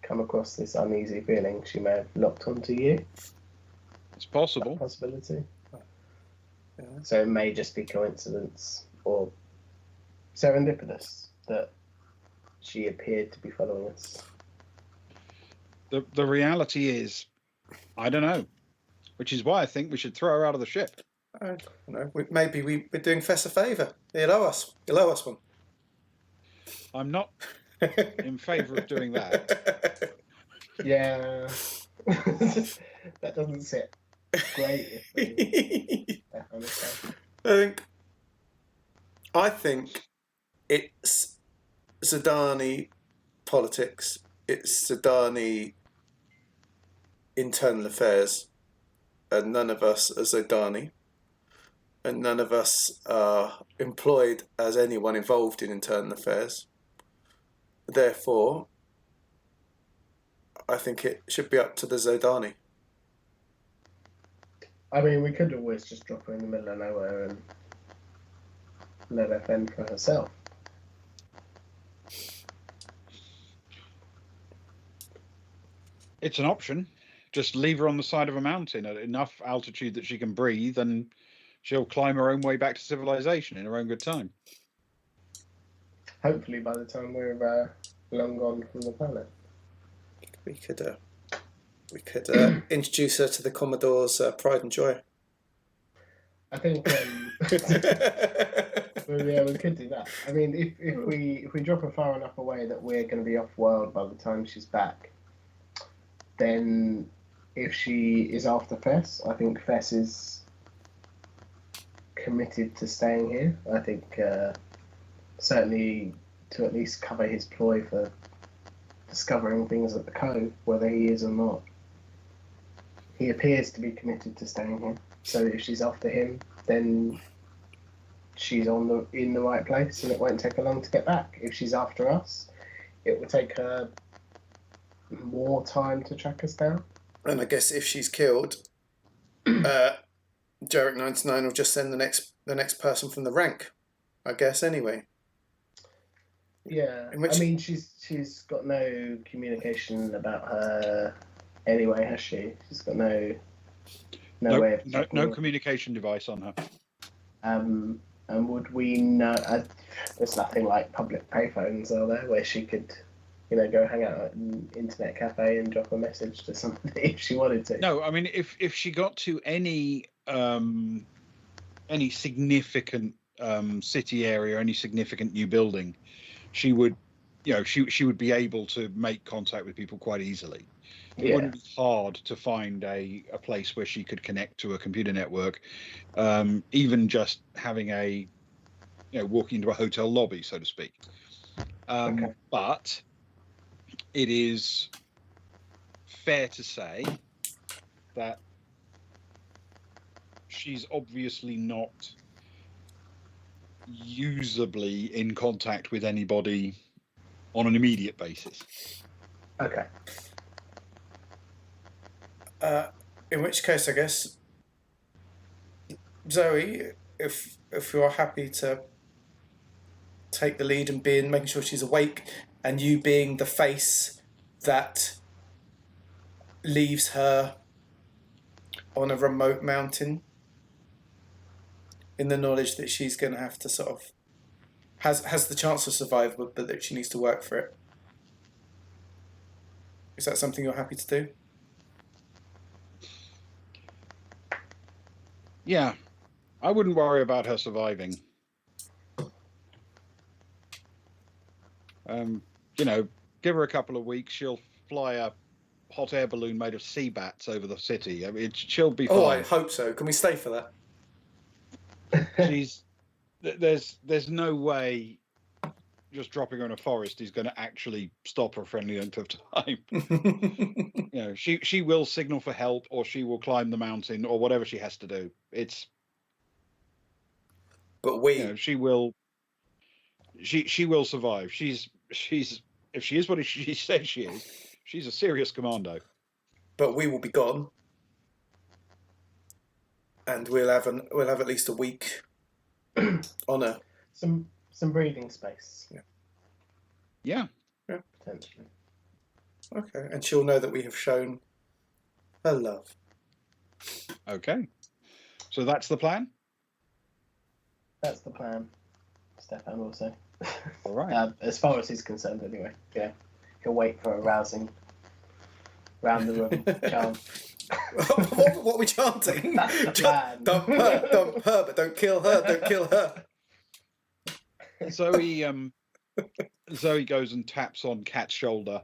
come across this uneasy feeling, she may have locked onto you. It's possible. That possibility. Yeah. So it may just be coincidence or serendipitous that she appeared to be following us. The reality is, I don't know, which is why I think we should throw her out of the ship. I don't know. Maybe we're doing Fess a favour. He'll owe us one. I'm not in favour of doing that. Yeah. That doesn't sit great if we that kind of stuff. I think it's Zodani politics, it's Zodani internal affairs, and none of us are Zodani, and none of us are employed as anyone involved in internal affairs. Therefore, I think it should be up to the Zodani. I mean, we could always just drop her in the middle of nowhere and let her fend for herself. It's an option. Just leave her on the side of a mountain at enough altitude that she can breathe, and she'll climb her own way back to civilization in her own good time. Hopefully by the time we're long gone from the planet. We could introduce her to the Commodore's pride and joy. I think yeah, we could do that. I mean, if we drop her far enough away that we're going to be off world by the time she's back, then if she is after Fess, I think Fess is committed to staying here. I think certainly to at least cover his ploy for discovering things at the Cove, whether he is or not. He appears to be committed to staying here. So if she's after him, then she's in the right place, and it won't take her long to get back. If she's after us, it will take her more time to track us down. And I guess if she's killed, Jarek 99 will just send the next person from the rank. I guess anyway. Yeah, I mean, she's got no communication about her anyway, has she? She's got no way of no communication device on her. And would we know? There's nothing like public payphones, are there, where she could, go hang out at an internet cafe and drop a message to somebody if she wanted to? No, I mean, if she got to any significant city area, any significant new building, she would, she would be able to make contact with people quite easily. It wouldn't be hard to find a place where she could connect to a computer network, even just having walking into a hotel lobby, so to speak. Okay. But it is fair to say that she's obviously not usably in contact with anybody on an immediate basis. Okay. In which case, I guess, Zoe, if you're happy to take the lead and making sure she's awake, and you being the face that leaves her on a remote mountain, in the knowledge that she's going to have to sort of has the chance to survive, but that she needs to work for it. Is that something you're happy to do? Yeah, I wouldn't worry about her surviving. Give her a couple of weeks, she'll fly a hot air balloon made of sea bats over the city. I mean, she'll be fine. Oh, I hope so. Can we stay for that? There's no way just dropping her in a forest is going to actually stop her for any length of time. She will signal for help, or she will climb the mountain, or whatever she has to do. She will survive. She's if she is what she says she is, she's a serious commando. But we will be gone, and we'll have at least a week on her. Some breathing space. Yeah. Potentially. Okay, and she'll know that we have shown her love. Okay. So that's the plan? That's the plan, Stefan will say. All right. As far as he's concerned, anyway. Yeah. He'll wait for a rousing round the room chant. what are we chanting? Dump her, but don't kill her. Don't kill her. Zoe goes and taps on Kat's shoulder,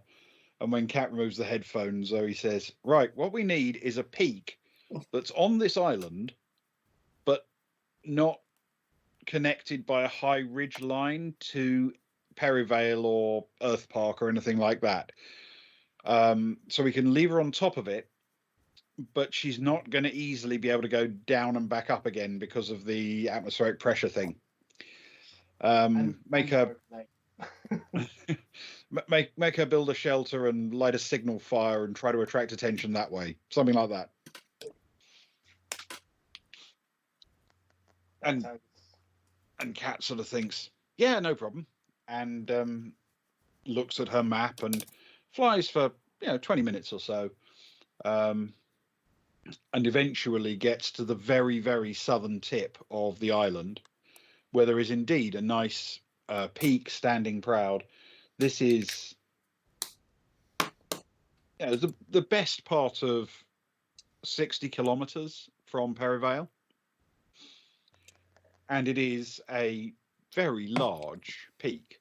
and when Kat removes the headphones, Zoe says, "Right, what we need is a peak that's on this island, but not connected by a high ridge line to Perivale or Earth Park or anything like that. So we can leave her on top of it, but she's not going to easily be able to go down and back up again because of the atmospheric pressure thing. Make her build a shelter and light a signal fire and try to attract attention that way, something like that." And Kat sort of thinks, "Yeah, no problem," and looks at her map and flies for 20 minutes or so, and eventually gets to the very, very southern tip of the island, where there is indeed a nice peak standing proud. This is the best part of 60 kilometers from Perivale, and it is a very large peak,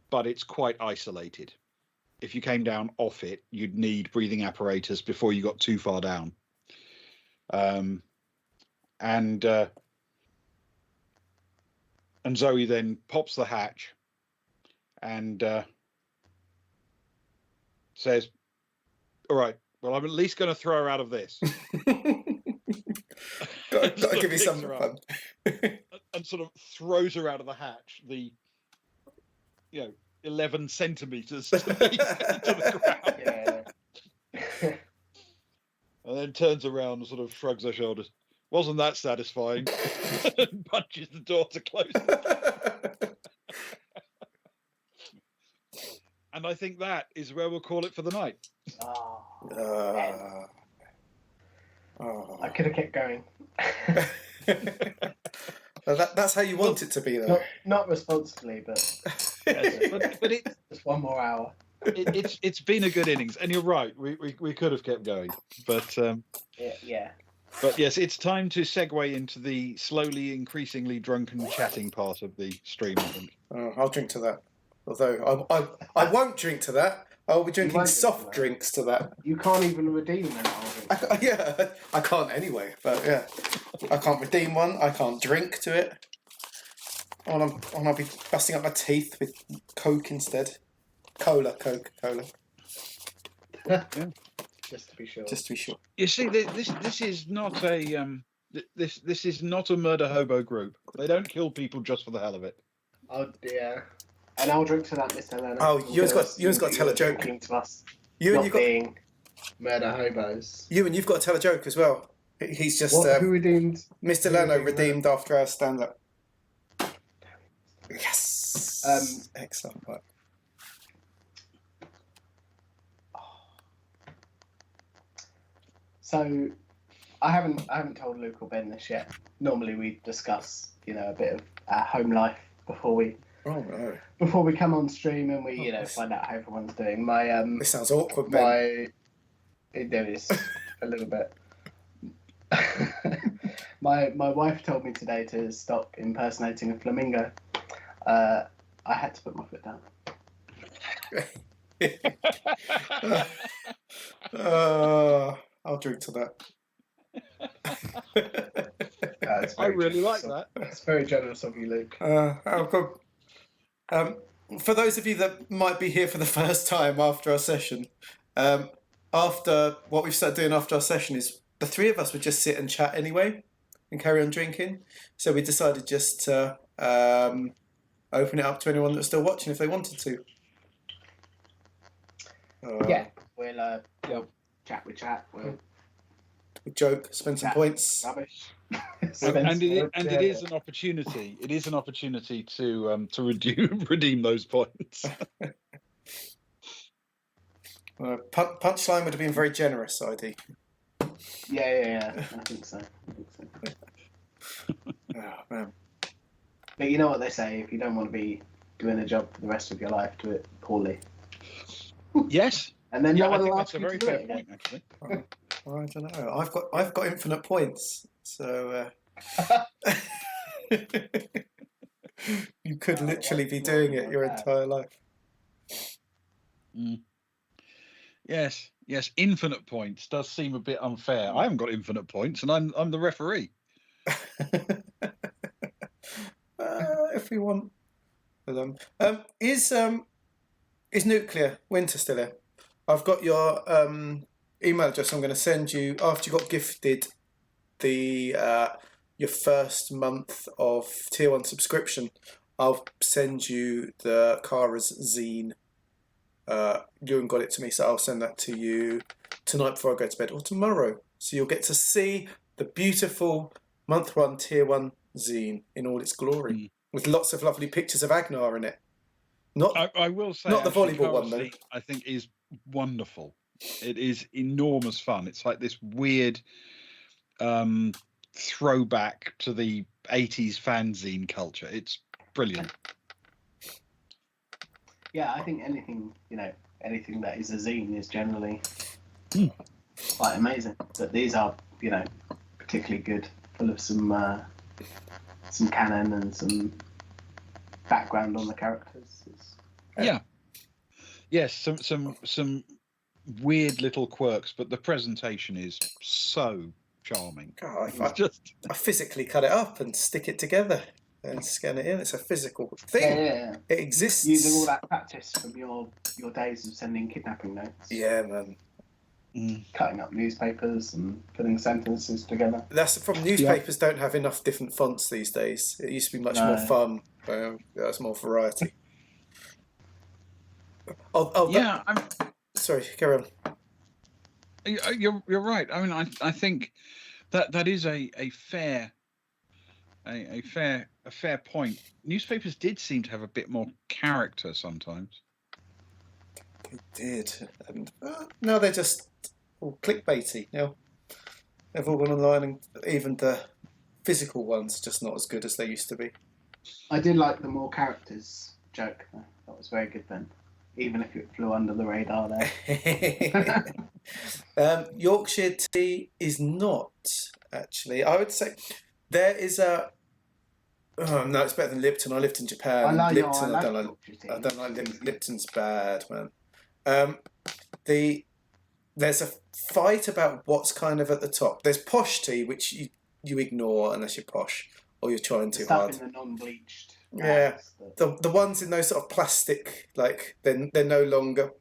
but it's quite isolated. If you came down off it, you'd need breathing apparatus before you got too far down. And Zoe then pops the hatch and says, "All right, well, I'm at least going to throw her out of this." Got to give you something fun. and sort of throws her out of the hatch. 11 centimeters to the ground, Yeah. and then turns around and sort of shrugs her shoulders. Wasn't that satisfying? And punches the door to close it. And I think that is where we'll call it for the night. I could have kept going. That's how you want it to be, though. Not responsibly, but but it's just one more hour. it's been a good innings, and you're right. We could have kept going, but Yeah. But yes, it's time to segue into the slowly increasingly drunken chatting part of the stream, I think. I'll drink to that. Although I won't drink to that. I'll be drinking soft drinks to that. You can't even redeem an drink. Yeah, I can't anyway. But yeah, I can't redeem one. I can't drink to it. I'll be busting up my teeth with Coke instead. Coke. Yeah. Just to be sure. You see, this is not a this is not a murder hobo group. They don't kill people just for the hell of it. Oh dear. And I'll drink to that, Mr. Leonard. Oh, you've got to tell a joke. To us You've got being murder hobos. you've got to tell a joke as well. He's just Who redeemed? Mr. Leno redeemed after our stand-up. Yes. Excellent work. So, I haven't told Luke or Ben this yet. Normally we discuss, a bit of our home life before we come on stream and we, find out how everyone's doing. This sounds awkward, Ben. It is a little bit. My wife told me today to stop impersonating a flamingo. I had to put my foot down. I'll drink to that. I really like that. It's very generous of you, Luke. For those of you that might be here for the first time after our session, after what we've started doing after our session is the three of us would just sit and chat anyway and carry on drinking. So we decided just to open it up to anyone that's still watching if they wanted to. We'll chat. We'll joke, spend some points. Rubbish. It is an opportunity. It is an opportunity to redeem those points. Punchline would have been very generous, ID. Yeah. I think so. Oh, man. But you know what they say: if you don't want to be doing a job for the rest of your life, do it poorly. Yes. And then I think that's a very fair point, actually. I don't know. I've got infinite points, so you could literally be doing it your entire life. Mm. Yes, infinite points does seem a bit unfair. I haven't got infinite points, and I'm the referee. If we want for them, is Nuclear Winter still here? I've got your email address. I'm going to send you after you got gifted the your first month of Tier 1 subscription. I'll send you the Kara's zine. You haven't got it to me, so I'll send that to you tonight before I go to bed or tomorrow. So you'll get to see the beautiful month 1 Tier 1 zine in all its glory, with lots of lovely pictures of Agnar in it. I will say, not the volleyball one though. I think is wonderful. It is enormous fun. It's like this weird throwback to the 80s fanzine culture. It's brilliant. Yeah, I think anything that is a zine is generally quite amazing. But these are, particularly good, full of some canon and some background on the characters. Yes, some weird little quirks, but the presentation is so charming. God, I physically cut it up and stick it together and scan it in. It's a physical thing. Yeah. It exists. Using all that practice from your days of sending kidnapping notes. Yeah, man. cutting up newspapers and putting sentences together. That's the problem. Newspapers don't have enough different fonts these days. It used to be much more fun. There's more variety. Yeah, sorry, carry on. You're right. I mean, I think that is a fair point. Newspapers did seem to have a bit more character sometimes. They did, and now they're just all clickbaity. Now they've all gone online, and even the physical ones are just not as good as they used to be. I did like the more characters joke. That was very good then, even if it flew under the radar there. Yorkshire tea is not actually. I would say there is a. Oh, no, it's better than Lipton. I lived in Japan. I like Lipton. I don't like Lipton. Lipton's bad, man. There's a fight about what's kind of at the top. There's posh tea, which you ignore unless you're posh or you're trying too hard. Stuff in the non-bleached. Yeah, the ones in those sort of plastic, like they're no longer.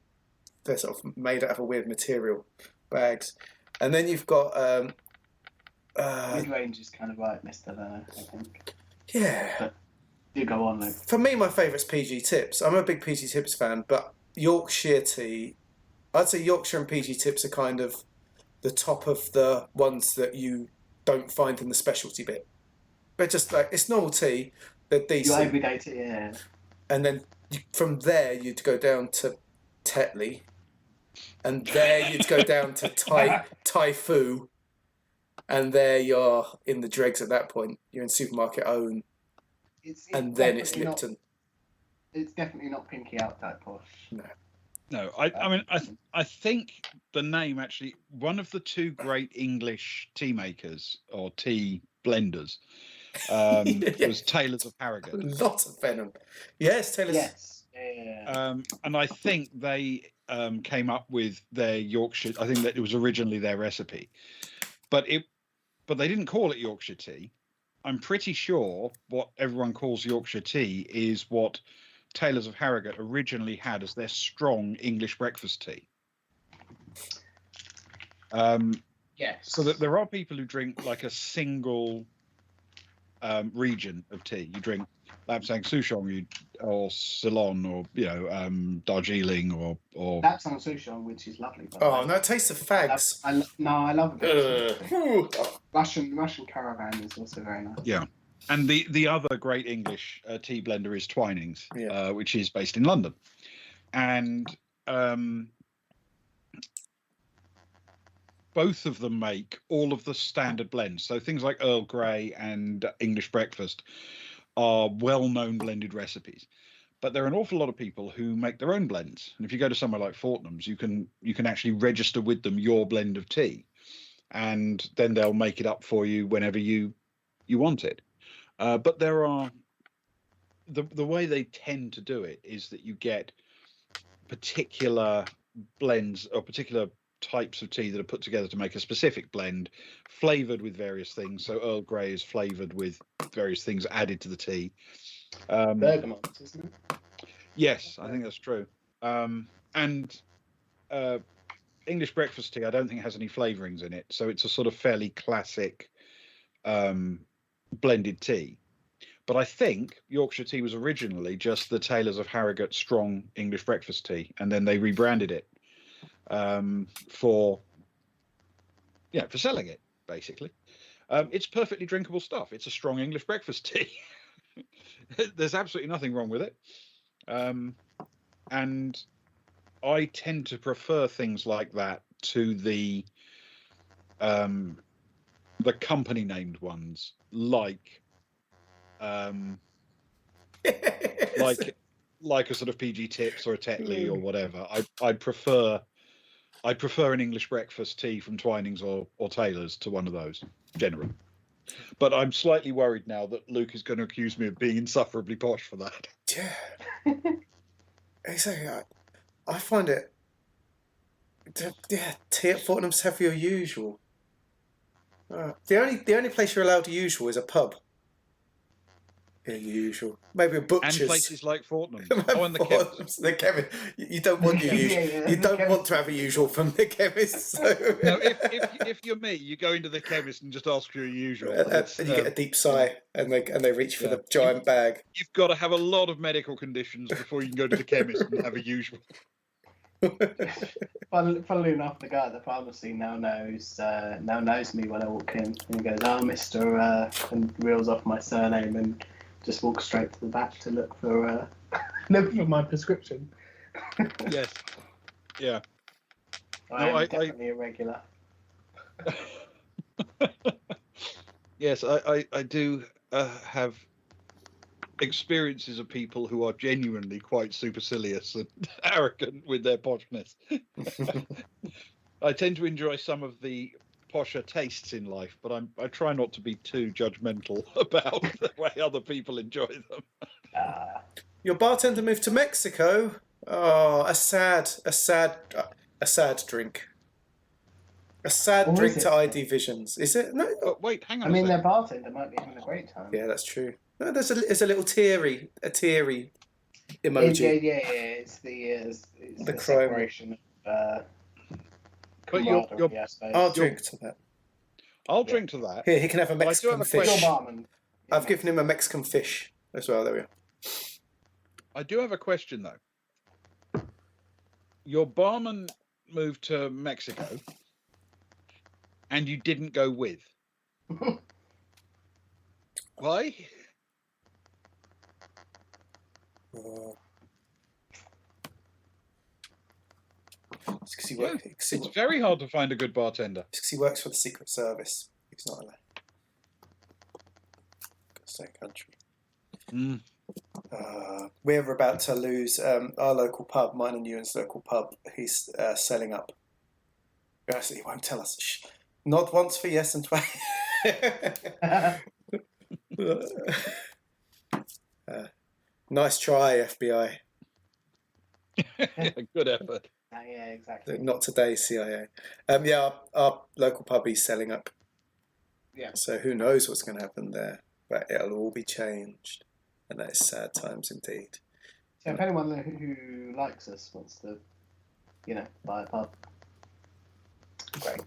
They're sort of made out of a weird material bags, and then you've got mid-range is kind of like Mr. Lerner, I think. Yeah. But you go on, Luke. For me, my favourite's PG Tips. I'm a big PG Tips fan, but Yorkshire tea, I'd say Yorkshire and PG Tips are kind of the top of the ones that you don't find in the specialty bit. They're just like, it's normal tea, they're decent. Your everyday tea, yeah. And then from there, you'd go down to Tetley, and there you'd go down to Thai Fu, and there you're in the dregs at that point. You're in supermarket own, and then it's Lipton. It's definitely not Pinky Out that posh. No. I mean, I think the name actually, one of the two great English tea makers or tea blenders was Taylors of Harrogate. Lots of venom. Yes, Taylors. Yes. Yeah. And I think they came up with their Yorkshire. I think that it was originally their recipe, but they didn't call it Yorkshire tea. I'm pretty sure what everyone calls Yorkshire tea is what Taylors of Harrogate originally had as their strong English breakfast tea. Yes. So that there are people who drink like a single region of tea. You drink Lapsang Souchong or Ceylon or Darjeeling or Lapsang Souchong, which is lovely. Oh, no, it tastes of fags. I love a bit of Russian Caravan is also very nice. Yeah. And the other great English tea blender is Twinings, which is based in London. And both of them make all of the standard blends. So things like Earl Grey and English Breakfast are well-known blended recipes. But there are an awful lot of people who make their own blends. And if you go to somewhere like Fortnum's, you can actually register with them your blend of tea. And then they'll make it up for you whenever you want it. But there are the way they tend to do it is that you get particular blends or particular types of tea that are put together to make a specific blend, flavored with various things. So Earl Grey is flavored with various things added to the tea. Bergamot, isn't it? Yes, I think that's true. And English breakfast tea, I don't think has any flavorings in it, so it's a sort of fairly classic blended tea. But I think Yorkshire tea was originally just the Taylors of Harrogate strong English breakfast tea, and then they rebranded it for selling it, basically. It's perfectly drinkable stuff. It's a strong English breakfast tea. There's absolutely nothing wrong with it. And I tend to prefer things like that to the company named ones, like like a sort of PG Tips or a Tetley or whatever. I prefer an English breakfast tea from Twinings or Taylor's to one of those generally. But I'm slightly worried now that Luke is going to accuse me of being insufferably posh for that. Yeah. Exactly. I find it. Yeah, tea at Fortnum's have your usual. The only place you're allowed to usual is a pub. Yeah, usual. Maybe a And butcher's. places like Fortnum's. Oh, and the chemist. The chemist. You don't want your usual. You don't want to have a usual from the chemist. So. No, if you're me, you go into the chemist and just ask for your usual. And you get a deep sigh, and they reach for the giant bag. You've got to have a lot of medical conditions before you can go to the chemist and have a usual. Funnily enough, the guy at the pharmacy now knows me when I walk in. And he goes, "Oh, Mister," and reels off my surname and just walks straight to the back to look for my prescription. Yes. Yeah. I'm definitely a regular. Yes, I do have experiences of people who are genuinely quite supercilious and arrogant with their poshness. I tend to enjoy some of the posher tastes in life, but I try not to be too judgmental about the way other people enjoy them. Your bartender moved to Mexico. Oh, a sad drink. A sad drink to ID Visions. Is it? No. But wait, hang on. I mean, their bartender might be having a great time. Yeah, that's true. No, there's a little teary emoji. Yeah. It's the crime. separation of. But I'll drink to that. I'll drink to that. Here, he can have a Mexican fish. Barman. I've given him a Mexican fish as well. There we are. I do have a question though. Your barman moved to Mexico, and you didn't go with. Why? It's because he works. It's very hard to find a good bartender. It's because he works for the Secret Service. He's not allowed. Same country. Mm. We're about to lose our local pub, mine and Ewan's local pub. He's selling up. Actually, he won't tell us. Shh. Not once for yes and twice. Nice try, FBI. Good effort. Yeah, exactly. Not today, CIA. Our local pub is selling up. Yeah. So who knows what's going to happen there? But it'll all be changed, and that is sad times indeed. So if anyone who likes us wants to, buy a pub, great.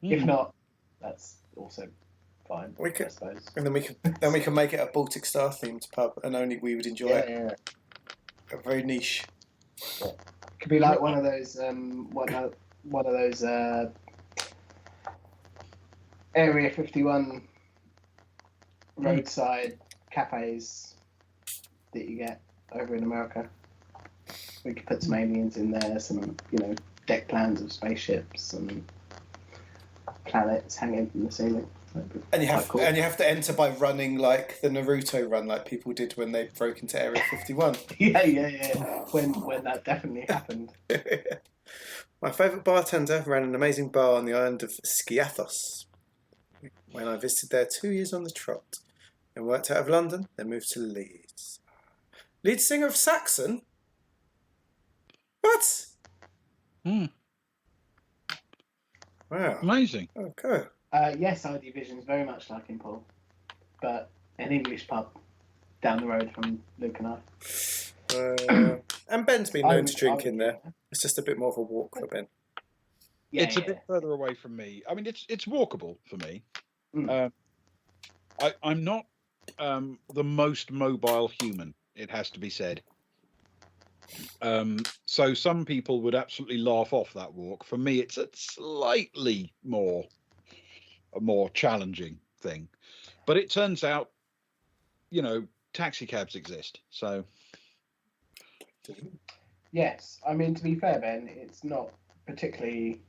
If not, that's also fine. I suppose. And then we can make it a Baltic Star themed pub, and only we would enjoy it. Yeah. Very niche. Yeah. Could be like one of those Area 51 roadside cafes that you get over in America. We could put some aliens in there, some deck plans of spaceships and planets hanging from the ceiling. And you have to enter by running like the Naruto run, like people did when they broke into Area 51. Yeah. When that definitely happened. My favourite bartender ran an amazing bar on the island of Skiathos. When I visited there 2 years on the trot, and worked out of London, then moved to Leeds. Lead singer of Saxon? What? Mm. Wow. Amazing. Okay. Yes, ID Vision's very much like in Paul, but an English pub down the road from Luke and I. And Ben's been known to drink in there. It's just a bit more of a walk for Ben. Yeah, it's a bit further away from me. I mean, it's walkable for me. Mm. I'm not the most mobile human, it has to be said. So some people would absolutely laugh off that walk. For me, it's a slightly more challenging thing. But it turns out, taxi cabs exist. So yes, I mean, to be fair, Ben, it's not particularly.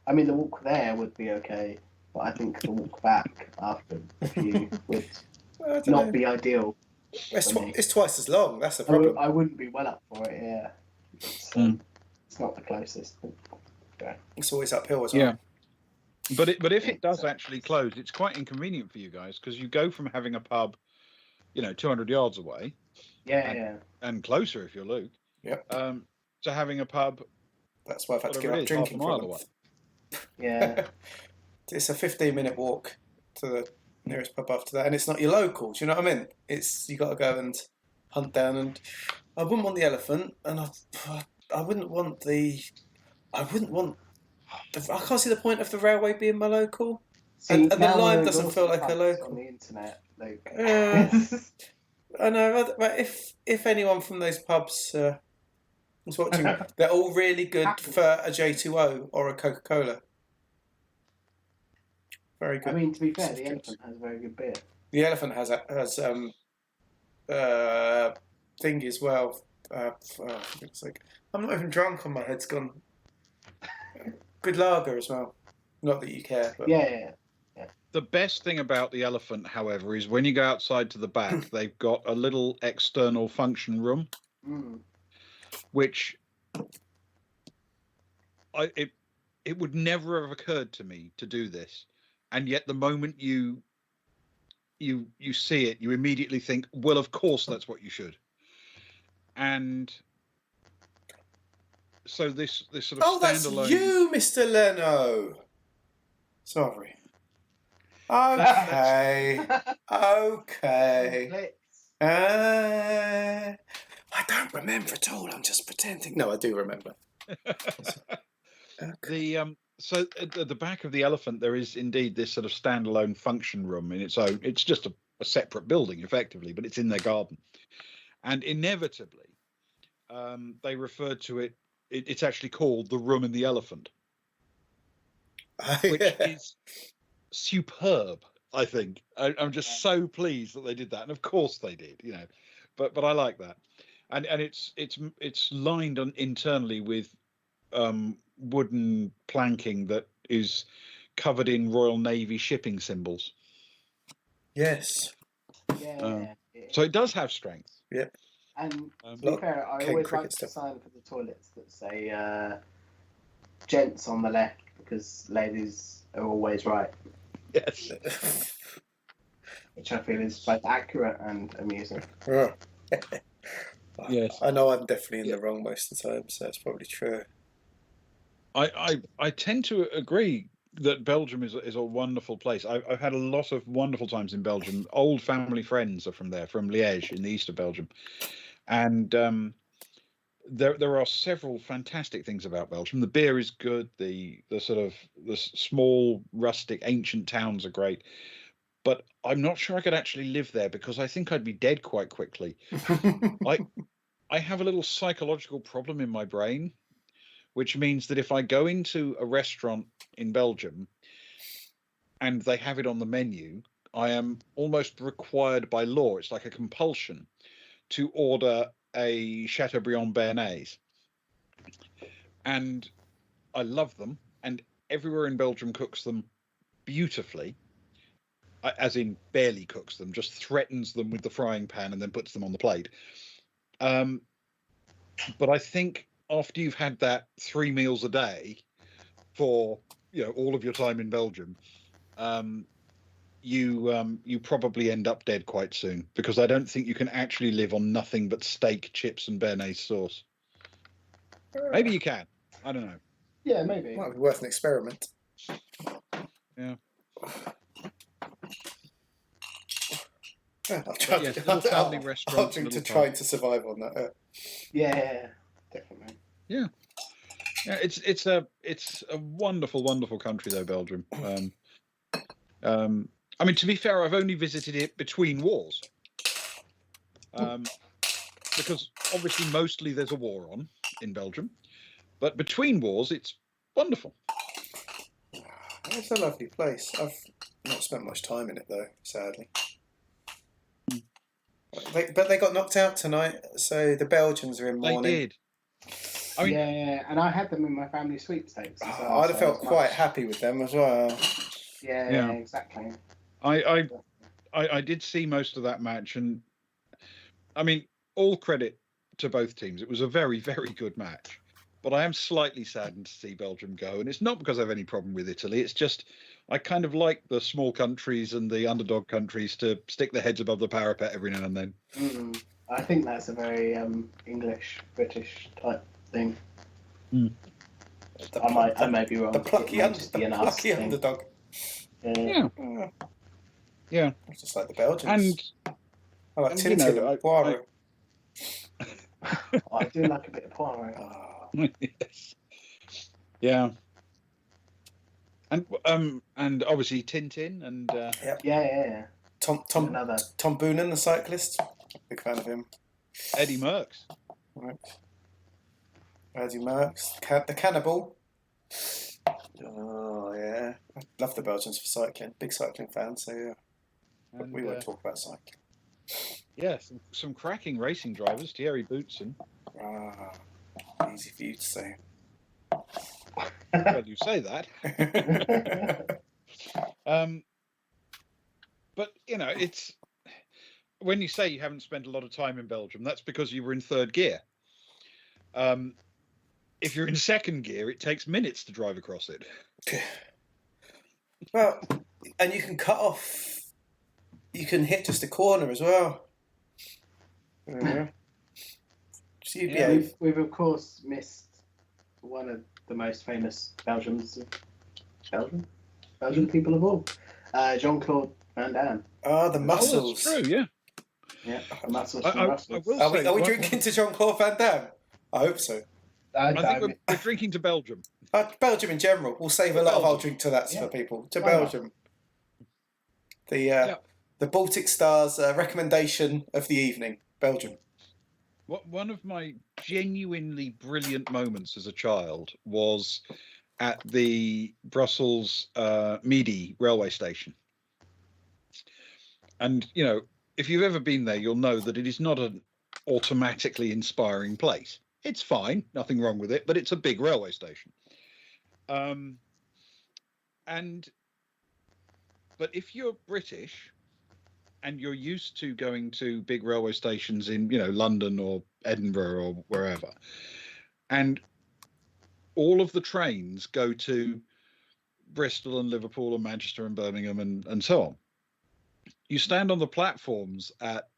I mean, the walk there would be okay, but I think the walk back after a few would not be ideal. It's twice as long. That's the problem. I wouldn't be well up for it. Yeah, it's not the closest. Yeah. It's always uphill as well. yeah. But if it does actually close, it's quite inconvenient for you guys because you go from having a pub, 200 yards away, and closer if you're Luke, to having a pub. That's why I've had to give up drinking for a month. Yeah. It's a 15-minute walk to the nearest pub after that, and it's not your local. Do you know what I mean? It's you got to go and hunt down, and I wouldn't want the elephant, and I wouldn't want the. I wouldn't want. I can't see the point of the railway being my local. See, And the now Lime we're doesn't feel like a pubs local. on the internet, Luke. I know, but if anyone from those pubs is watching, they're all really good for a J2O or a Coca-Cola. Very good. I mean, to be fair, the elephant has very good beer. The elephant has thing as well. It's like I'm not even drunk on my head's gone. Good lager as well. Not that you care. But... Yeah. The best thing about the elephant, however, is when you go outside to the back, they've got a little external function room, which it would never have occurred to me to do this, and yet the moment you see it, you immediately think, well, of course that's what you should. And so this sort of standalone. That's you, Mr. Leno. Sorry. Okay. Okay. I don't remember at all. I'm just pretending. No, I do remember. Okay. So at the back of the elephant, there is indeed this sort of standalone function room in its own. It's just a separate building, effectively, but it's in their garden. And inevitably, they referred to it. It's actually called the Room in the Elephant, which is superb. I think I'm just so pleased that they did that, and of course they did, but I like that, and it's lined internally with wooden planking that is covered in Royal Navy shipping symbols. Yes. So it does have strength. Yep. And to be fair, I always like the sign for the toilets that say "gents" on the left because ladies are always right. Yes. Which I feel is both accurate and amusing. Yes. I know I'm definitely in the wrong most of the time, so that's probably true. I tend to agree that Belgium is a wonderful place. I've had a lot of wonderful times in Belgium. Old family friends are from there, from Liège in the east of Belgium. And there are several fantastic things about Belgium. The beer is good. The small, rustic, ancient towns are great. But I'm not sure I could actually live there because I think I'd be dead quite quickly. I have a little psychological problem in my brain, which means that if I go into a restaurant in Belgium and they have it on the menu, I am almost required by law. It's like a compulsion to order a Chateaubriand Béarnaise. And I love them, and everywhere in Belgium cooks them beautifully, as in barely cooks them, just threatens them with the frying pan and then puts them on the plate. But I think after you've had that 3 meals a day for all of your time in Belgium, you probably end up dead quite soon, because I don't think you can actually live on nothing but steak, chips, and béarnaise sauce. Maybe you can. I don't know. Yeah, maybe. Might be worth an experiment. Yeah. I'll try to try to survive on that. Yeah, definitely. Yeah. Yeah, it's a wonderful, wonderful country though, Belgium. I mean, to be fair, I've only visited it between wars, because obviously mostly there's a war on in Belgium, but between wars it's wonderful. It's a lovely place. I've not spent much time in it though, sadly. But they got knocked out tonight, so the Belgians are in mourning. They did. I mean, yeah, and I had them in my family sweepstakes. I'd have felt quite happy with them as well. Yeah, exactly. I did see most of that match, and I mean, all credit to both teams. It was a very, very good match. But I am slightly saddened to see Belgium go, and it's not because I have any problem with Italy. It's just I kind of like the small countries and the underdog countries to stick their heads above the parapet every now and then. I think that's a very English, British type thing. I may be wrong. The plucky underdog. Yeah. Yeah, Just like the Belgians. and I like and, Tintin and Poirot. I do like a bit of Poirot. Oh, yes, yeah, and obviously Tintin and Yeah. Tom Another. Boonen, the cyclist. Big fan of him. Eddie Merckx. Right. Eddie Merckx. The Cannibal. Oh, yeah. I love the Belgians for cycling. Big cycling fan, so yeah. But And, we won't talk about cycling. Yeah, some cracking racing drivers. Thierry Boutsen. Easy for you to say. Well, you say that. But it's when you say you haven't spent a lot of time in Belgium, that's because you were in third gear. If you're in second gear, it takes minutes to drive across it. Well, and you can cut off. You can hit just a corner as well. Yeah. So you behave. We've of course missed one of the most famous Belgian people of all, Jean-Claude Van Damme. Oh, the muscles. Oh, that's true, yeah. Yeah, the muscles from Brussels. Are we drinking to Jean-Claude Van Damme? I hope so. I think we're drinking to Belgium. Belgium in general. We'll save a lot of our drink to that for people. To Belgium. The Baltic Stars recommendation of the evening. Belgium. One of my genuinely brilliant moments as a child was at the Brussels Midi railway station. And, if you've ever been there, you'll know that it is not an automatically inspiring place. It's fine, nothing wrong with it, but it's a big railway station. But if you're British and you're used to going to big railway stations in, London or Edinburgh or wherever, and all of the trains go to Bristol and Liverpool and Manchester and Birmingham and so on, you stand on the platforms at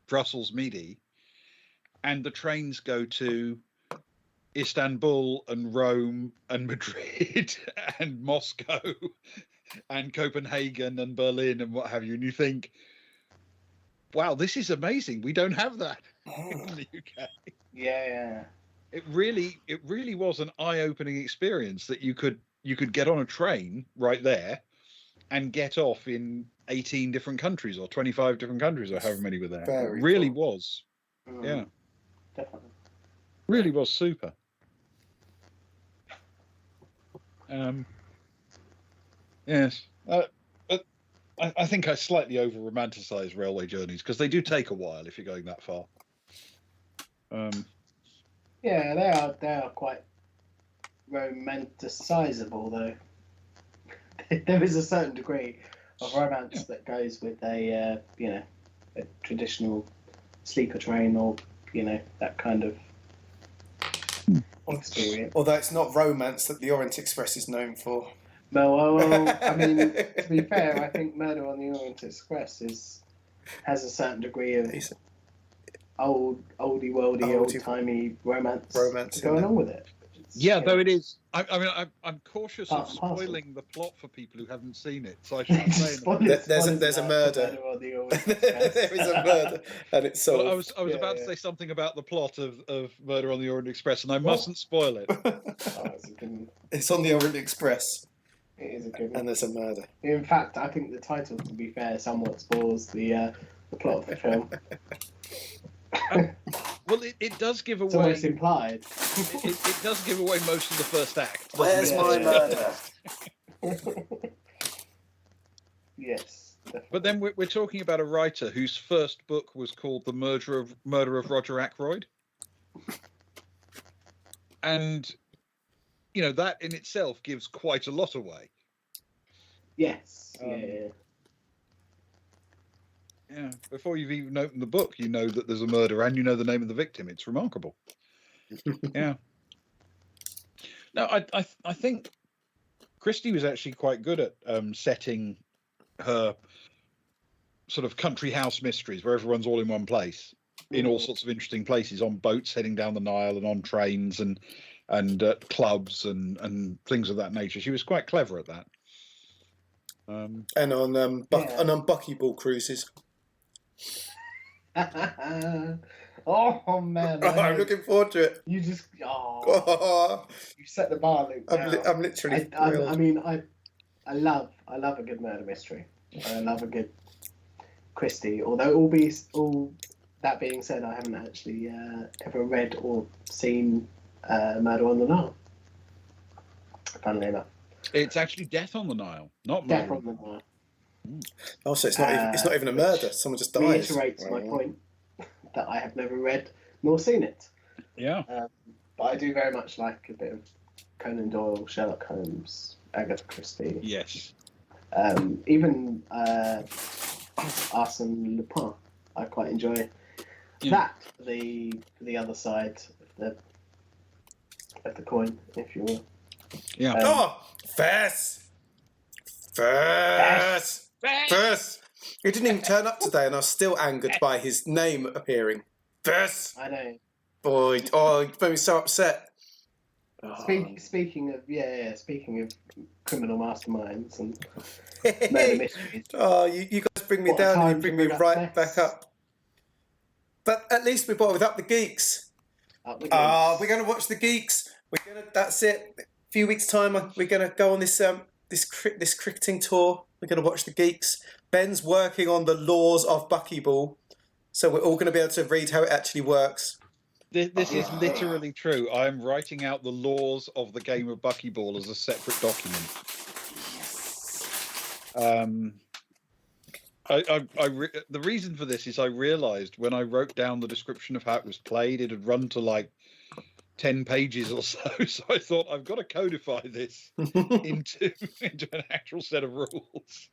Brussels Midi and the trains go to Istanbul and Rome and Madrid and Moscow and Copenhagen and Berlin and what have you, and you think, wow, this is amazing. We don't have that in the UK. Yeah. It really was an eye-opening experience that you could get on a train right there and get off in 18 different countries or 25 different countries or however many were there. It really was. Yeah. Definitely. Really was super. Yes. I think I slightly over-romanticize railway journeys because they do take a while if you're going that far. Yeah, they are quite romanticisable, though. There is a certain degree of romance that goes with a traditional sleeper train or that kind of experience. Although it's not romance that the Orient Express is known for. No, I mean, to be fair, I think Murder on the Orient Express has a certain degree of old-timey romance going on with it. Though it is. I'm cautious of spoiling the plot for people who haven't seen it, so I shouldn't say anything. There's a murder. There is a murder, and it's solved. Well, I was about to say something about the plot of Murder on the Orient Express, and I mustn't spoil it. It's on the Orient Express. It is a good one. And there's a murder. In fact, I think the title, to be fair, somewhat spoils the plot of the film. Well, it does give away. It's almost implied. It does give away most of the first act. Where's my murder? Yes. Definitely. But then we're talking about a writer whose first book was called The Murder of Roger Ackroyd, and that in itself gives quite a lot away. Yes. Yeah. Before you've even opened the book, you know that there's a murder and you know the name of the victim. It's remarkable. Yeah. No, I think Christie was actually quite good at setting her sort of country house mysteries where everyone's all in one place, in all sorts of interesting places, on boats heading down the Nile and on trains and clubs and things of that nature. She was quite clever at that. And on and on buckyball cruises. Oh man, I'm looking forward to it. You just Oh, you set the bar, Luke. I'm literally thrilled. I mean, I love a good murder mystery. I love a good Christie. Although all that being said, I haven't actually ever read or seen Murder on the Nile. Funnily enough, It's actually Death on the Nile, not Death Murder. on the Nile. Also, it's not even a murder. Someone just dies. Reiterates my point that I have never read nor seen it. Yeah. But I do very much like a bit of Conan Doyle, Sherlock Holmes, Agatha Christie. Yes. Even Arsène Lupin, I quite enjoy that. The other side of the coin, if you will. Yeah. Fess! He didn't even turn up today, and I was still angered by his name appearing. Fess! I know. Boy, he made me so upset. Speaking of criminal masterminds and murder mysteries. You guys bring me down and you bring me right back up. But at least we brought with Up the Geeks. We're going to watch the Geeks. That's it. A few weeks' time, we're going to go on this cricketing tour. We're going to watch the Geeks. Ben's working on the laws of buckyball, so we're all going to be able to read how it actually works. This is literally true. I'm writing out the laws of the game of buckyball as a separate document. The reason for this is I realised when I wrote down the description of how it was played, it had run to like 10 pages or so. So I thought, I've got to codify this into an actual set of rules.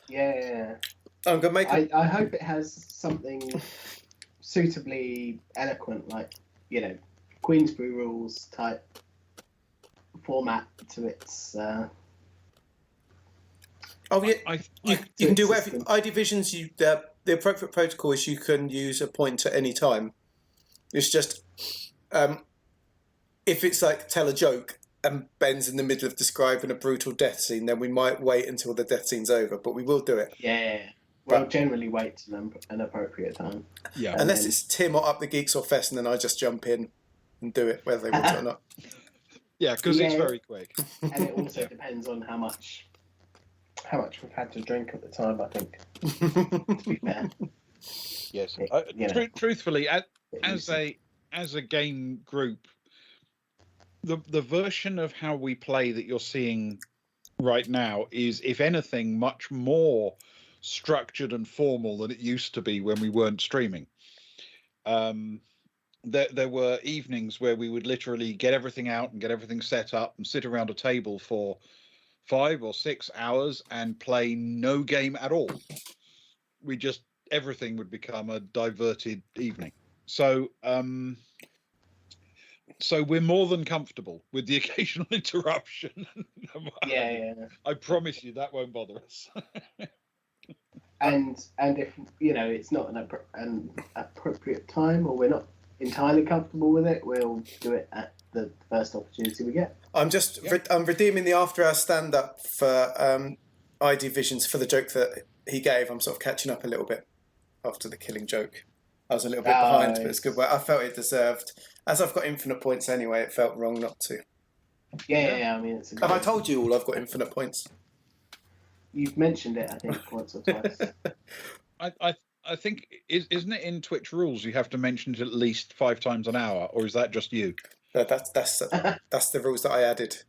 Yeah. I'm gonna make. I hope it has something suitably eloquent, like Queensbury rules type format to its. You can do whatever. iDivisions, the appropriate protocol is you can use a point at any time. It's just if it's like tell a joke and Ben's in the middle of describing a brutal death scene, then we might wait until the death scene's over, but we will do it. Yeah. We'll generally wait till an appropriate time. Yeah. Unless it's Tim or Up the Geeks or Fest, and then I just jump in and do it whether they want it or not. Yeah, because it's very quick. And it also depends on how much we've had to drink at the time, I think. To be fair. Yes. Truthfully, as a game group, the version of how we play that you're seeing right now is, if anything, much more structured and formal than it used to be when we weren't streaming. There were evenings where we would literally get everything out and get everything set up and sit around a table for 5 or 6 hours and play no game at all. Everything would become a diverted evening. So we're more than comfortable with the occasional interruption. Yeah. I promise you that won't bother us. And if it's not an appropriate time, or we're not entirely comfortable with it, we'll do it at the first opportunity we get. I'm redeeming the after hour stand up for iDivisions for the joke that he gave. I'm sort of catching up a little bit after the killing joke. I was a little bit behind, but it's good. I felt it deserved. As I've got infinite points anyway, it felt wrong not to. Yeah. I mean, it's. Have I told you all I've got infinite points? You've mentioned it, I think, once or twice. I think isn't it in Twitch rules you have to mention it at least 5 times an hour, or is that just you? That's the rules that I added.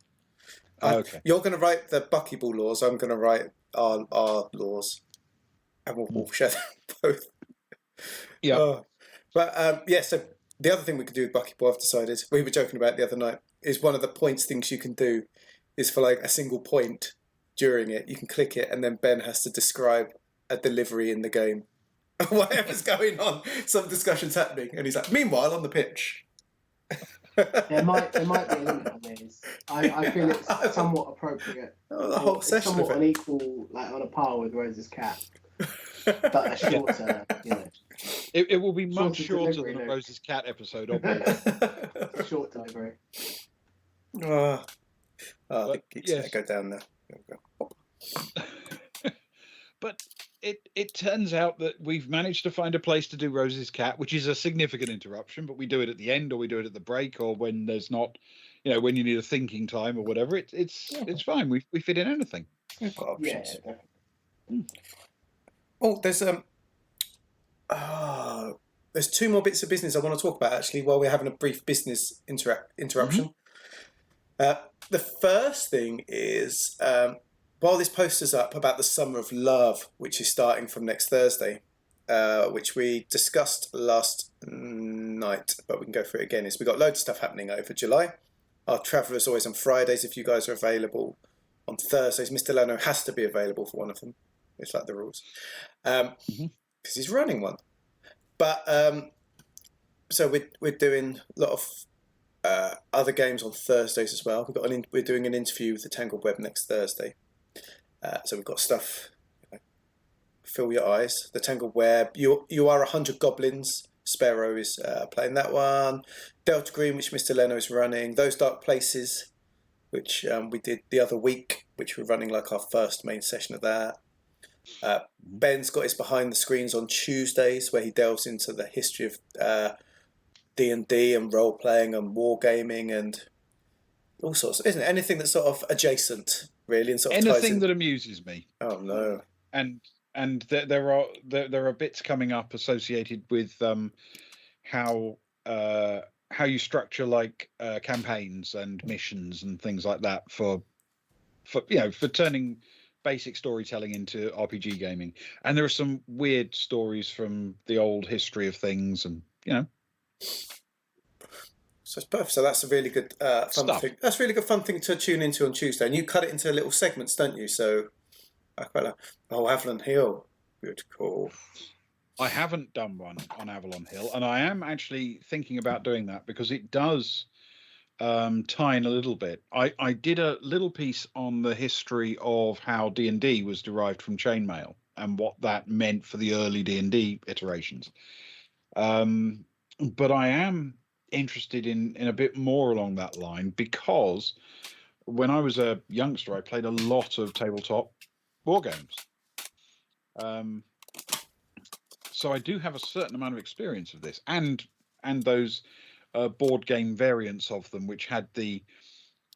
Okay. You're going to write the buckyball laws. I'm going to write our laws, and we'll share them both. Yeah. So the other thing we could do with buckyball, I've decided, we were joking about it the other night, is one of the points things you can do is for like a single point during it, you can click it, and then Ben has to describe a delivery in the game. Whatever's going on, some discussion's happening, and he's like, meanwhile, on the pitch. There might be a limit on these. I feel it's somewhat appropriate. The whole session somewhat of on it. equal, like on a par with Rose's cat, but a shorter, It will be much shorter delivery, than a Luke. Rose's cat episode, obviously. Short delivery. I think it's going to go down there. But it turns out that we've managed to find a place to do Rose's Cat, which is a significant interruption, but we do it at the end, or we do it at the break, or when there's not, when you need a thinking time or whatever. It's fine. We fit in anything. We've got options. Yeah, definitely. Oh, there's two more bits of business I want to talk about actually while we're having a brief business interruption. The first thing is, while this poster's up about the Summer of Love, which is starting from next Thursday, which we discussed last night, but we can go through it again, is we've got loads of stuff happening over July. Our Traveller's always on Fridays if you guys are available. On Thursdays, Mr. Leno has to be available for one of them. It's like the rules. Because he's running one. But, so we're doing a lot of other games on Thursdays as well. We're doing an interview with the Tangled Web next Thursday. So we've got stuff. Fill your eyes. The Tangled Web. You are 100 Goblins. Sparrow is playing that one. Delta Green, which Mr. Leno is running. Those Dark Places, which we did the other week, which we're running like our first main session of that. Ben's got his behind the screens on Tuesdays, where he delves into the history of D&D and role playing and wargaming and all sorts. Isn't it anything that's sort of adjacent, really, and sort of anything that amuses me? Oh no! And there are bits coming up associated with how you structure like campaigns and missions and things like that for turning basic storytelling into RPG gaming. And there are some weird stories from the old history of things, and So it's perfect. So that's a really good fun thing. That's a really good fun thing to tune into on Tuesday. And you cut it into little segments, don't you? So I quite like. Oh, Avalon Hill, good call. I haven't done one on Avalon Hill, and I am actually thinking about doing that because it does tie in a little bit. I did a little piece on the history of how D&D was derived from chainmail and what that meant for the early D&D iterations. But I am interested in a bit more along that line, because when I was a youngster, I played a lot of tabletop war games. So I do have a certain amount of experience of this, and those board game variants of them, which had the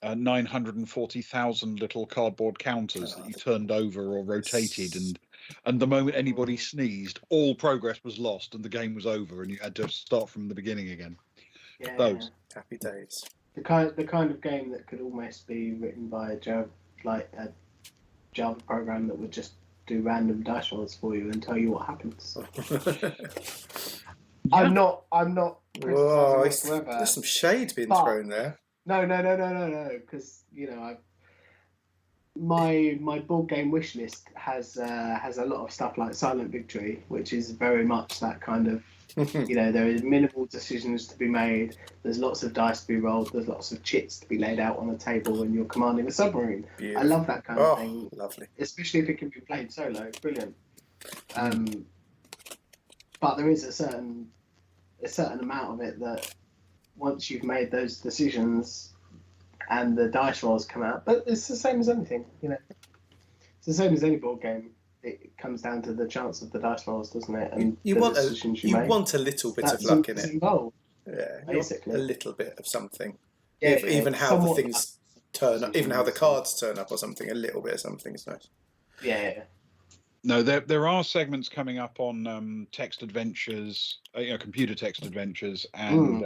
940,000 little cardboard counters that you turned over or rotated, and the moment anybody sneezed, all progress was lost and the game was over, and you had to start from the beginning again. Yeah. Those happy days. The kind of game that could almost be written by a Java program that would just do random dice rolls for you and tell you what happens. I'm not Whoa, there's some shade being thrown there. No, because my board game wish list has a lot of stuff like Silent Victory, which is very much that kind of there is minimal decisions to be made. There's lots of dice to be rolled. There's lots of chits to be laid out on the table when you're commanding a submarine. Beautiful. I love that kind of thing. Lovely. Especially if it can be played solo. Brilliant. But there is a certain amount of it that once you've made those decisions and the dice rolls come out, but it's the same as anything, It's the same as any board game. It comes down to the chance of the dice rolls, doesn't it? And you want a little bit of luck in it. Involved, yeah, basically. A little bit of something. Yeah, even how the things turn up, even how the cards turn up or something, a little bit of something is nice. Yeah. No, there are segments coming up on text adventures, computer text adventures, and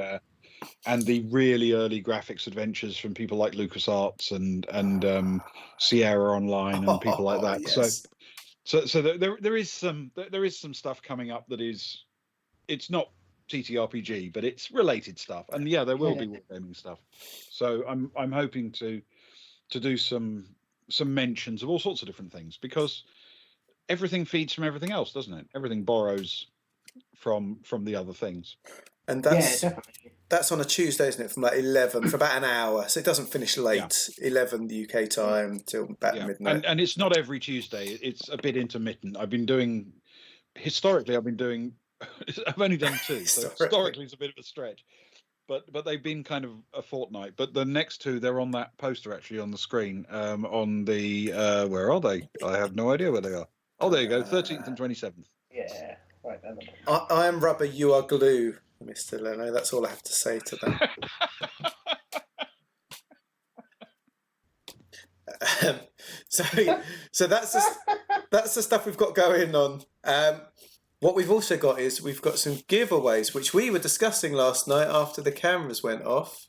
the really early graphics adventures from people like LucasArts and Sierra Online and people like that. Yes. So there is some stuff coming up that it's not TTRPG, but it's related stuff, and there will be wargaming stuff. So I'm hoping to do some mentions of all sorts of different things, because everything feeds from everything else, doesn't it? Everything borrows from the other things. And definitely. That's on a Tuesday, isn't it? From like 11 for about an hour, so it doesn't finish late. 11 the UK time till about midnight. And it's not every Tuesday. It's a bit intermittent. I've only done 2, so historically it's a bit of a stretch. But they've been kind of a fortnight. But the next 2, they're on that poster actually on the screen. On the where are they? I have no idea where they are. Oh, there you go. 13th and 27th. Yeah, right then. I am rubber, you are glue, Mr. Leno. That's all I have to say to that. so that's the stuff we've got going on. What we've also got is we've got some giveaways, which we were discussing last night after the cameras went off.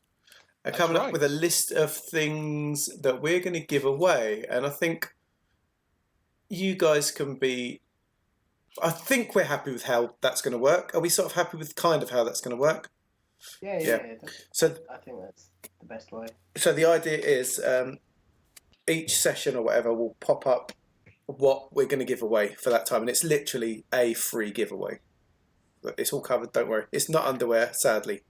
Coming up with a list of things that we're going to give away, and I think you guys can be. I think we're happy with how that's going to work. Are we sort of happy with kind of how that's going to work? Yeah. So I think that's the best way. So the idea is each session or whatever will pop up what we're going to give away for that time, and it's literally a free giveaway. It's all covered. Don't worry. It's not underwear, sadly.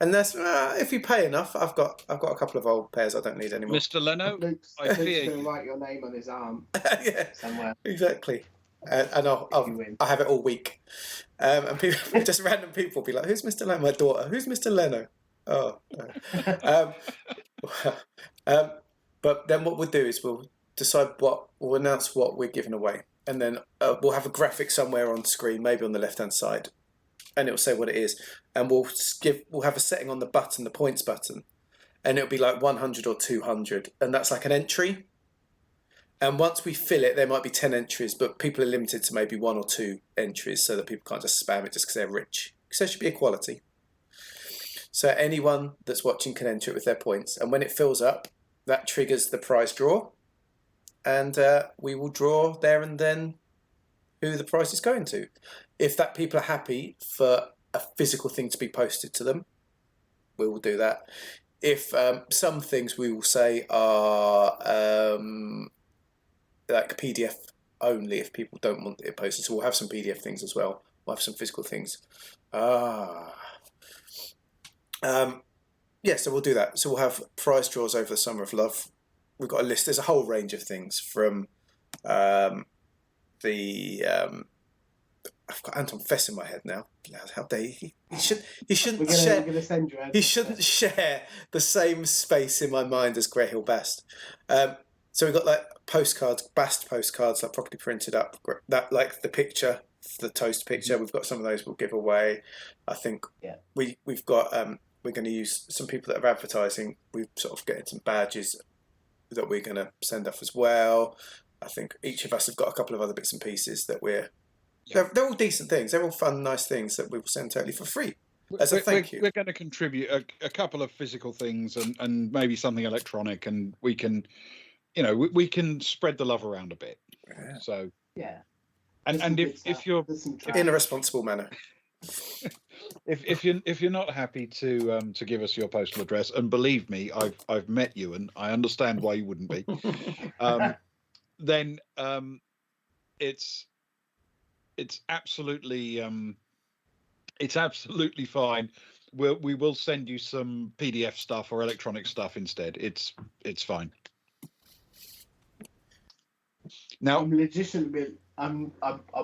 And that's if you pay enough. I've got a couple of old pairs I don't need anymore. Mr. Leno, Luke's I fear going to you. write your name on his arm Yeah, somewhere. exactly. And I have it all week. And people, just random people will be like, "Who's Mr. Leno?" My daughter. "Who's Mr. Leno?" Oh. No. But then what we'll do is we'll decide we'll announce what we're giving away, and then we'll have a graphic somewhere on screen, maybe on the left-hand side, and it'll say what it is, and we'll have a setting on the button, the points button, and it'll be like 100 or 200, and that's like an entry. And once we fill it, there might be 10 entries, but people are limited to maybe 1 or 2 entries so that people can't just spam it just because they're rich. So there should be equality. So anyone that's watching can enter it with their points, and when it fills up, that triggers the prize draw, and we will draw there and then who the prize is going to. If that people are happy for a physical thing to be posted to them, we will do that. If some things we will say are like PDF only, if people don't want it posted, so we'll have some PDF things as well. We'll have some physical things. Yeah, so we'll do that. So we'll have prize draws over the Summer of Love. We've got a list. There's a whole range of things from I've got Anton Fess in my head now. How dare he shouldn't share. We're gonna send you He shouldn't share the same space in my mind as Grey Hill Bast. So we've got like postcards, Bast postcards, like properly printed up. That like the picture, the toast picture. We've got some of those we'll give away. I think we've got. We're going to use some people that are advertising. We're sort of getting some badges that we're going to send off as well. I think each of us have got a couple of other bits and pieces that they're all decent things. They're all fun, nice things that we will send totally for free as a thank you. We're going to contribute a couple of physical things and maybe something electronic, and we can, we can spread the love around a bit. Yeah. So and if you're in a responsible manner. If you're not happy to give us your postal address, and believe me, I've met you and I understand why you wouldn't be, then it's absolutely fine. We will send you some PDF stuff or electronic stuff instead. It's fine. Now I'm legitimately I'm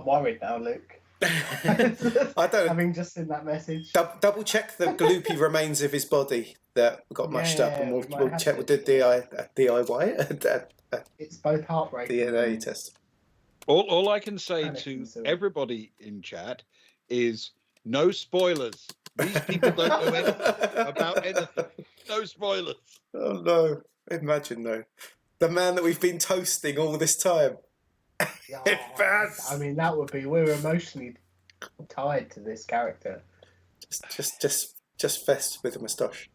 worried now, Luke. I don't. Having just seen that message. Double check the gloopy remains of his body that got mushed up, and we'll check with the DIY. It's both heartbreaking. DNA test. All I can say to everybody in chat is no spoilers. These people don't know anything about anything. No spoilers. Oh no! Imagine though, the man that we've been toasting all this time. I mean, that would be. We're emotionally tied to this character. Just Fest with a moustache.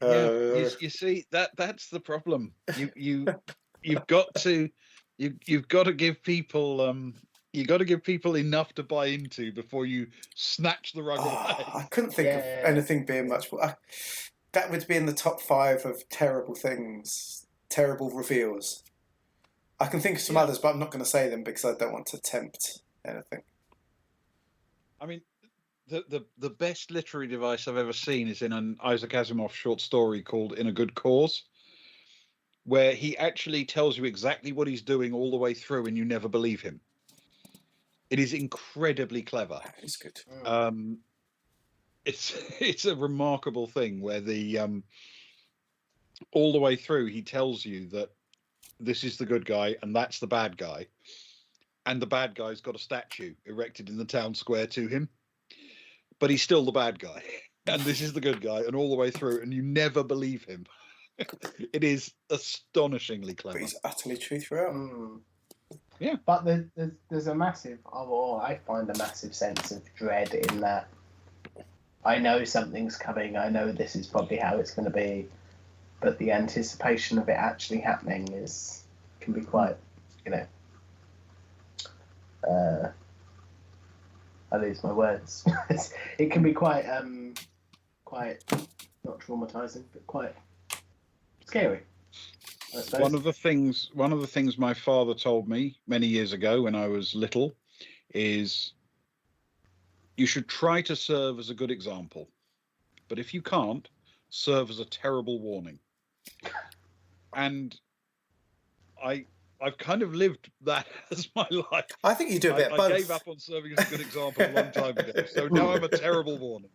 You see that's the problem. You've got to give people enough to buy into before you snatch the rug away. I couldn't think of anything being much. That would be in the top 5 of terrible things, terrible reveals. I can think of some others, but I'm not going to say them because I don't want to tempt anything. I mean, the best literary device I've ever seen is in an Isaac Asimov short story called "In a Good Cause," where he actually tells you exactly what he's doing all the way through, and you never believe him. It is incredibly clever. That is good. It's a remarkable thing where the all the way through he tells you that this is the good guy and that's the bad guy, and the bad guy's got a statue erected in the town square to him, but he's still the bad guy, and this is the good guy, and all the way through, and you never believe him. It is astonishingly clever. But he's utterly true throughout. Yeah. But there's a massive, or I find a massive sense of dread in that I know something's coming, I know this is probably how it's going to be, but the anticipation of it actually happening can be quite, I lose my words. It can be quite not traumatizing, but quite scary. I suppose. One of the things my father told me many years ago when I was little is you should try to serve as a good example, but if you can't, serve as a terrible warning. And I've kind of lived that as my life. I think you do a bit of both. I gave up on serving as a good example a long time ago, so now I'm a terrible warning.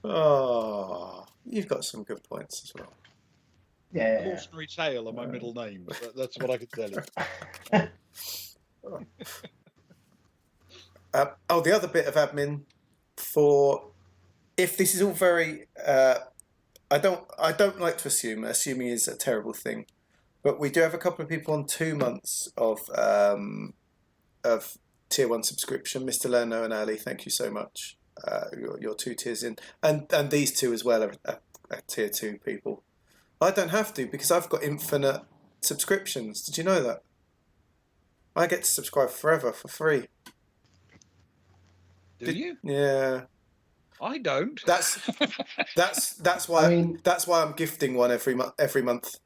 Oh, you've got some good points as well. Yeah. Cautionary tale are my middle names. That's what I can tell you. The other bit of admin for if this is all very. I don't like to assume. Assuming is a terrible thing, but we do have a couple of people on 2 months of tier 1 subscription. Mr. Lerner and Ali, thank you so much. You're 2 tiers in, and these two as well are tier 2 people. I don't have to because I've got infinite subscriptions. Did you know that? I get to subscribe forever for free. Do you? Yeah. I don't. That's why I mean, that's why I'm gifting one every month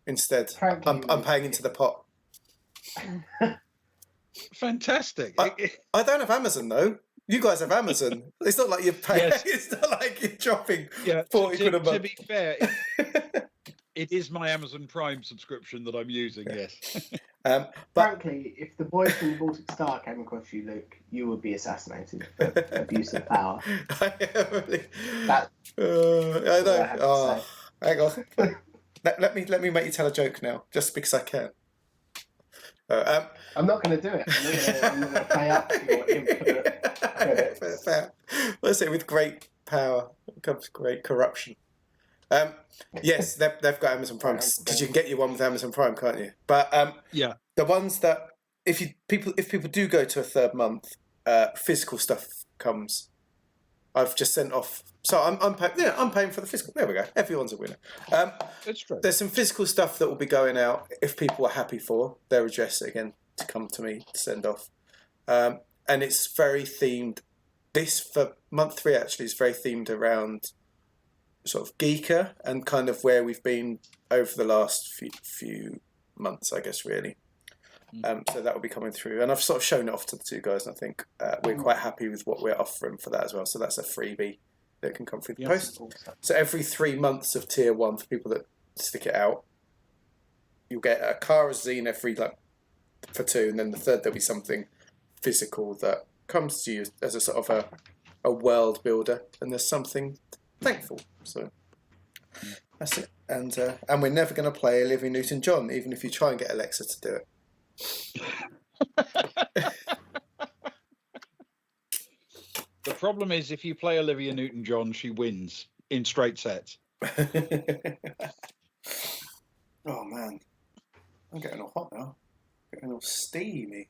instead. Frankly, I'm paying into the pot. Fantastic. I don't have Amazon though. You guys have Amazon. It's not like you're paying. Yes. It's not like you're dropping 40 to, quid a month. to be fair, it is my Amazon Prime subscription that I'm using. Yes. But frankly, if the boys from the Baltic Star came across you, Luke, you would be assassinated for abuse of power. I really. That- I know. I have to Oh, say. hang on. let me make you tell a joke now, just because I can. I'm not going to do it. I'm not going to pay up for your infinite credits. Fair. Let's say with great power comes great corruption. Yes, they've got Amazon Prime because you can get your one with Amazon Prime, can't you? But Yeah. the ones that if people do go to a third month, physical stuff comes. I've just sent off. So I'm paying for the physical. There we go. Everyone's a winner. It's true. There's some physical stuff that will be going out if people are happy for their address again to come to me to send off. And it's very themed. This for month 3 actually is very themed around sort of Giikur and kind of where we've been over the last few months, I guess, really. So that will be coming through. And I've sort of shown it off to the 2 guys, and I think we're quite happy with what we're offering for that as well. So that's a freebie that can come through the post. So every 3 months of tier 1 for people that stick it out, you'll get a Kara zine every for 2, and then the third there'll be something physical that comes to you as a sort of a world builder, and there's something thankful. So that's it. And we're never going to play Olivia Newton-John, even if you try and get Alexa to do it. The problem is if you play Olivia Newton-John, she wins in straight sets. Oh man, I'm getting all hot now. Getting all steamy.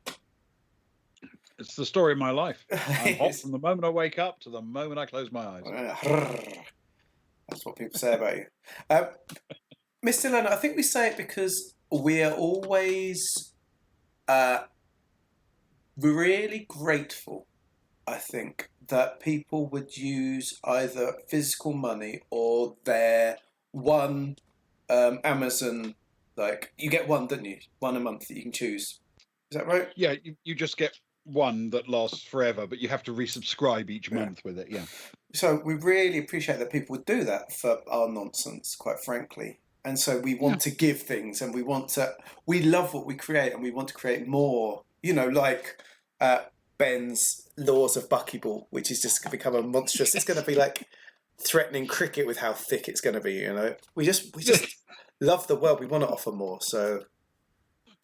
It's the story of my life. I'm hot from the moment I wake up to the moment I close my eyes. That's what people say about you. Mr. Leonard, I think we say it because we are always really grateful, I think, that people would use either physical money or their one Amazon, like, you get one, don't you? One a month that you can choose. Is that right? Yeah, you just get one that lasts forever, but you have to resubscribe each month with it, yeah. So we really appreciate that people would do that for our nonsense, quite frankly. And so we want to give things, and we love what we create, and we want to create more, like Ben's Laws of Buckyball, which is just going to become a monstrous, it's going to be like threatening cricket with how thick it's going to be, We just love the world. We want to offer more. So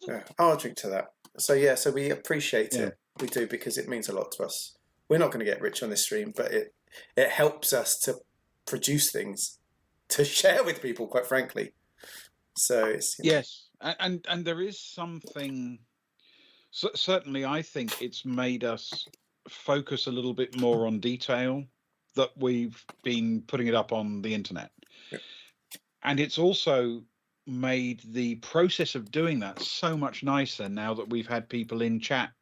Yeah, I'll drink to that. So yeah, so we appreciate Yeah. it. We do, because it means a lot to us. We're not going to get rich on this stream, but it helps us to produce things to share with people, quite frankly. So it's Yes, and there is something. Certainly, I think it's made us focus a little bit more on detail that we've been putting it up on the internet. Yeah. And it's also made the process of doing that so much nicer now that we've had people in chat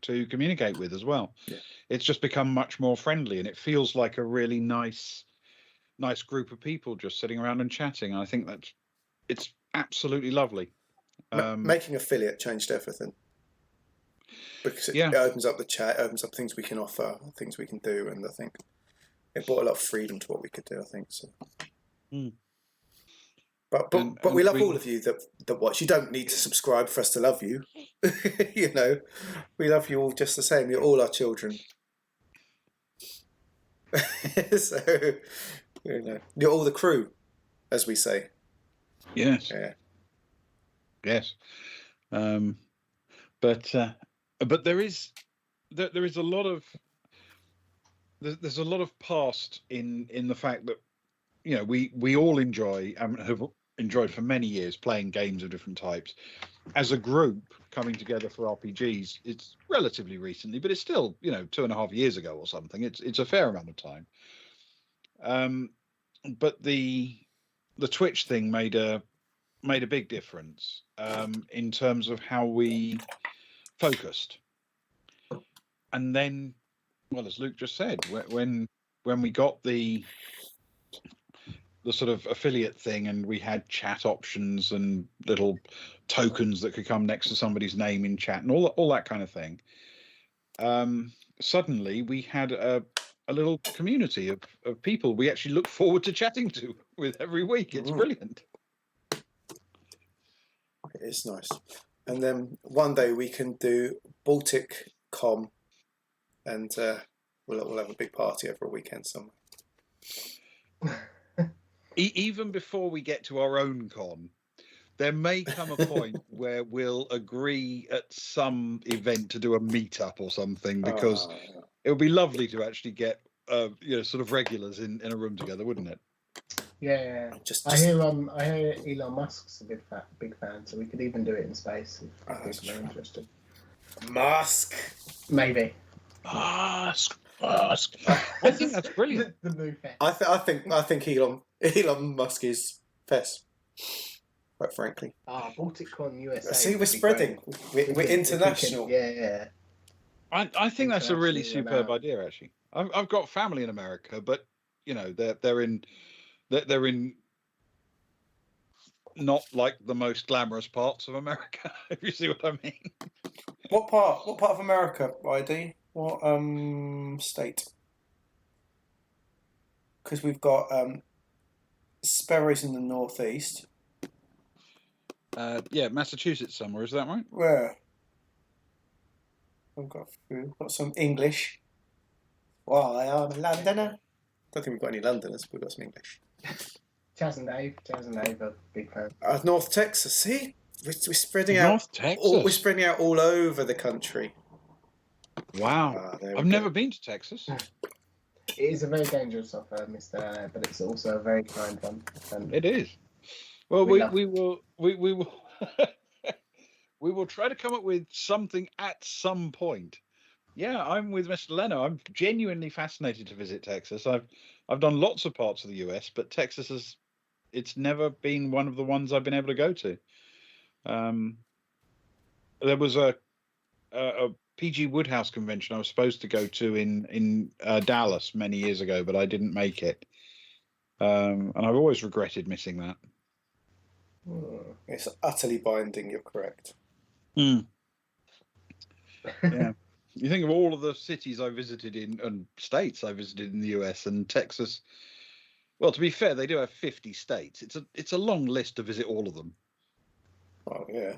to communicate with as well. Yeah. It's just become much more friendly, and it feels like a really nice group of people just sitting around and chatting. I think it's absolutely lovely. Making affiliate changed everything, because it Yeah. opens up the chat, opens up things we can offer, things we can do, and I think it brought a lot of freedom to what we could do. I think so. But we love all of you that watch. You don't need to subscribe for us to love you. You know, we love you all just the same. You're all our children. So, you know, you're all the crew, as we say. Yes. Yeah. Yes. But there is a lot of there's a lot of past in the fact that, you know, we all enjoy and have enjoyed for many years playing games of different types as a group coming together for RPGs. It's relatively recently, but it's still, you know, 2.5 years ago or something. It's a fair amount of time. But the Twitch thing made a big difference in terms of how we focused. And then, well, as Luke just said, when we got the sort of affiliate thing, and we had chat options and little tokens that could come next to somebody's name in chat and all that kind of thing, suddenly we had a little community of people we actually look forward to chatting to with every week. It's brilliant. It is nice. And then one day we can do Baltic Com, and we'll have a big party over a weekend somewhere. Even before we get to our own con, there may come a point where we'll agree at some event to do a meetup or something, because it would be lovely to actually get you know, sort of regulars in a room together, wouldn't it? Yeah. I hear Elon Musk's a big fan, so we could even do it in space if people are interested. Musk. Maybe. Musk. I think that's brilliant. The move. I think Elon Musk is best, quite frankly. BalticCon USA. See, we're spreading. We're international. Yeah. I think that's a really superb idea, actually. I've got family in America, but, you know, they're in not like the most glamorous parts of America, if you see what I mean. What part of America, ID? What state? Because we've got sparrows in the northeast. Yeah, Massachusetts somewhere, is that right? Where? We've got some English. Well, I am a Londoner. Don't think we've got any Londoners, but we've got some English. Chaz and Dave are big fans. North Texas, see? We're spreading out. North Texas. We're spreading out all over the country. Wow. I've never been to Texas. It is a very dangerous offer, Mr. But it's also a very kind one. It is. Well, we will we will try to come up with something at some point. Yeah, I'm with Mr. Leno. I'm genuinely fascinated to visit Texas. I've done lots of parts of the US, but Texas it's never been one of the ones I've been able to go to. There was a PG Woodhouse convention I was supposed to go to in Dallas many years ago, but I didn't make it. And I've always regretted missing that. It's utterly binding, you're correct. Yeah. You think of all of the cities I visited in and states I visited in the US, and Texas. Well, to be fair, they do have 50 states. It's a long list to visit all of them. Oh yeah.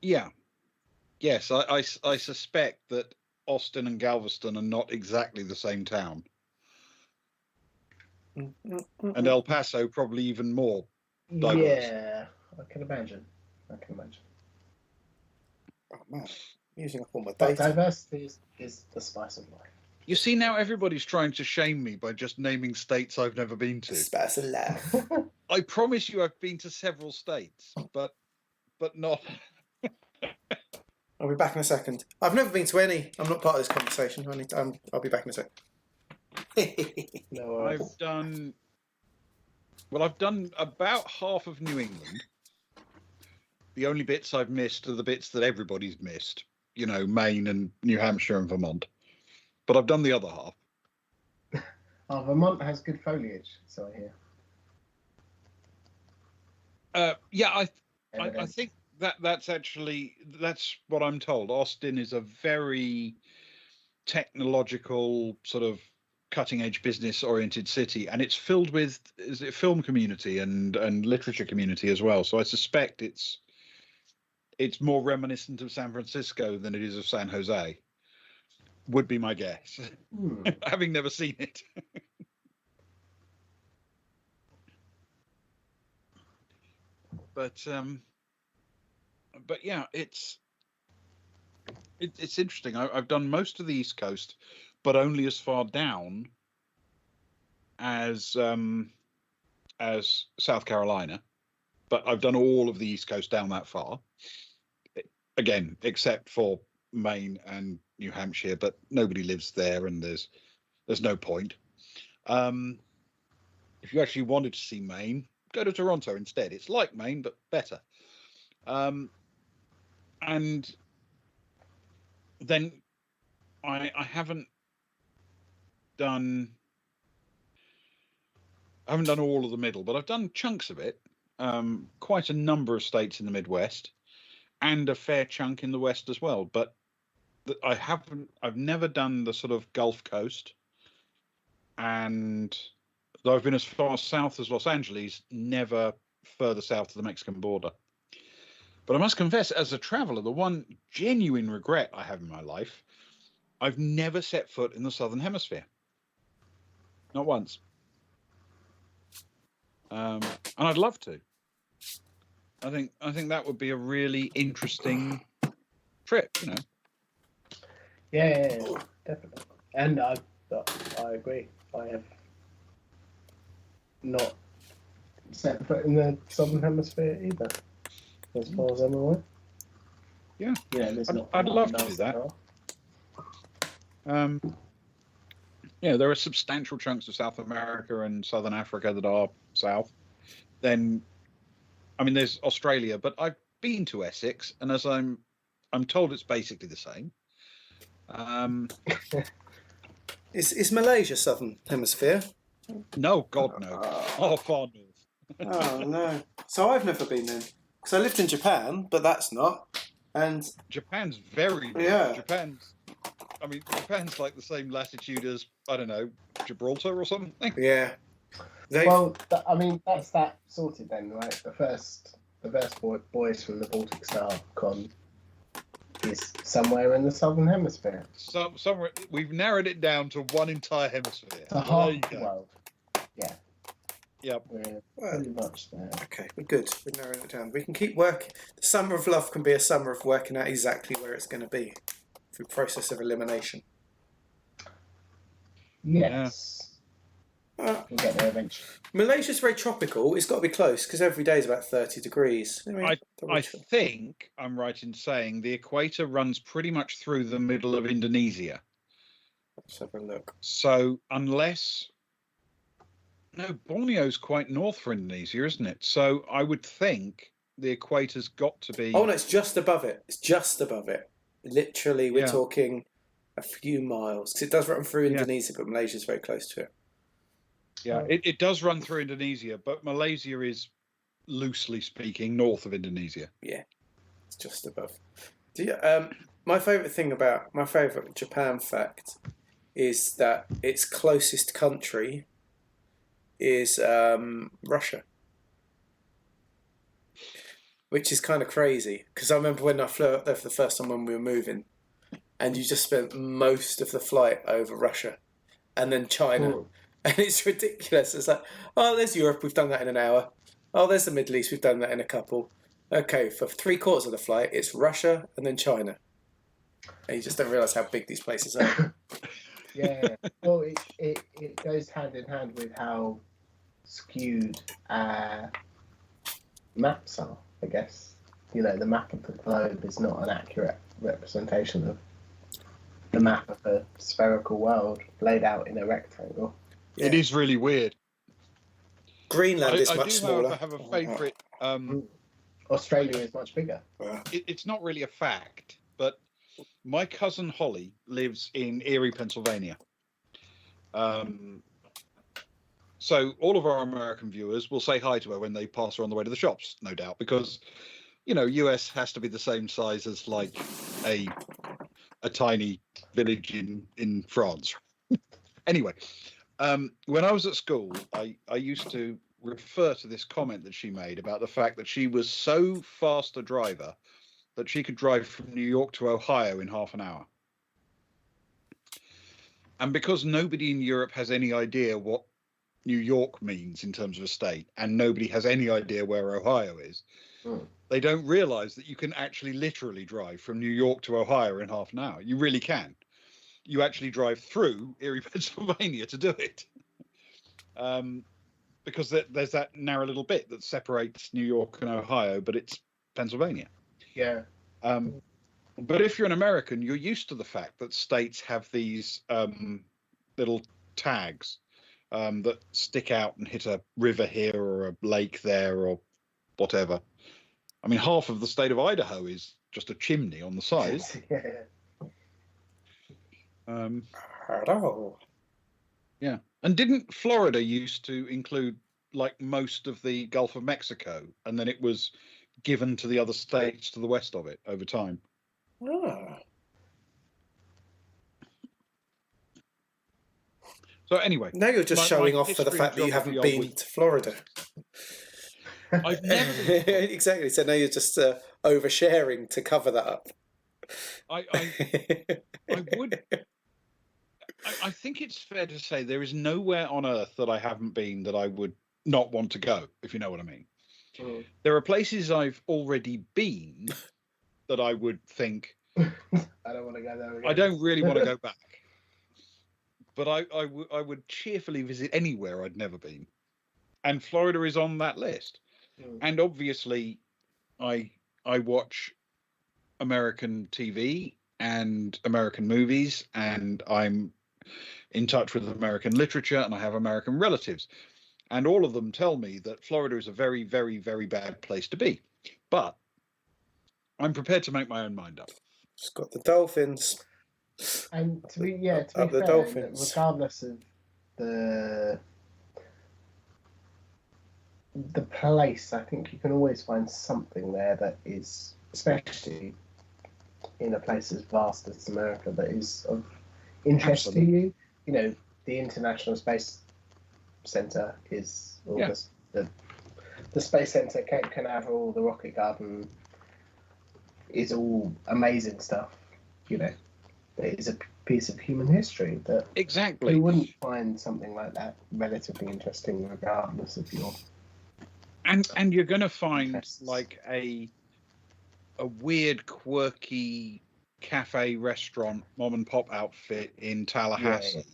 Yeah. Yes, I suspect that Austin and Galveston are not exactly the same town. And El Paso probably even more diverse. Yeah, I can imagine. Oh man, using up all my But data. diversity is the spice of life. You see, now everybody's trying to shame me by just naming states I've never been to. Spice of life. I promise you I've been to several states, but not. I'll be back in a second. I've never been to any. I'm not part of this conversation. I'll be back in a second. No worries. I've done about half of New England. The only bits I've missed are the bits that everybody's missed. You know, Maine and New Hampshire and Vermont. But I've done the other half. Oh, Vermont has good foliage, so I hear. I think that's what I'm told. Austin is a very technological, sort of cutting edge business oriented city, and it's filled with film community and literature community as well. So I suspect it's more reminiscent of San Francisco than it is of San Jose, would be my guess. Having never seen it. But yeah, it's interesting. I've done most of the East Coast, but only as far down as South Carolina. But I've done all of the East Coast down that far. Again, except for Maine and New Hampshire, but nobody lives there, and there's no point. If you actually wanted to see Maine, go to Toronto instead. It's like Maine, but better. And then I haven't done all of the middle, but I've done chunks of it. Quite a number of states in the Midwest, and a fair chunk in the West as well. But I've never done the sort of Gulf Coast, and though I've been as far south as Los Angeles, never further south to the Mexican border. But I must confess, as a traveler, the one genuine regret I have in my life, I've never set foot in the Southern Hemisphere. Not once. And I'd love to. I think that would be a really interesting trip, you know. Yeah, definitely. And I agree. I have not set foot in the Southern Hemisphere either, as far as I'm aware. Yeah, there's I'd love to do that. Yeah, there are substantial chunks of South America and Southern Africa that are south. Then, I mean, there's Australia, but I've been to Essex, and as I'm told, it's basically the same. Is Malaysia Southern Hemisphere? No, God no. Oh, far north. Oh no. So I've never been there. Because I lived in Japan, but that's not. And Japan's very north. Yeah. Japan's like the same latitude as, I don't know, Gibraltar or something. Yeah. That's that sorted then, right? The first boys from the Baltic Star con is somewhere in the Southern Hemisphere. Somewhere we've narrowed it down to one entire hemisphere. The half the world. Yeah. Yep. We're pretty much there. Okay, we're good. We're narrowing it down. We can keep working. The summer of love can be a summer of working out exactly where it's going to be through process of elimination. Yes. We'll get there eventually. Malaysia's very tropical. It's got to be close because every day is about 30 degrees. I think I'm right in saying the equator runs pretty much through the middle of Indonesia. Let's have a look. So Borneo's quite north for Indonesia, isn't it? So I would think the equator's got to be... Oh, no, it's just above it. It's just above it. Literally, we're talking a few miles. Because it does run through Indonesia, but Malaysia's very close to it. Yeah, it does run through Indonesia, but Malaysia is, loosely speaking, north of Indonesia. Yeah, it's just above. My favourite Japan fact is that its closest country is Russia. Which is kind of crazy, because I remember when I flew up there for the first time when we were moving, and you just spent most of the flight over Russia, and then China. Ooh. And it's ridiculous. It's like, oh, there's Europe. We've done that in an hour. Oh, there's the Middle East. We've done that in a couple. Okay, for 3/4 of the flight, it's Russia and then China. And you just don't realise how big these places are. Yeah. Well, it goes hand in hand with how skewed maps are, I guess. You know, the map of the globe is not an accurate representation of the map of a spherical world laid out in a rectangle. Yeah. It is really weird. Greenland is I much do, smaller. however, have a favourite. Australia is much bigger. It's not really a fact, but my cousin Holly lives in Erie, Pennsylvania. So all of our American viewers will say hi to her when they pass her on the way to the shops, no doubt, because US has to be the same size as like a tiny village in France. Anyway, when I was at school, I used to refer to this comment that she made about the fact that she was so fast a driver that she could drive from New York to Ohio in half an hour. And because nobody in Europe has any idea what New York means in terms of a state, and nobody has any idea where Ohio is, they don't realize that you can actually literally drive from New York to Ohio in half an hour. You really can. You actually drive through Erie, Pennsylvania to do it. Because there's that narrow little bit that separates New York and Ohio, but it's Pennsylvania. Yeah. But if you're an American, you're used to the fact that states have these little tags that stick out and hit a river here or a lake there or whatever. I mean, half of the state of Idaho is just a chimney on the side. Yeah. And didn't Florida used to include like most of the Gulf of Mexico, and then it was given to the other states to the west of it over time? So anyway, now you're just showing off for the history fact that you geography haven't been to Florida. I've never been to Florida. Exactly. So now you're just oversharing to cover that up. I would. I think it's fair to say there is nowhere on earth that I haven't been that I would not want to go, if you know what I mean. There are places I've already been that I would think, I don't want to go there again. I don't really want to go back. But I would cheerfully visit anywhere I'd never been. And Florida is on that list. And obviously, I watch American TV and American movies, and I'm in touch with American literature, and I have American relatives. And all of them tell me that Florida is a very, very, very bad place to be. But I'm prepared to make my own mind up. It's got the dolphins. And to be fair, Dolphins. regardless of the place, I think you can always find something there that is, especially in a place as vast as America, that is of interest to you. You know, the International Space Center is, or the Space Center, Cape Canaveral, the Rocket Garden is all amazing stuff. You know, it is a piece of human history that you wouldn't find something like that relatively interesting, regardless of your. And you're going to find like a weird, quirky cafe, restaurant, mom and pop outfit in Tallahassee,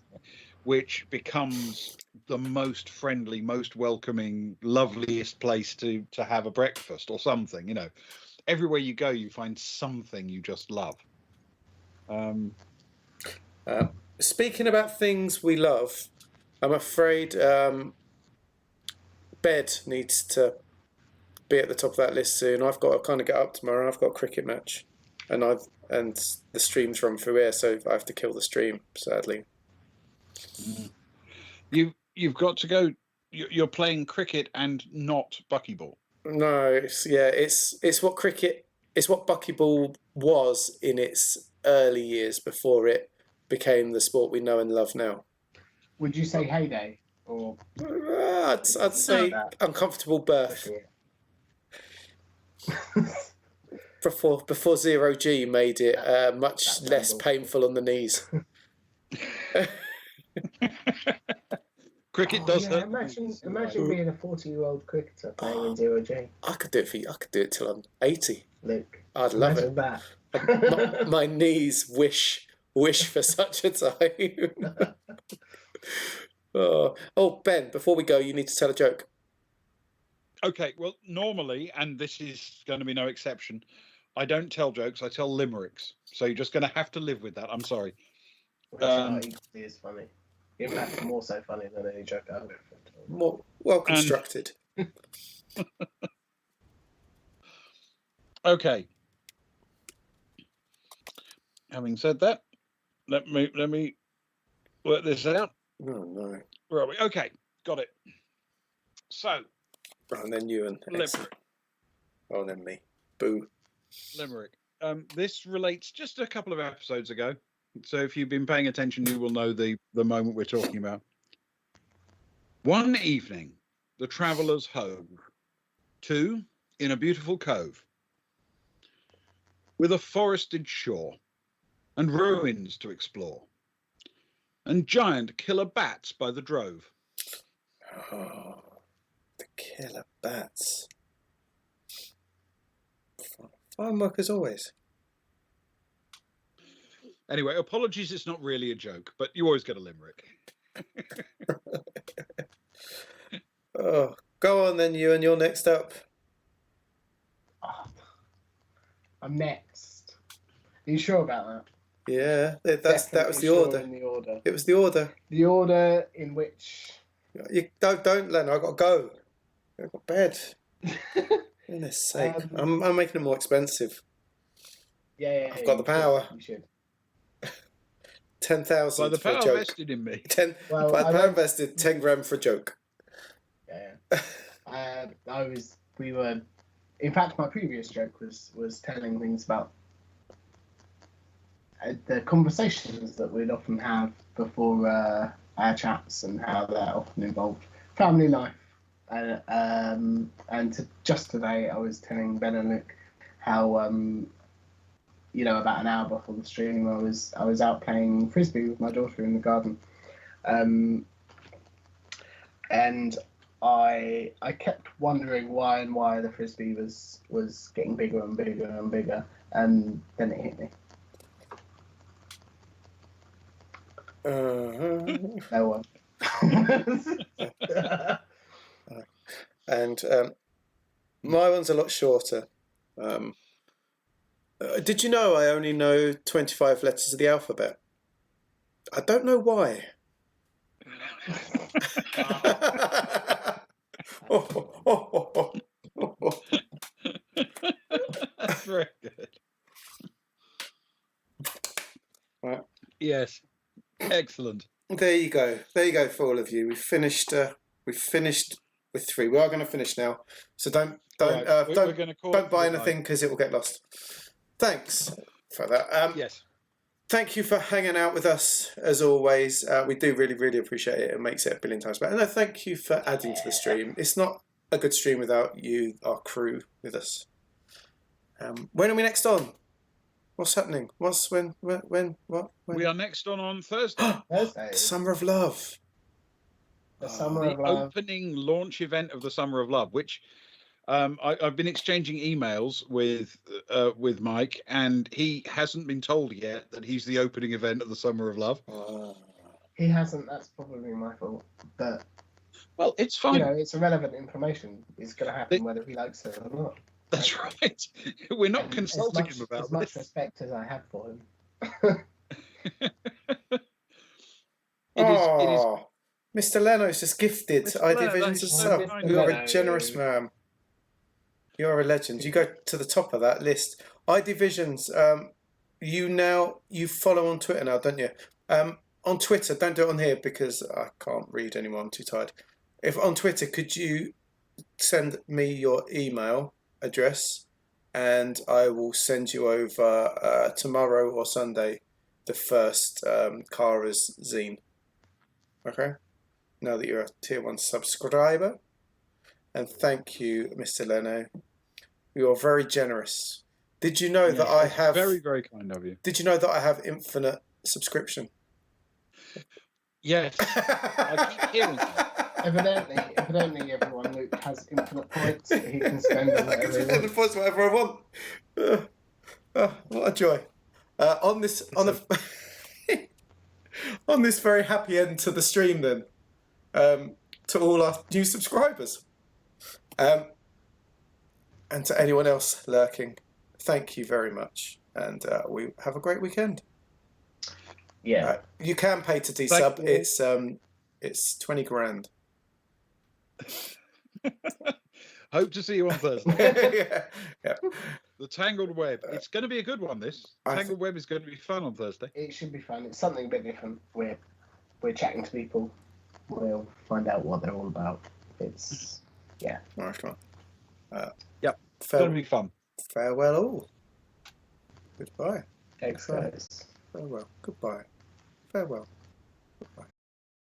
which becomes the most friendly, most welcoming, loveliest place to have a breakfast or something. You know, everywhere you go, you find something you just love. Speaking about things we love, I'm afraid bed needs to be at the top of that list soon. I've got to kind of get up tomorrow. I've got a cricket match, and the streams run through here, so I have to kill the stream, sadly. You've got to go. You're playing cricket and not buckyball. No, it's what cricket. It's what buckyball was in its early years before it became the sport we know and love now. Would you say heyday or? I'd say uncomfortable birth. Before 0G made it much less painful on the knees. Cricket does hurt. Imagine being a 40-year-old cricketer playing in 0G. I could do it for you. I could do it till I'm 80. Luke, I'd love it. that. My knees wish for such a time. Oh, Ben, before we go, you need to tell a joke. Okay, well, normally, and this is going to be no exception, I don't tell jokes, I tell limericks. So you're just going to have to live with that. I'm sorry. Which are equally as funny. In fact, more so funny than any joke I've ever told. More well constructed. Okay. Having said that, let me work this out. Oh, no. Where are we? Okay, got it. So, And then you and limerick. Oh, and then me. Boo. Limerick. This relates just a couple of episodes ago. So if you've been paying attention, you will know the moment we're talking about. One evening, the travellers hove to in a beautiful cove with a forested shore and ruins to explore and giant killer bats by the drove. Oh, the killer bats. Fine work as always. Anyway, apologies, it's not really a joke, but you always get a limerick. Oh, go on then, you, and you're next up. Oh, I'm next. Are you sure about that? Yeah, that was the Definitely order. in the order. It was the order. The order in which. You don't, Len. I got to go. I got bed. Goodness sake, I'm making it more expensive. Yeah. I've got the power. You should. 10,000 By the for a power joke. vested in me. By the power invested, 10 grand for a joke. Yeah. We were. In fact, my previous joke was telling things about the conversations that we'd often have before our chats and how that often involved family life. Just today, I was telling Ben and Luke how about an hour before the stream, I was out playing frisbee with my daughter in the garden, and I kept wondering why the frisbee was getting bigger and bigger and bigger, and then it hit me. No one. And my one's a lot shorter. Did you know I only know 25 letters of the alphabet? I don't know why. That's very good. Right. Yes. Excellent. There you go for all of you. We've finished with 3. We are going to finish now, so don't buy anything because it will get lost. Thanks for that. Yes. Thank you for hanging out with us as always. We do really, really appreciate it. It makes it a billion times better. No, thank you for adding to the stream. It's not a good stream without you, our crew, with us. When are we next on? What's happening? What? We are next on Thursday. Thursday. Summer of Love. The Summer of Love. Opening launch event of the Summer of Love, which I've been exchanging emails with Mike, and he hasn't been told yet that he's the opening event of the Summer of Love. He hasn't. That's probably my fault. But well, it's fine. It's irrelevant information. It's going to happen whether he likes it or not. That's right. We're not consulting him about as much respect as I have for him. It is. Mr. Leno's just gifted iDivisions a sub. You're a generous man. You're a legend. You go to the top of that list. iDivisions, you follow on Twitter now, don't you? On Twitter, don't do it on here because I can't read anymore. I'm too tired. If on Twitter, could you send me your email address and I will send you over tomorrow or Sunday the first Kara's zine. Okay? Now that you're a tier 1 subscriber. And thank you, Mr. Leno. You are very generous. Did you know that I have... Very, very kind of you. Did you know that I have infinite subscription? Yes, I keep hearing that. Evidently, everyone Luke has infinite points that he can spend on I can whatever he spend the wants. points whatever I want. What a joy! On on this very happy end to the stream, then, to all our new subscribers, and to anyone else lurking, thank you very much, and we have a great weekend. Yeah. You can pay to desub. It's 20 grand. Hope to see you on Thursday. yeah. The Tangled Web. It's going to be a good one, this. Tangled Web is going to be fun on Thursday. It should be fun. It's something a bit different. We're chatting to people. We'll find out what they're all about. It's All right, come on. Yep. It's going to be fun. Farewell all. Goodbye. Thanks, guys. Farewell. Goodbye. Farewell. Goodbye.